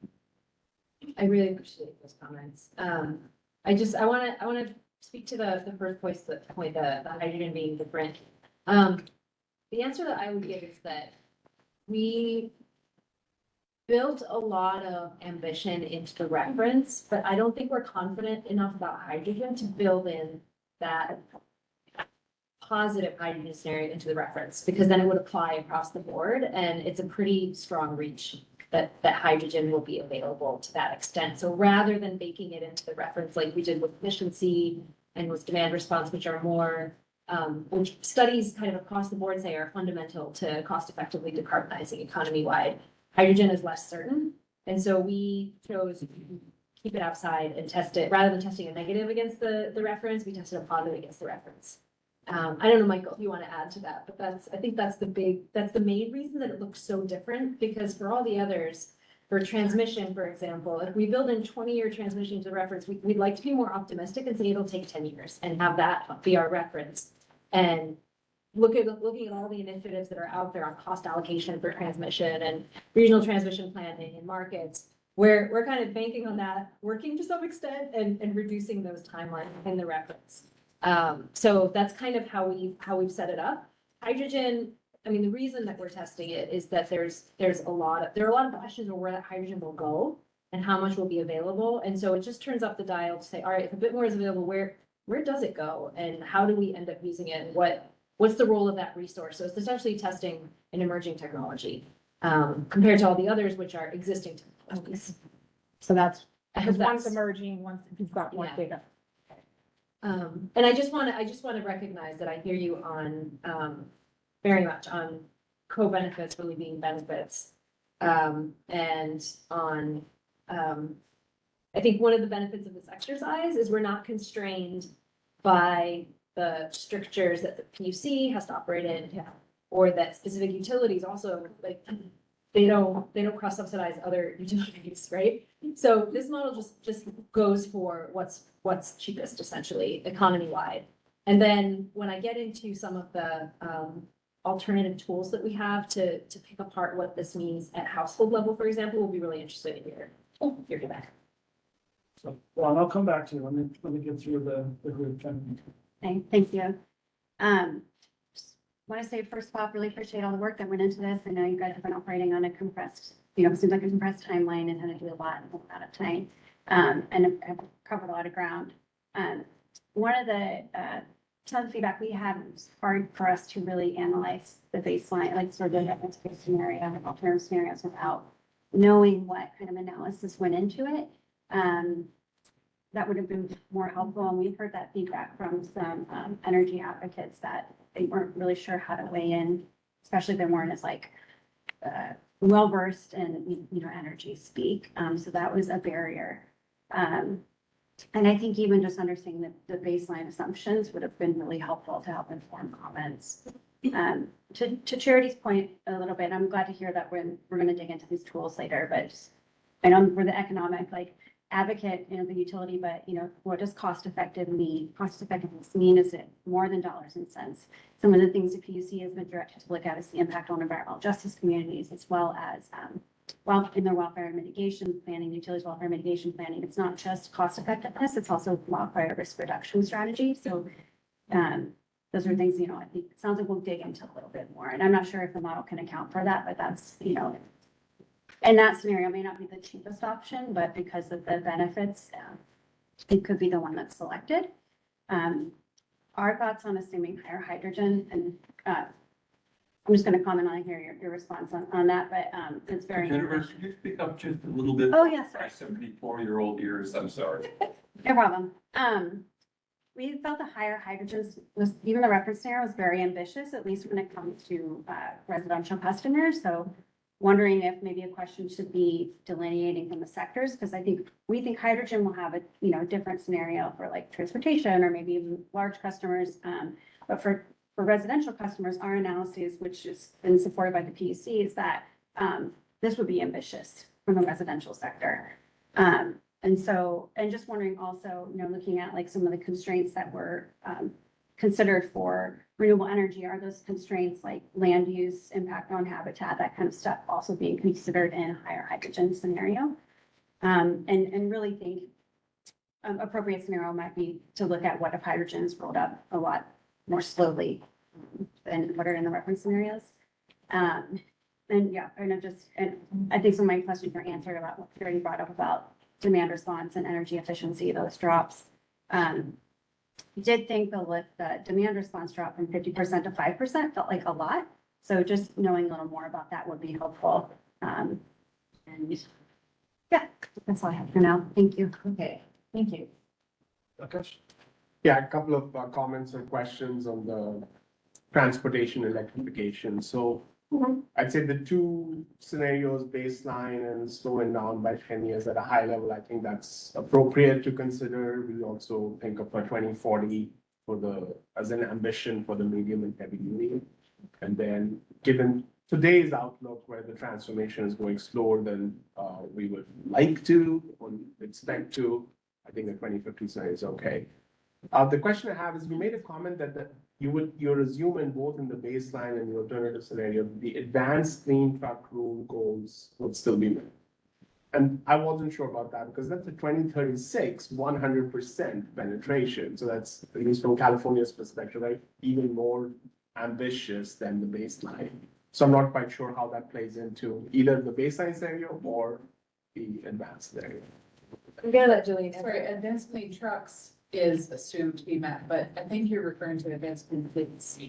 Speaker 4: I really appreciate those comments. I want to speak to the first point, the hydrogen being different. The answer that I would give is that we built a lot of ambition into the reference, but I don't think we're confident enough about hydrogen to build in that positive hydrogen scenario into the reference, because then it would apply across the board, and it's a pretty strong reach that hydrogen will be available to that extent. So rather than baking it into the reference like we did with efficiency and with demand response, which are more, which studies kind of across the board say are fundamental to cost effectively decarbonizing economy-wide, hydrogen is less certain. And so we chose to keep it outside and test it, rather than testing a negative against the reference, we tested a positive against the reference. I don't know, Michael, if you want to add to that, but I think that's the main reason that it looks so different, because for all the others, for transmission, for example, if we build in 20-year transmission to the reference, we'd like to be more optimistic and say it'll take 10 years and have that be our reference. And looking at all the initiatives that are out there on cost allocation for transmission and regional transmission planning and markets, we're kind of banking on that working to some extent and reducing those timelines in the reference. So that's kind of how we've set it up. Hydrogen, I mean, the reason that we're testing it is that there are a lot of questions of where that hydrogen will go and how much will be available. And so it just turns up the dial to say, all right, if a bit more is available, where does it go? And how do we end up using it? What's the role of that resource? So it's essentially testing an emerging technology, compared to all the others, which are existing technologies.
Speaker 14: So that's,
Speaker 4: I hope
Speaker 14: one's
Speaker 4: that's
Speaker 14: emerging, once you've got more data.
Speaker 4: And I just want to recognize that I hear you on, very much on co-benefits really being benefits. And on, I think one of the benefits of this exercise is we're not constrained by the strictures that the PUC has to operate in, or that specific utilities also, like, they don't cross subsidize other utilities, right? So this model just goes for what's cheapest, essentially, economy-wide. And then when I get into some of the alternative tools that we have to pick apart what this means at household level, for example, we'll be really interested in your feedback.
Speaker 1: So, well, I'll come back to you. Let me get through the group.
Speaker 5: Thank you. Want to say first of all, really appreciate all the work that went into this. I know you guys have been operating on a compressed, seems like a compressed timeline and had to do a lot in a lot of time. And have covered a lot of ground. One of the, some of the feedback we had, it was hard for us to really analyze the baseline, like sort of the evidence based scenario and alternative scenarios without knowing what kind of analysis went into it. That would have been more helpful. And we've heard that feedback from some energy advocates that they weren't really sure how to weigh in, especially if they weren't as like well-versed in, energy speak. So that was a barrier. And I think even just understanding the baseline assumptions would have been really helpful to help inform comments. To Charity's point a little bit, I'm glad to hear that we're going to dig into these tools later, but just, I know we're the economic advocate, the utility, but what does cost effectiveness mean? Is it more than dollars and cents? Some of the things the PUC has been directed to look at is the impact on environmental justice communities, as well as in their wildfire mitigation planning, utilities wildfire mitigation planning. It's not just cost effectiveness, it's also wildfire risk reduction strategy. So those are things, I think it sounds like we'll dig into a little bit more. And I'm not sure if the model can account for that, but that's, and that scenario may not be the cheapest option, but because of the benefits, it could be the one that's selected. Our thoughts on assuming higher hydrogen and I'm just gonna comment on here, your response on that, but, it's very.
Speaker 18: Jennifer, could you speak up just a little bit?
Speaker 5: Oh, yes,
Speaker 18: My 74-year-old ears, I'm sorry.
Speaker 5: No problem. We felt the higher hydrogens was, even the reference scenario was very ambitious, at least when it comes to residential customers. So wondering if maybe a question should be delineating from the sectors, because we think hydrogen will have a, different scenario for like transportation or maybe even large customers. But for residential customers, our analysis, which has been supported by the PUC, is that this would be ambitious from the residential sector. And so, and just wondering also, looking at like some of the constraints that were considered for renewable energy, are those constraints like land use, impact on habitat, that kind of stuff also being considered in a higher hydrogen scenario? And really think appropriate scenario might be to look at what if hydrogen is rolled up a lot more slowly than what are in the reference scenarios. And yeah, and I think some of my questions were answered about what you already brought up about demand response and energy efficiency, those drops. Did think the demand response drop from 50% to 5% felt like a lot. So just knowing a little more about that would be helpful. And yeah, that's all I have for now. Thank you.
Speaker 3: Okay, thank you.
Speaker 12: Okay. Yeah, a couple of comments or questions on the transportation electrification. So I'd say the two scenarios, baseline and slowing down by 10 years at a high level, I think that's appropriate to consider. We also think of a 2040 as an ambition for the medium and heavy duty. And then given today's outlook where the transformation is going slower than we would like to or expect to, I think the 2050 scenario is okay. The question I have is, you made a comment that you're assuming both in the baseline and the alternative scenario, the advanced clean truck rule goals would still be met. And I wasn't sure about that because that's a 2036, 100% penetration. So that's, at least from California's perspective, right, even more ambitious than the baseline. So I'm not quite sure how that plays into either the baseline scenario or the advanced scenario.
Speaker 3: I'm gonna let Julie. Sorry, advanced clean trucks is assumed to be met, but I think you're referring to advanced clean fleets,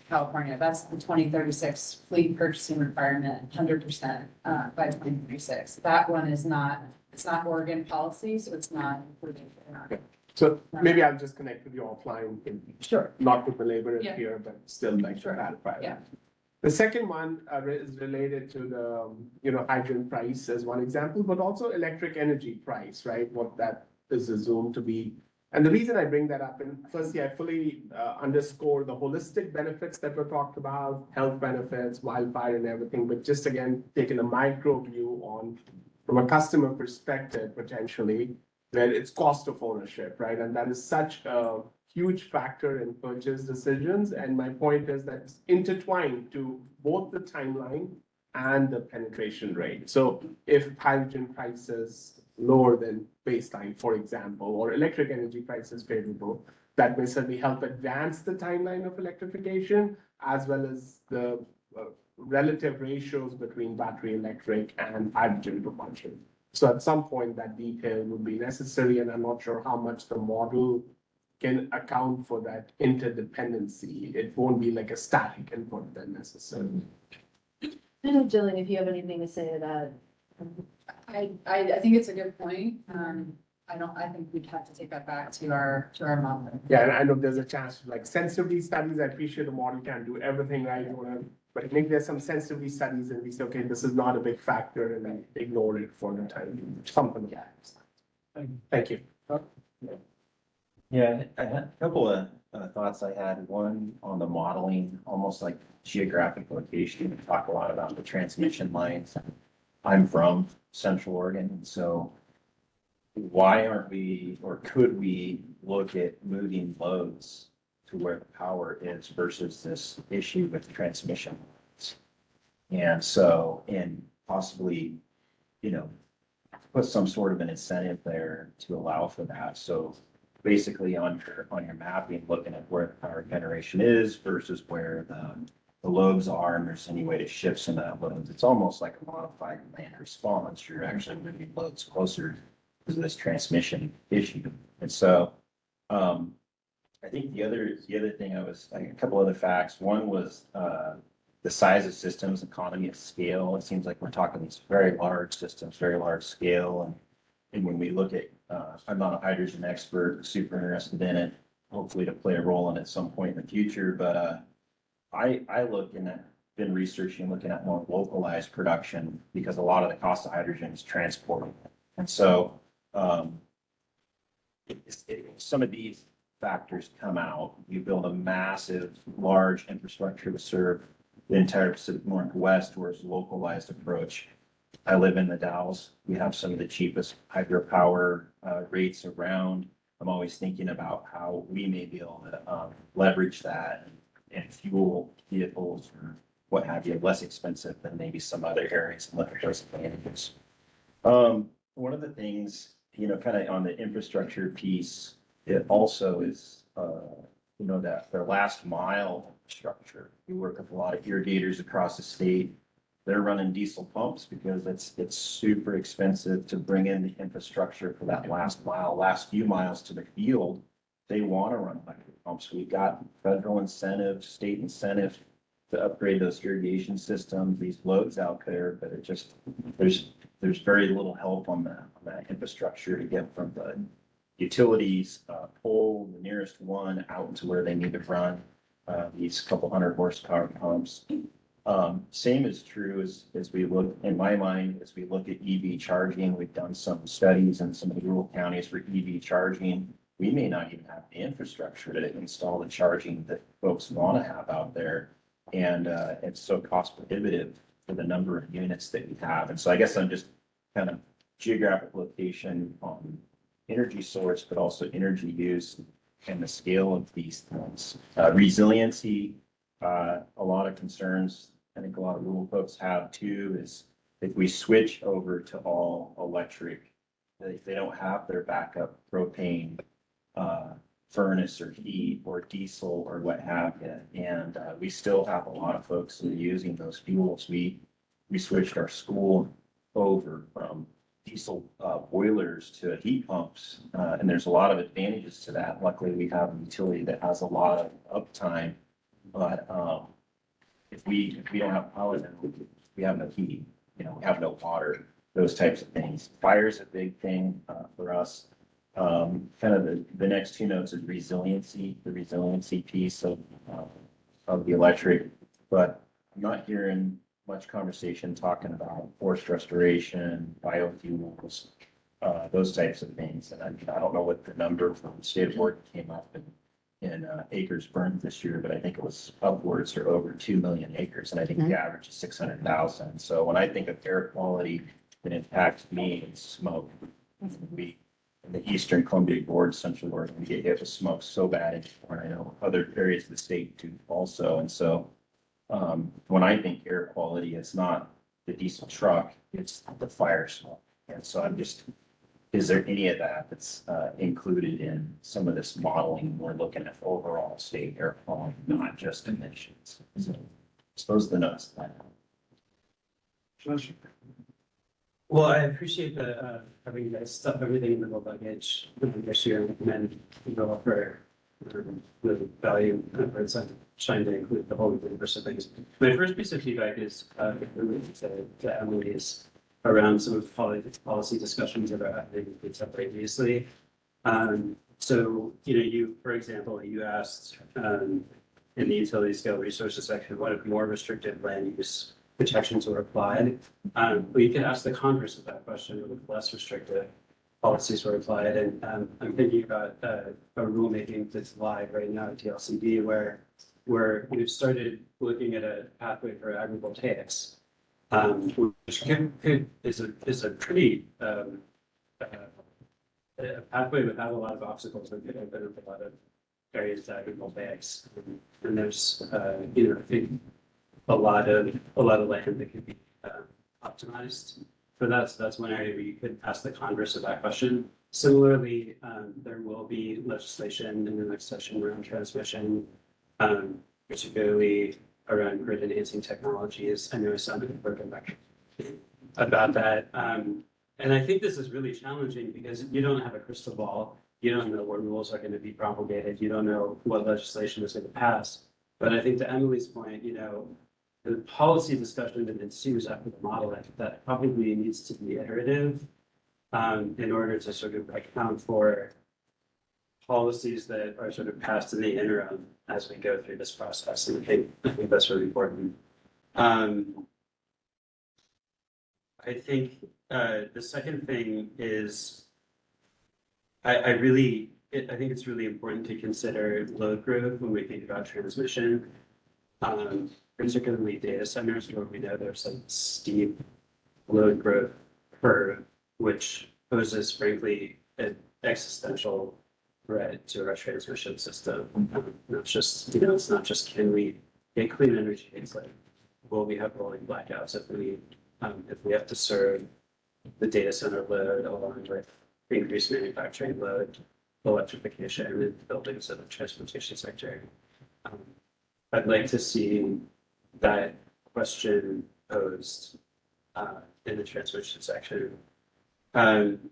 Speaker 3: California. That's the 2036 fleet purchasing requirement, 100% by 2036. That one is not, it's not Oregon policy, so it's not included.
Speaker 12: So maybe I'll just connect with you offline.
Speaker 3: Sure.
Speaker 12: Not to belabor it
Speaker 3: Yeah.
Speaker 12: here, but still like to clarify that. The second one is related to the, hydrogen price as one example, but also electric energy price, right? What that is assumed to be. And the reason I bring that up, and firstly, I fully underscore the holistic benefits that were talked about, health benefits, wildfire and everything, but just again, taking a micro view on, from a customer perspective, potentially, that it's cost of ownership, right? And that is such a huge factor in purchase decisions. And my point is that it's intertwined to both the timeline and the penetration rate. So if hydrogen prices lower than baseline, for example, or electric energy prices favorable, that may certainly help advance the timeline of electrification, as well as the relative ratios between battery electric and hydrogen propulsion. So at some point that detail would be necessary, and I'm not sure how much the model can account for that interdependency. It won't be like a static input then necessarily.
Speaker 3: I don't know, Jillian, if you have anything to say to that. I think it's a good point. I think we'd have to take that back to our model.
Speaker 12: Yeah, and I know there's a chance to like sensitivity studies. I appreciate the model can't do everything right, but maybe there's some sensitivity studies and we say, okay, this is not a big factor, and then ignore it for the time, something like that. Thank you.
Speaker 15: Yeah, I had a couple of thoughts I had. One on the modeling, almost like geographic location. We talk a lot about the transmission lines. I'm from Central Oregon, and so why aren't we, or could we look at moving loads to where the power is versus this issue with the transmission lines? And so, and possibly, put some sort of an incentive there to allow for that. So basically on your mapping, looking at where the power generation is versus where the loads are, and there's any way to shift some of that loads. It's almost like a modified land response. You're actually moving loads closer to this transmission issue. And so I think the other thing a couple other facts. One was the the size of systems, economy of scale. It seems like we're talking these very large systems, very large scale. And when we look at, I'm not a hydrogen expert, super interested in it, hopefully to play a role in it at some point in the future. But I look and I've been researching, looking at more localized production because a lot of the cost of hydrogen is transporting. And so some of these factors come out, you build a massive, large infrastructure to serve the entire Pacific Northwest, whereas localized approach. I live in the Dalles. We have some of the cheapest hydropower rates around. I'm always thinking about how we may be able to leverage that and fuel vehicles or what have you, less expensive than maybe some other areas and leverage those advantages. One of the things, kind of on the infrastructure piece, it also is, that their last mile structure. We work with a lot of irrigators across the state. They're running diesel pumps because it's super expensive to bring in the infrastructure for that last few miles to the field. They want to run electric pumps. We've got federal incentive, state incentive to upgrade those irrigation systems, these loads out there, but it just, there's very little help on that infrastructure to get from the utilities, pole, the nearest one out to where they need to run these couple hundred horsepower pumps. Same is true as we look, in my mind, as we look at EV charging. We've done some studies in some of the rural counties for EV charging. We may not even have the infrastructure to install the charging that folks want to have out there. And it's so cost prohibitive for the number of units that we have. And so I guess I'm just kind of geographic location on energy source, but also energy use and the scale of these things. Resiliency, a lot of concerns I think a lot of rural folks have too, is if we switch over to all electric, if they don't have their backup propane furnace or heat or diesel or what have you. And we still have a lot of folks who are using those fuels. We switched our school over from diesel boilers to heat pumps. And there's a lot of advantages to that. Luckily, we have a utility that has a lot of uptime. But if we don't have power, then we have no heat, we have no water, those types of things. Fire is a big thing for us. Kind of the next two notes is resiliency, the resiliency piece of the electric. But I'm not hearing much conversation talking about forest restoration, biofuels, those types of things. And I don't know what the number from the state of Oregon came up in acres burned this year, but I think it was upwards or over 2 million acres. And I think the average is 600,000. So when I think of air quality that impacts me, it's smoke. We, in the Eastern Columbia Gorge, Central Oregon, we get hit with smoke so bad anymore. And I know other areas of the state do also. And so when I think air quality, it's not the diesel truck, it's the fire smoke. And so I'm just, is there any of that that's included in some of this modeling? We're looking at overall state air quality, not just emissions. So those are the notes.
Speaker 7: Well, I appreciate the having you guys stuff everything in the whole luggage this year and then go for the value efforts I'm trying to include the whole universe of things. My first piece of feedback is to Emily's around some of policy discussions that are happening previously. So, you, for example, you asked in the utility scale resources section, what if more restrictive land use protections were applied? Well, you could ask the converse of that question, what if less restrictive policies were applied? And I'm thinking about a rulemaking that's live right now at TLCB where we've started looking at a pathway for agrivoltaics. Which is a pretty a pathway without a lot of obstacles that could open up a lot of areas to agrivoltaics. And there's I think a lot of land that could be optimized for that. So that's one area where you could ask the converse of that question. Similarly, there will be legislation in the next session around transmission, particularly around grid enhancing technologies. I know I sounded broken back about that. And I think this is really challenging because you don't have a crystal ball. You don't know what rules are going to be promulgated. You don't know what legislation is going to pass. But I think to Emily's point, the policy discussion that ensues after the modeling, that probably needs to be iterative in order to sort of account for policies that are sort of passed in the interim as we go through this process. And I think that's really important. I think the second thing is I think it's really important to consider load growth when we think about transmission, particularly data centers where we know there's some steep load growth curve, which poses frankly an existential threat to our transmission system. It's just, it's not just can we get clean energy, it's like, will we have rolling blackouts if we have to serve the data center load along with increased manufacturing load, electrification in buildings of the transportation sector. I'd like to see that question posed in the transmission section. And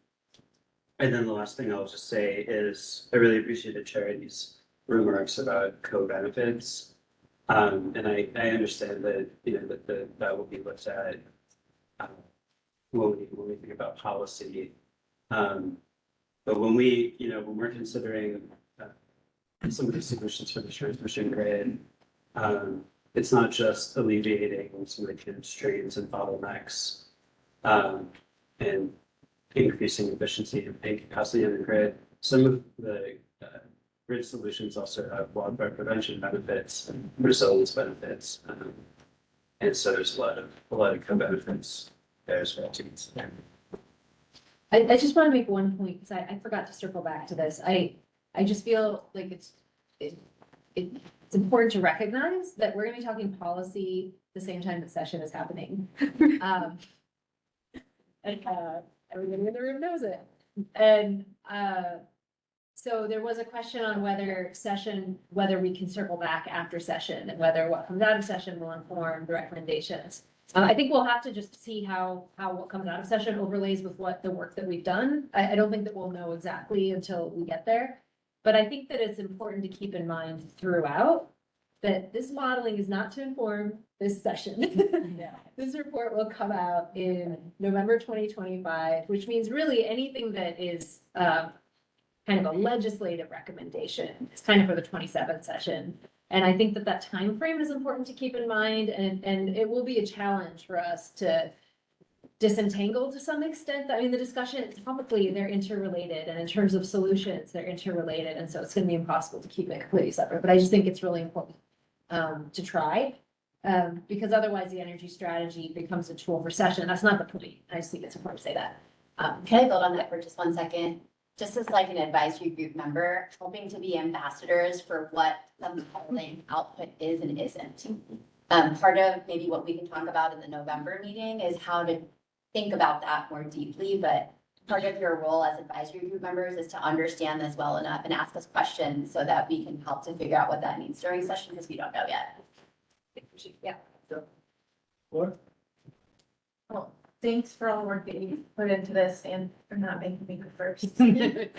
Speaker 7: then the last thing I'll just say is I really appreciated Charity's remarks about co-benefits. And I understand that, that will be looked at when we think about policy. But when we're considering some of the solutions for the transmission grid, it's not just alleviating some of the constraints and bottlenecks and increasing efficiency and capacity in the grid. Some of the grid solutions also have wildfire prevention benefits and resilience benefits. And so there's a lot of co-benefits there as well to consider.
Speaker 4: I just want to make one point because I forgot to circle back to this. I just feel like it's important to recognize that we're going to be talking policy the same time that session is happening. And everybody in the room knows it. And so there was a question on whether we can circle back after session and whether what comes out of session will inform the recommendations. I think we'll have to just see how what comes out of session overlays with what the work that we've done. I don't think that we'll know exactly until we get there. But I think that it's important to keep in mind throughout that this modeling is not to inform this session. This report will come out in November 2025, which means really anything that is kind of a legislative recommendation is kind of for the 27th session. And I think that time frame is important to keep in mind, and it will be a challenge for us to disentangle to some extent. I mean, the discussion, topically, they're interrelated, and in terms of solutions, they're interrelated, and so it's going to be impossible to keep it completely separate. But I just think it's really important to try, because otherwise the energy strategy becomes a tool for session. That's not the point. I just think it's important to say that.
Speaker 5: Can I build on that for just 1 second? Just as like an advisory group member, hoping to be ambassadors for what the modeling output is and isn't. Part of maybe what we can talk about in the November meeting is how to think about that more deeply, but part of your role as advisory group members is to understand this well enough and ask us questions so that we can help to figure out what that means during session, because we don't know yet.
Speaker 4: Yeah.
Speaker 1: What?
Speaker 8: Well, thanks for all the work that you put into this and for not making me go first. I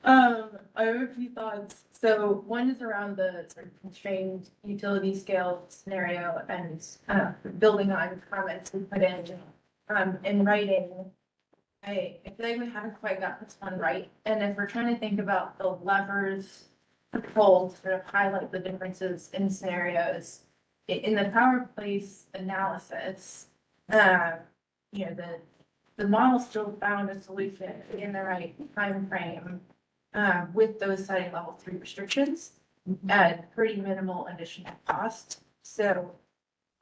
Speaker 8: have a few thoughts. So one is around the sort of constrained utility scale scenario and building on comments we put in writing. I feel like we haven't quite got this one right. And if we're trying to think about the levers to pull to sort of highlight the differences in scenarios, in the power place analysis, the model still found a solution in the right time frame with those siting level 3 restrictions at pretty minimal additional cost. So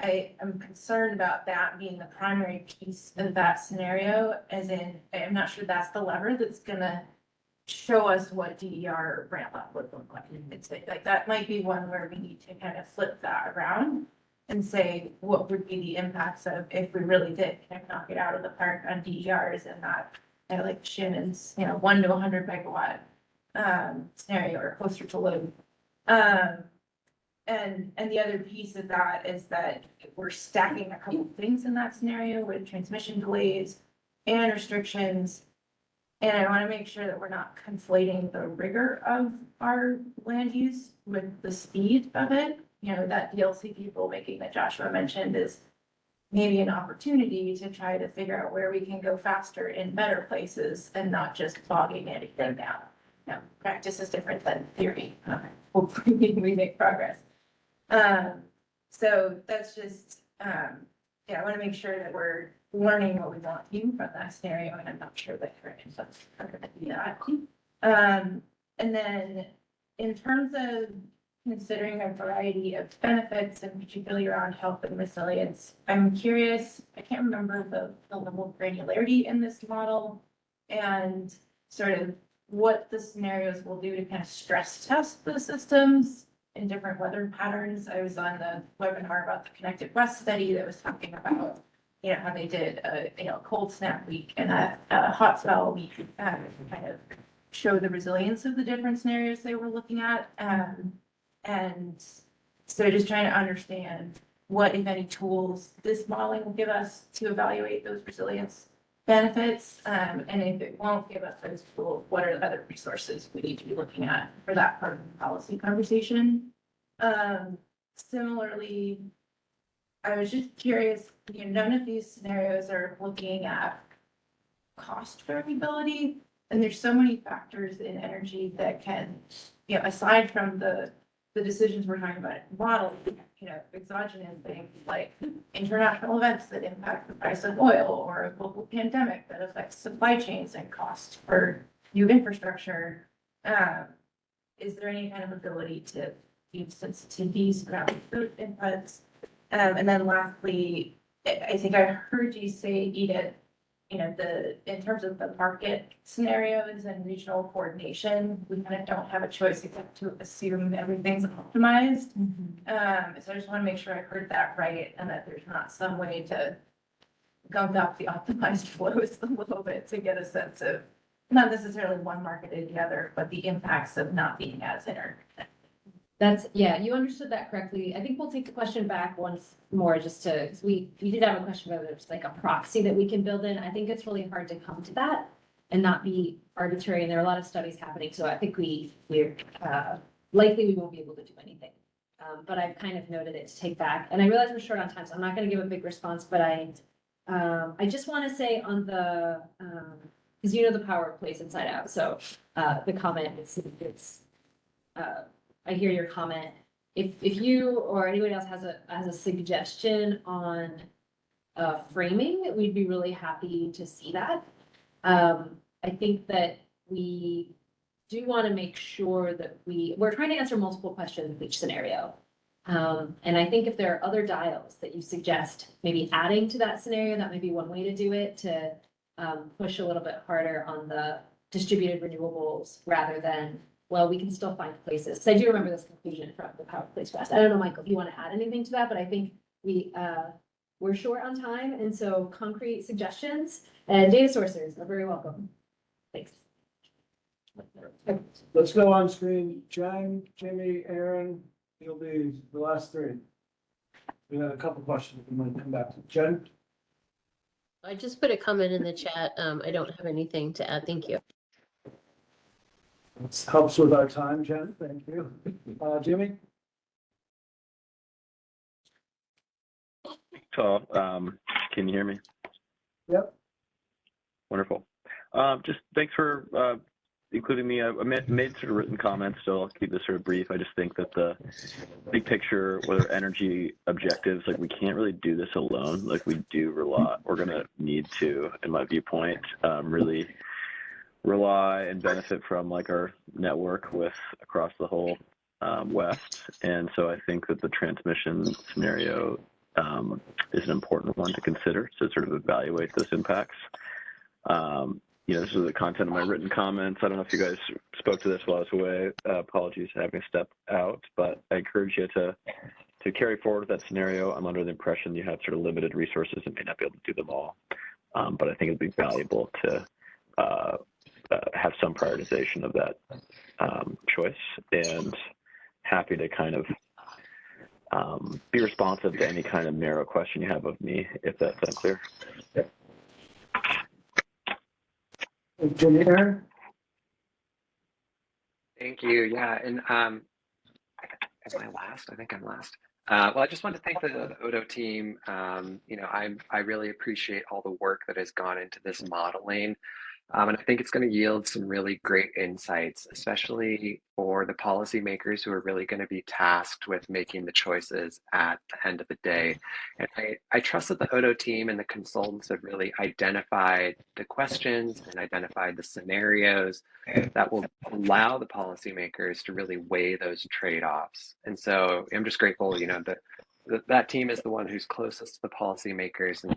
Speaker 8: I am concerned about that being the primary piece of that scenario, as in, I'm not sure that's the lever that's gonna show us what DER ramp up would look like. It's like, that might be one where we need to kind of flip that around and say, what would be the impacts of if we really did kind of knock it out of the park on DERs and not, like Shannon's, 1 to 100 megawatt scenario or closer to load. And the other piece of that is that we're stacking a couple of things in that scenario with transmission delays and restrictions. And I want to make sure that we're not conflating the rigor of our land use with the speed of it.
Speaker 3: you know, that DLC people making that Joshua mentioned is maybe an opportunity to try to figure out where we can go faster in better places and not just bogging anything down. No, practice is different than theory. Hopefully we make progress. So that's just, yeah, I want to make sure that we're learning what we want to from that scenario, and I'm not sure that current inputs are going to be that. And then in terms of considering a variety of benefits, and particularly around health and resilience, I'm curious, I can't remember the level of granularity in this model and sort of what the scenarios will do to kind of stress test the systems in different weather patterns. I was on the webinar about the Connected West study that was talking about, you know, how they did a, you know, cold snap week and a hot spell week, kind of show the resilience of the different scenarios they were looking at. And so just trying to understand what, if any, tools this modeling will give us to evaluate those resilience benefits. And if it won't give us those tools, what are the other resources we need to be looking at for that part of the policy conversation? Similarly, I was just curious, you know, none of these scenarios are looking at cost variability. And there's so many factors in energy that can, you know, aside from the decisions we're talking about in model, you know, exogenous things like international events that impact the price of oil, or a global pandemic that affects supply chains and cost for new infrastructure. Is there any kind of ability to give sensitivities around those inputs? And then lastly, I think I heard you say, Edith, you know, in terms of the market scenarios and regional coordination, we kind of don't have a choice except to assume everything's optimized. So I just want to make sure I heard that right, and that there's not some way to gump up the optimized flows a little bit to get a sense of not necessarily one market or the other, but the impacts of not being as interconnected.
Speaker 4: That's, yeah, you understood that correctly. I think we'll take the question back once more just to, because we did have a question whether it's like a proxy that we can build in. I think it's really hard to come to that and not be arbitrary. And there are a lot of studies happening. So I think we're likely we won't be able to do anything. But I've kind of noted it to take back. And I realize we're short on time, so I'm not going to give a big response, but I just want to say on the, because you know the power of place inside out. So the comment, it's I hear your comment. If you or anyone else has a suggestion on framing, we'd be really happy to see that. I think that we do want to make sure that we're trying to answer multiple questions in each scenario. And I think if there are other dials that you suggest, maybe adding to that scenario, that may be one way to do it, to push a little bit harder on the distributed renewables rather than, well, we can still find places. So I do remember this conclusion from the Power Place Fest. I don't know, Michael, if you want to add anything to that, but I think we're short on time. And so concrete suggestions and data sources are very welcome. Thanks.
Speaker 1: Let's go on screen. Jen, Jimmy, Aaron, you'll be the last three. We had a couple questions we might come back to. Jen?
Speaker 17: I just put a comment in the chat. I don't have anything to add. Thank you.
Speaker 1: This helps with our time, Jen. Thank you. Jimmy?
Speaker 19: So, can you hear me?
Speaker 1: Yep.
Speaker 19: Wonderful. Just thanks for including me. I made sort of written comments, so I'll keep this sort of brief. I just think that the big picture, whether energy objectives, like we can't really do this alone. Like we're going to need to, in my viewpoint, really rely and benefit from like our network with across the whole West. And so I think that the transmission scenario is an important one to consider to sort of evaluate those impacts. This is the content of my written comments. I don't know if you guys spoke to this while I was away. Apologies for having to step out, but I encourage you to carry forward with that scenario. I'm under the impression you have sort of limited resources and may not be able to do them all. But I think it'd be valuable to have some prioritization of that choice, and happy to kind of be responsive to any kind of narrow question you have of me, if that's unclear.
Speaker 1: Jimmy, Aaron?
Speaker 20: Thank you. Yeah, and Am I last? I think I'm last. Well, I just wanted to thank the Odo team. I really appreciate all the work that has gone into this modeling. And I think it's going to yield some really great insights, especially for the policymakers who are really going to be tasked with making the choices at the end of the day. And I trust that the Odo team and the consultants have really identified the questions and identified the scenarios that will allow the policymakers to really weigh those trade-offs. And so I'm just grateful, that team is the one who's closest to the policymakers, and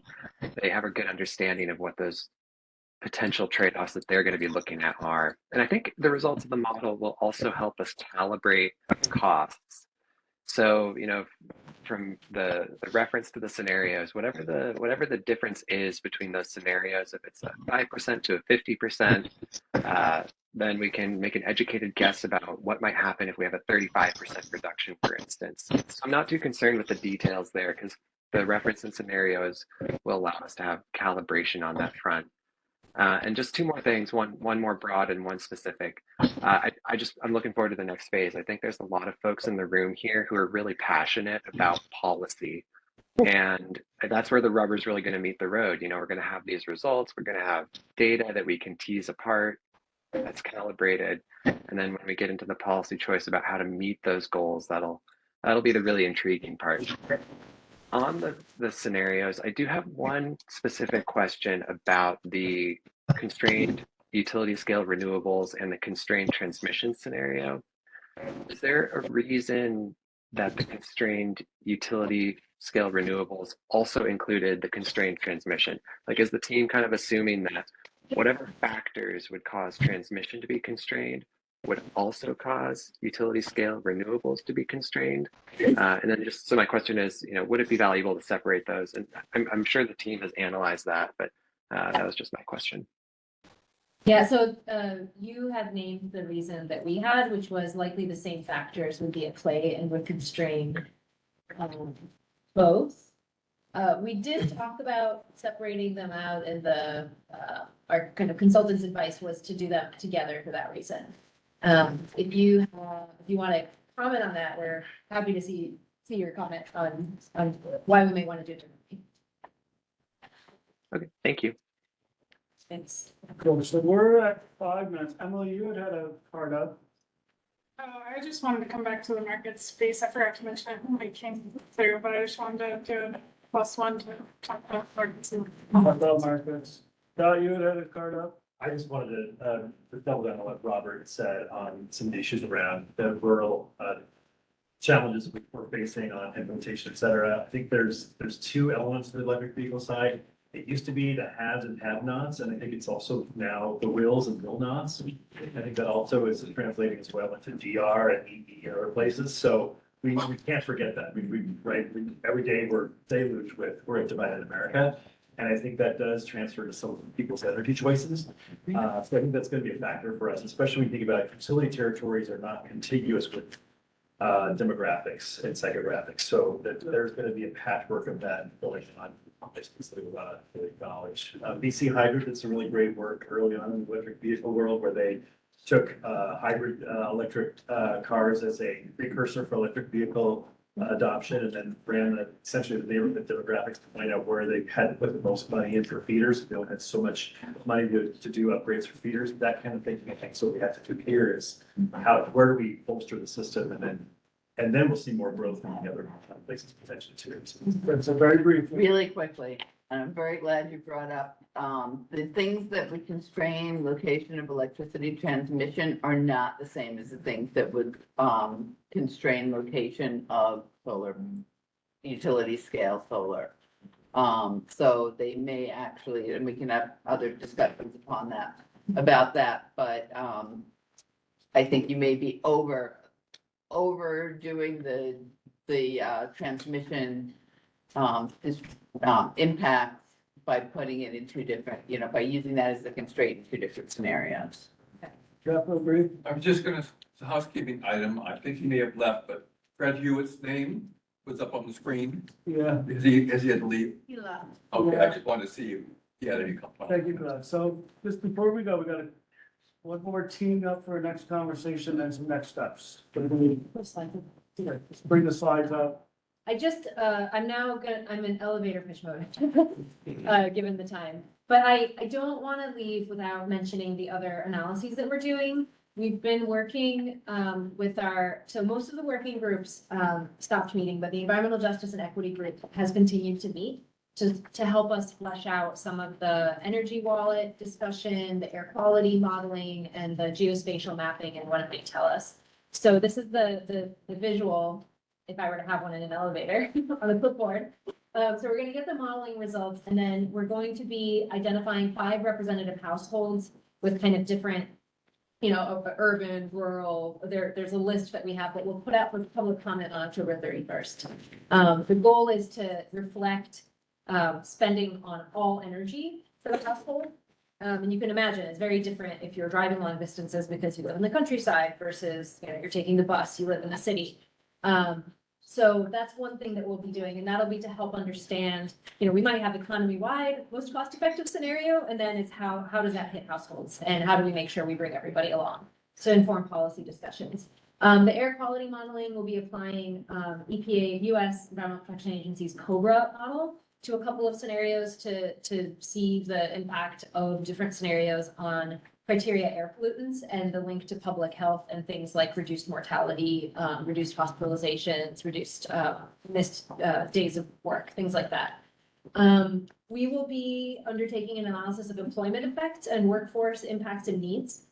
Speaker 20: they have a good understanding of what those potential trade-offs that they're going to be looking at are. And I think the results of the model will also help us calibrate costs. So, from the reference to the scenarios, whatever the difference is between those scenarios, if it's a 5% to a 50%, then we can make an educated guess about what might happen if we have a 35% reduction, for instance. So I'm not too concerned with the details there, because the reference and scenarios will allow us to have calibration on that front. And just two more things, one more broad and one specific. I'm looking forward to the next phase. I think there's a lot of folks in the room here who are really passionate about policy. And that's where the rubber's really going to meet the road. We're going to have these results, we're going to have data that we can tease apart, that's calibrated. And then when we get into the policy choice about how to meet those goals, that'll be the really intriguing part. On the scenarios, I do have one specific question about the constrained utility scale renewables and the constrained transmission scenario. Is there a reason that the constrained utility scale renewables also included the constrained transmission? Like, is the team kind of assuming that whatever factors would cause transmission to be constrained would also cause utility scale renewables to be constrained? And then so my question is, would it be valuable to separate those? And I'm sure the team has analyzed that, but that was just my question.
Speaker 4: Yeah, so you have named the reason that we had, which was likely the same factors would be at play and would constrain both. We did talk about separating them out, and our kind of consultant's advice was to do them together for that reason. If you want to comment on that, we're happy to see your comment on why we may want to do it differently.
Speaker 20: Okay, thank you.
Speaker 4: Thanks.
Speaker 1: Cool, so we're at 5 minutes. Emily, you had a card up.
Speaker 8: Oh, I just wanted to come back to the market space. I forgot to mention it when I came through, but I just wanted to do a +1 to talk about markets.
Speaker 1: About markets. Dot, you had a card up.
Speaker 21: I just wanted to double down on what Robert said on some of the issues around the rural challenges we're facing on implementation, et cetera. I think there's two elements to the electric vehicle side. It used to be the haves and have-nots, and I think it's also now the wills and will-nots. I think that also is translating as well into DR and EV and other places. So we can't forget that. Every day we're deluged with, we're a divided America. And I think that does transfer to some people's energy choices. So I think that's going to be a factor for us, especially when you think about it. Utility territories are not contiguous with demographics and psychographics. So there's going to be a patchwork of that going on. To acknowledge. BC Hydro did some really great work early on in the electric vehicle world, where they took hybrid electric cars as a precursor for electric vehicle adoption, and then ran essentially the neighborhood demographics to find out where they had to put the most money in for feeders. They don't have so much money to do upgrades for feeders, that kind of thing. I think so what we have to do here is where do we bolster the system, and then we'll see more growth in the other places potentially too.
Speaker 1: So very brief.
Speaker 11: Really quickly, and I'm very glad you brought up, the things that would constrain location of electricity transmission are not the same as the things that would, constrain location of solar, utility scale solar. So they may actually, and we can have other discussions about that, but, I think you may be overdoing the transmission impacts by putting it in two different, by using that as the constraint in two different scenarios.
Speaker 18: I'm just gonna, it's a housekeeping item. I think he may have left, but Fred Hewitt's name was up on the screen.
Speaker 1: Yeah.
Speaker 18: Has he had to leave?
Speaker 3: He left.
Speaker 18: Okay, I just wanted to see if he had any comments.
Speaker 1: Thank you for that. So just before we go, we got one more team up for our next conversation and some next steps. Just bring the slides up.
Speaker 4: I just, I'm in elevator pitch mode, given the time. But I don't want to leave without mentioning the other analyses that we're doing. We've been working with so most of the working groups stopped meeting, but the Environmental Justice and Equity Group has continued to meet to help us flesh out some of the energy wallet discussion, the air quality modeling, and the geospatial mapping and what it may tell us. So this is the visual, if I were to have one in an elevator on a clipboard. So we're going to get the modeling results, and then we're going to be identifying 5 representative households with kind of different, urban, rural. There's a list that we have that we'll put out for public comment on October 31st. The goal is to reflect spending on all energy for the household. And you can imagine it's very different if you're driving long distances because you live in the countryside versus, you're taking the bus, you live in the city. So that's one thing that we'll be doing, and that'll be to help understand, we might have economy-wide most cost-effective scenario, and then it's how does that hit households, and how do we make sure we bring everybody along to inform policy discussions. The air quality modeling will be applying EPA, U.S. Environmental Protection Agency's COBRA model to a couple of scenarios to see the impact of different scenarios on criteria air pollutants and the link to public health and things like reduced mortality, reduced hospitalizations, reduced missed days of work, things like that. We will be undertaking an analysis of employment effects and workforce impacts and needs.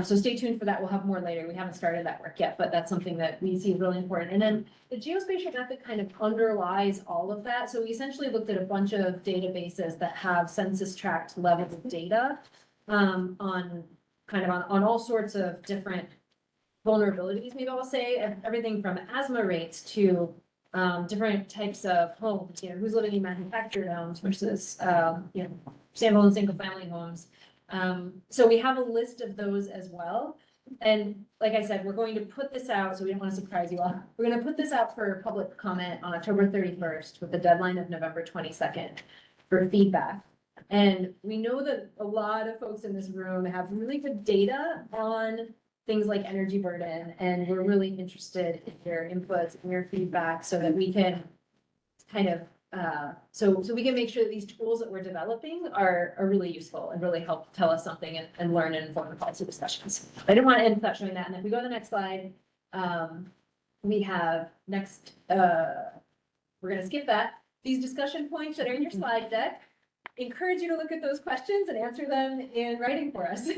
Speaker 4: So stay tuned for that. We'll have more later. We haven't started that work yet, but that's something that we see really important. And then the geospatial method kind of underlies all of that. So we essentially looked at a bunch of databases that have census tract levels of data on all sorts of different vulnerabilities, maybe I'll say, everything from asthma rates to different types of homes, who's living in manufactured homes versus, standalone and single family homes. So we have a list of those as well. And like I said, we're going to put this out, so we don't want to surprise you all. We're going to put this out for public comment on October 31st with the deadline of November 22nd for feedback. And we know that a lot of folks in this room have really good data on things like energy burden, and we're really interested in your inputs and your feedback so that we can kind of so we can make sure that these tools that we're developing are really useful and really help tell us something and learn and inform the policy discussions. I didn't want to end without showing that. And if we go to the next slide, we have next, we're going to skip that. These discussion points that are in your slide deck, encourage you to look at those questions and answer them in writing for us.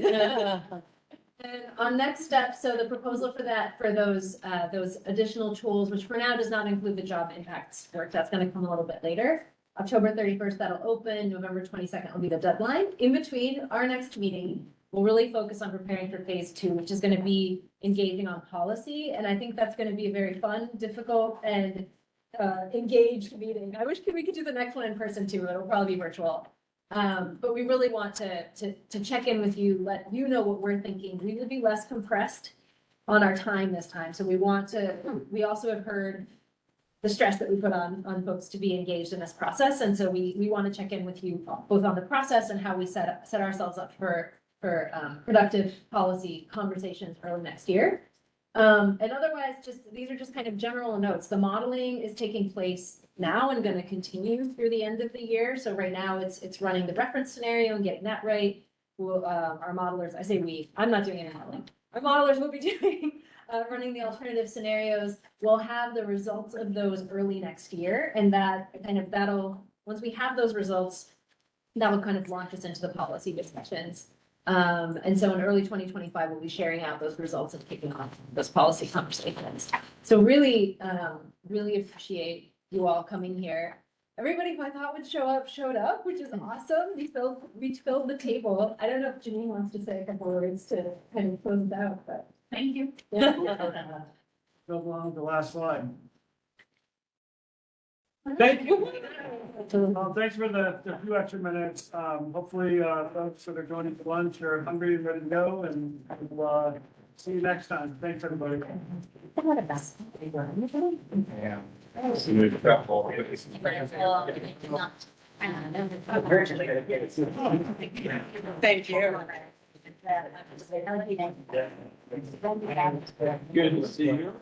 Speaker 4: And on next steps, so the proposal for that, for those additional tools, which for now does not include the job impacts work, that's going to come a little bit later. October 31st, that'll open. November 22nd will be the deadline. In between our next meeting, we'll really focus on preparing for phase 2, which is going to be engaging on policy. And I think that's going to be a very fun, difficult, and engaged meeting. I wish we could do the next one in person too. It'll probably be virtual. But we really want to check in with you, let you know what we're thinking. We will be less compressed on our time this time. So we also have heard the stress that we put on folks to be engaged in this process. And so we want to check in with you both on the process and how we set ourselves up for productive policy conversations early next year. And otherwise, these are just kind of general notes. The modeling is taking place now and going to continue through the end of the year. So right now it's running the reference scenario and getting that right. Our modelers, I say we, I'm not doing any modeling. Our modelers will be doing running the alternative scenarios. We'll have the results of those early next year, and once we have those results, that will kind of launch us into the policy discussions. And so in early 2025, we'll be sharing out those results and kicking off those policy conversations. So really appreciate you all coming here. Everybody who I thought would show up, showed up, which is awesome. We filled the table. I don't know if Janine wants to say a couple words to kind of close it out, but
Speaker 3: thank you.
Speaker 1: Yeah. Go along with the last slide. Thank you. Thanks for the few extra minutes. Hopefully, folks that are going to lunch are hungry and ready to go, and we'll see you next time. Thanks, everybody.
Speaker 2: Yeah.
Speaker 3: Thank you.
Speaker 1: Good to see you.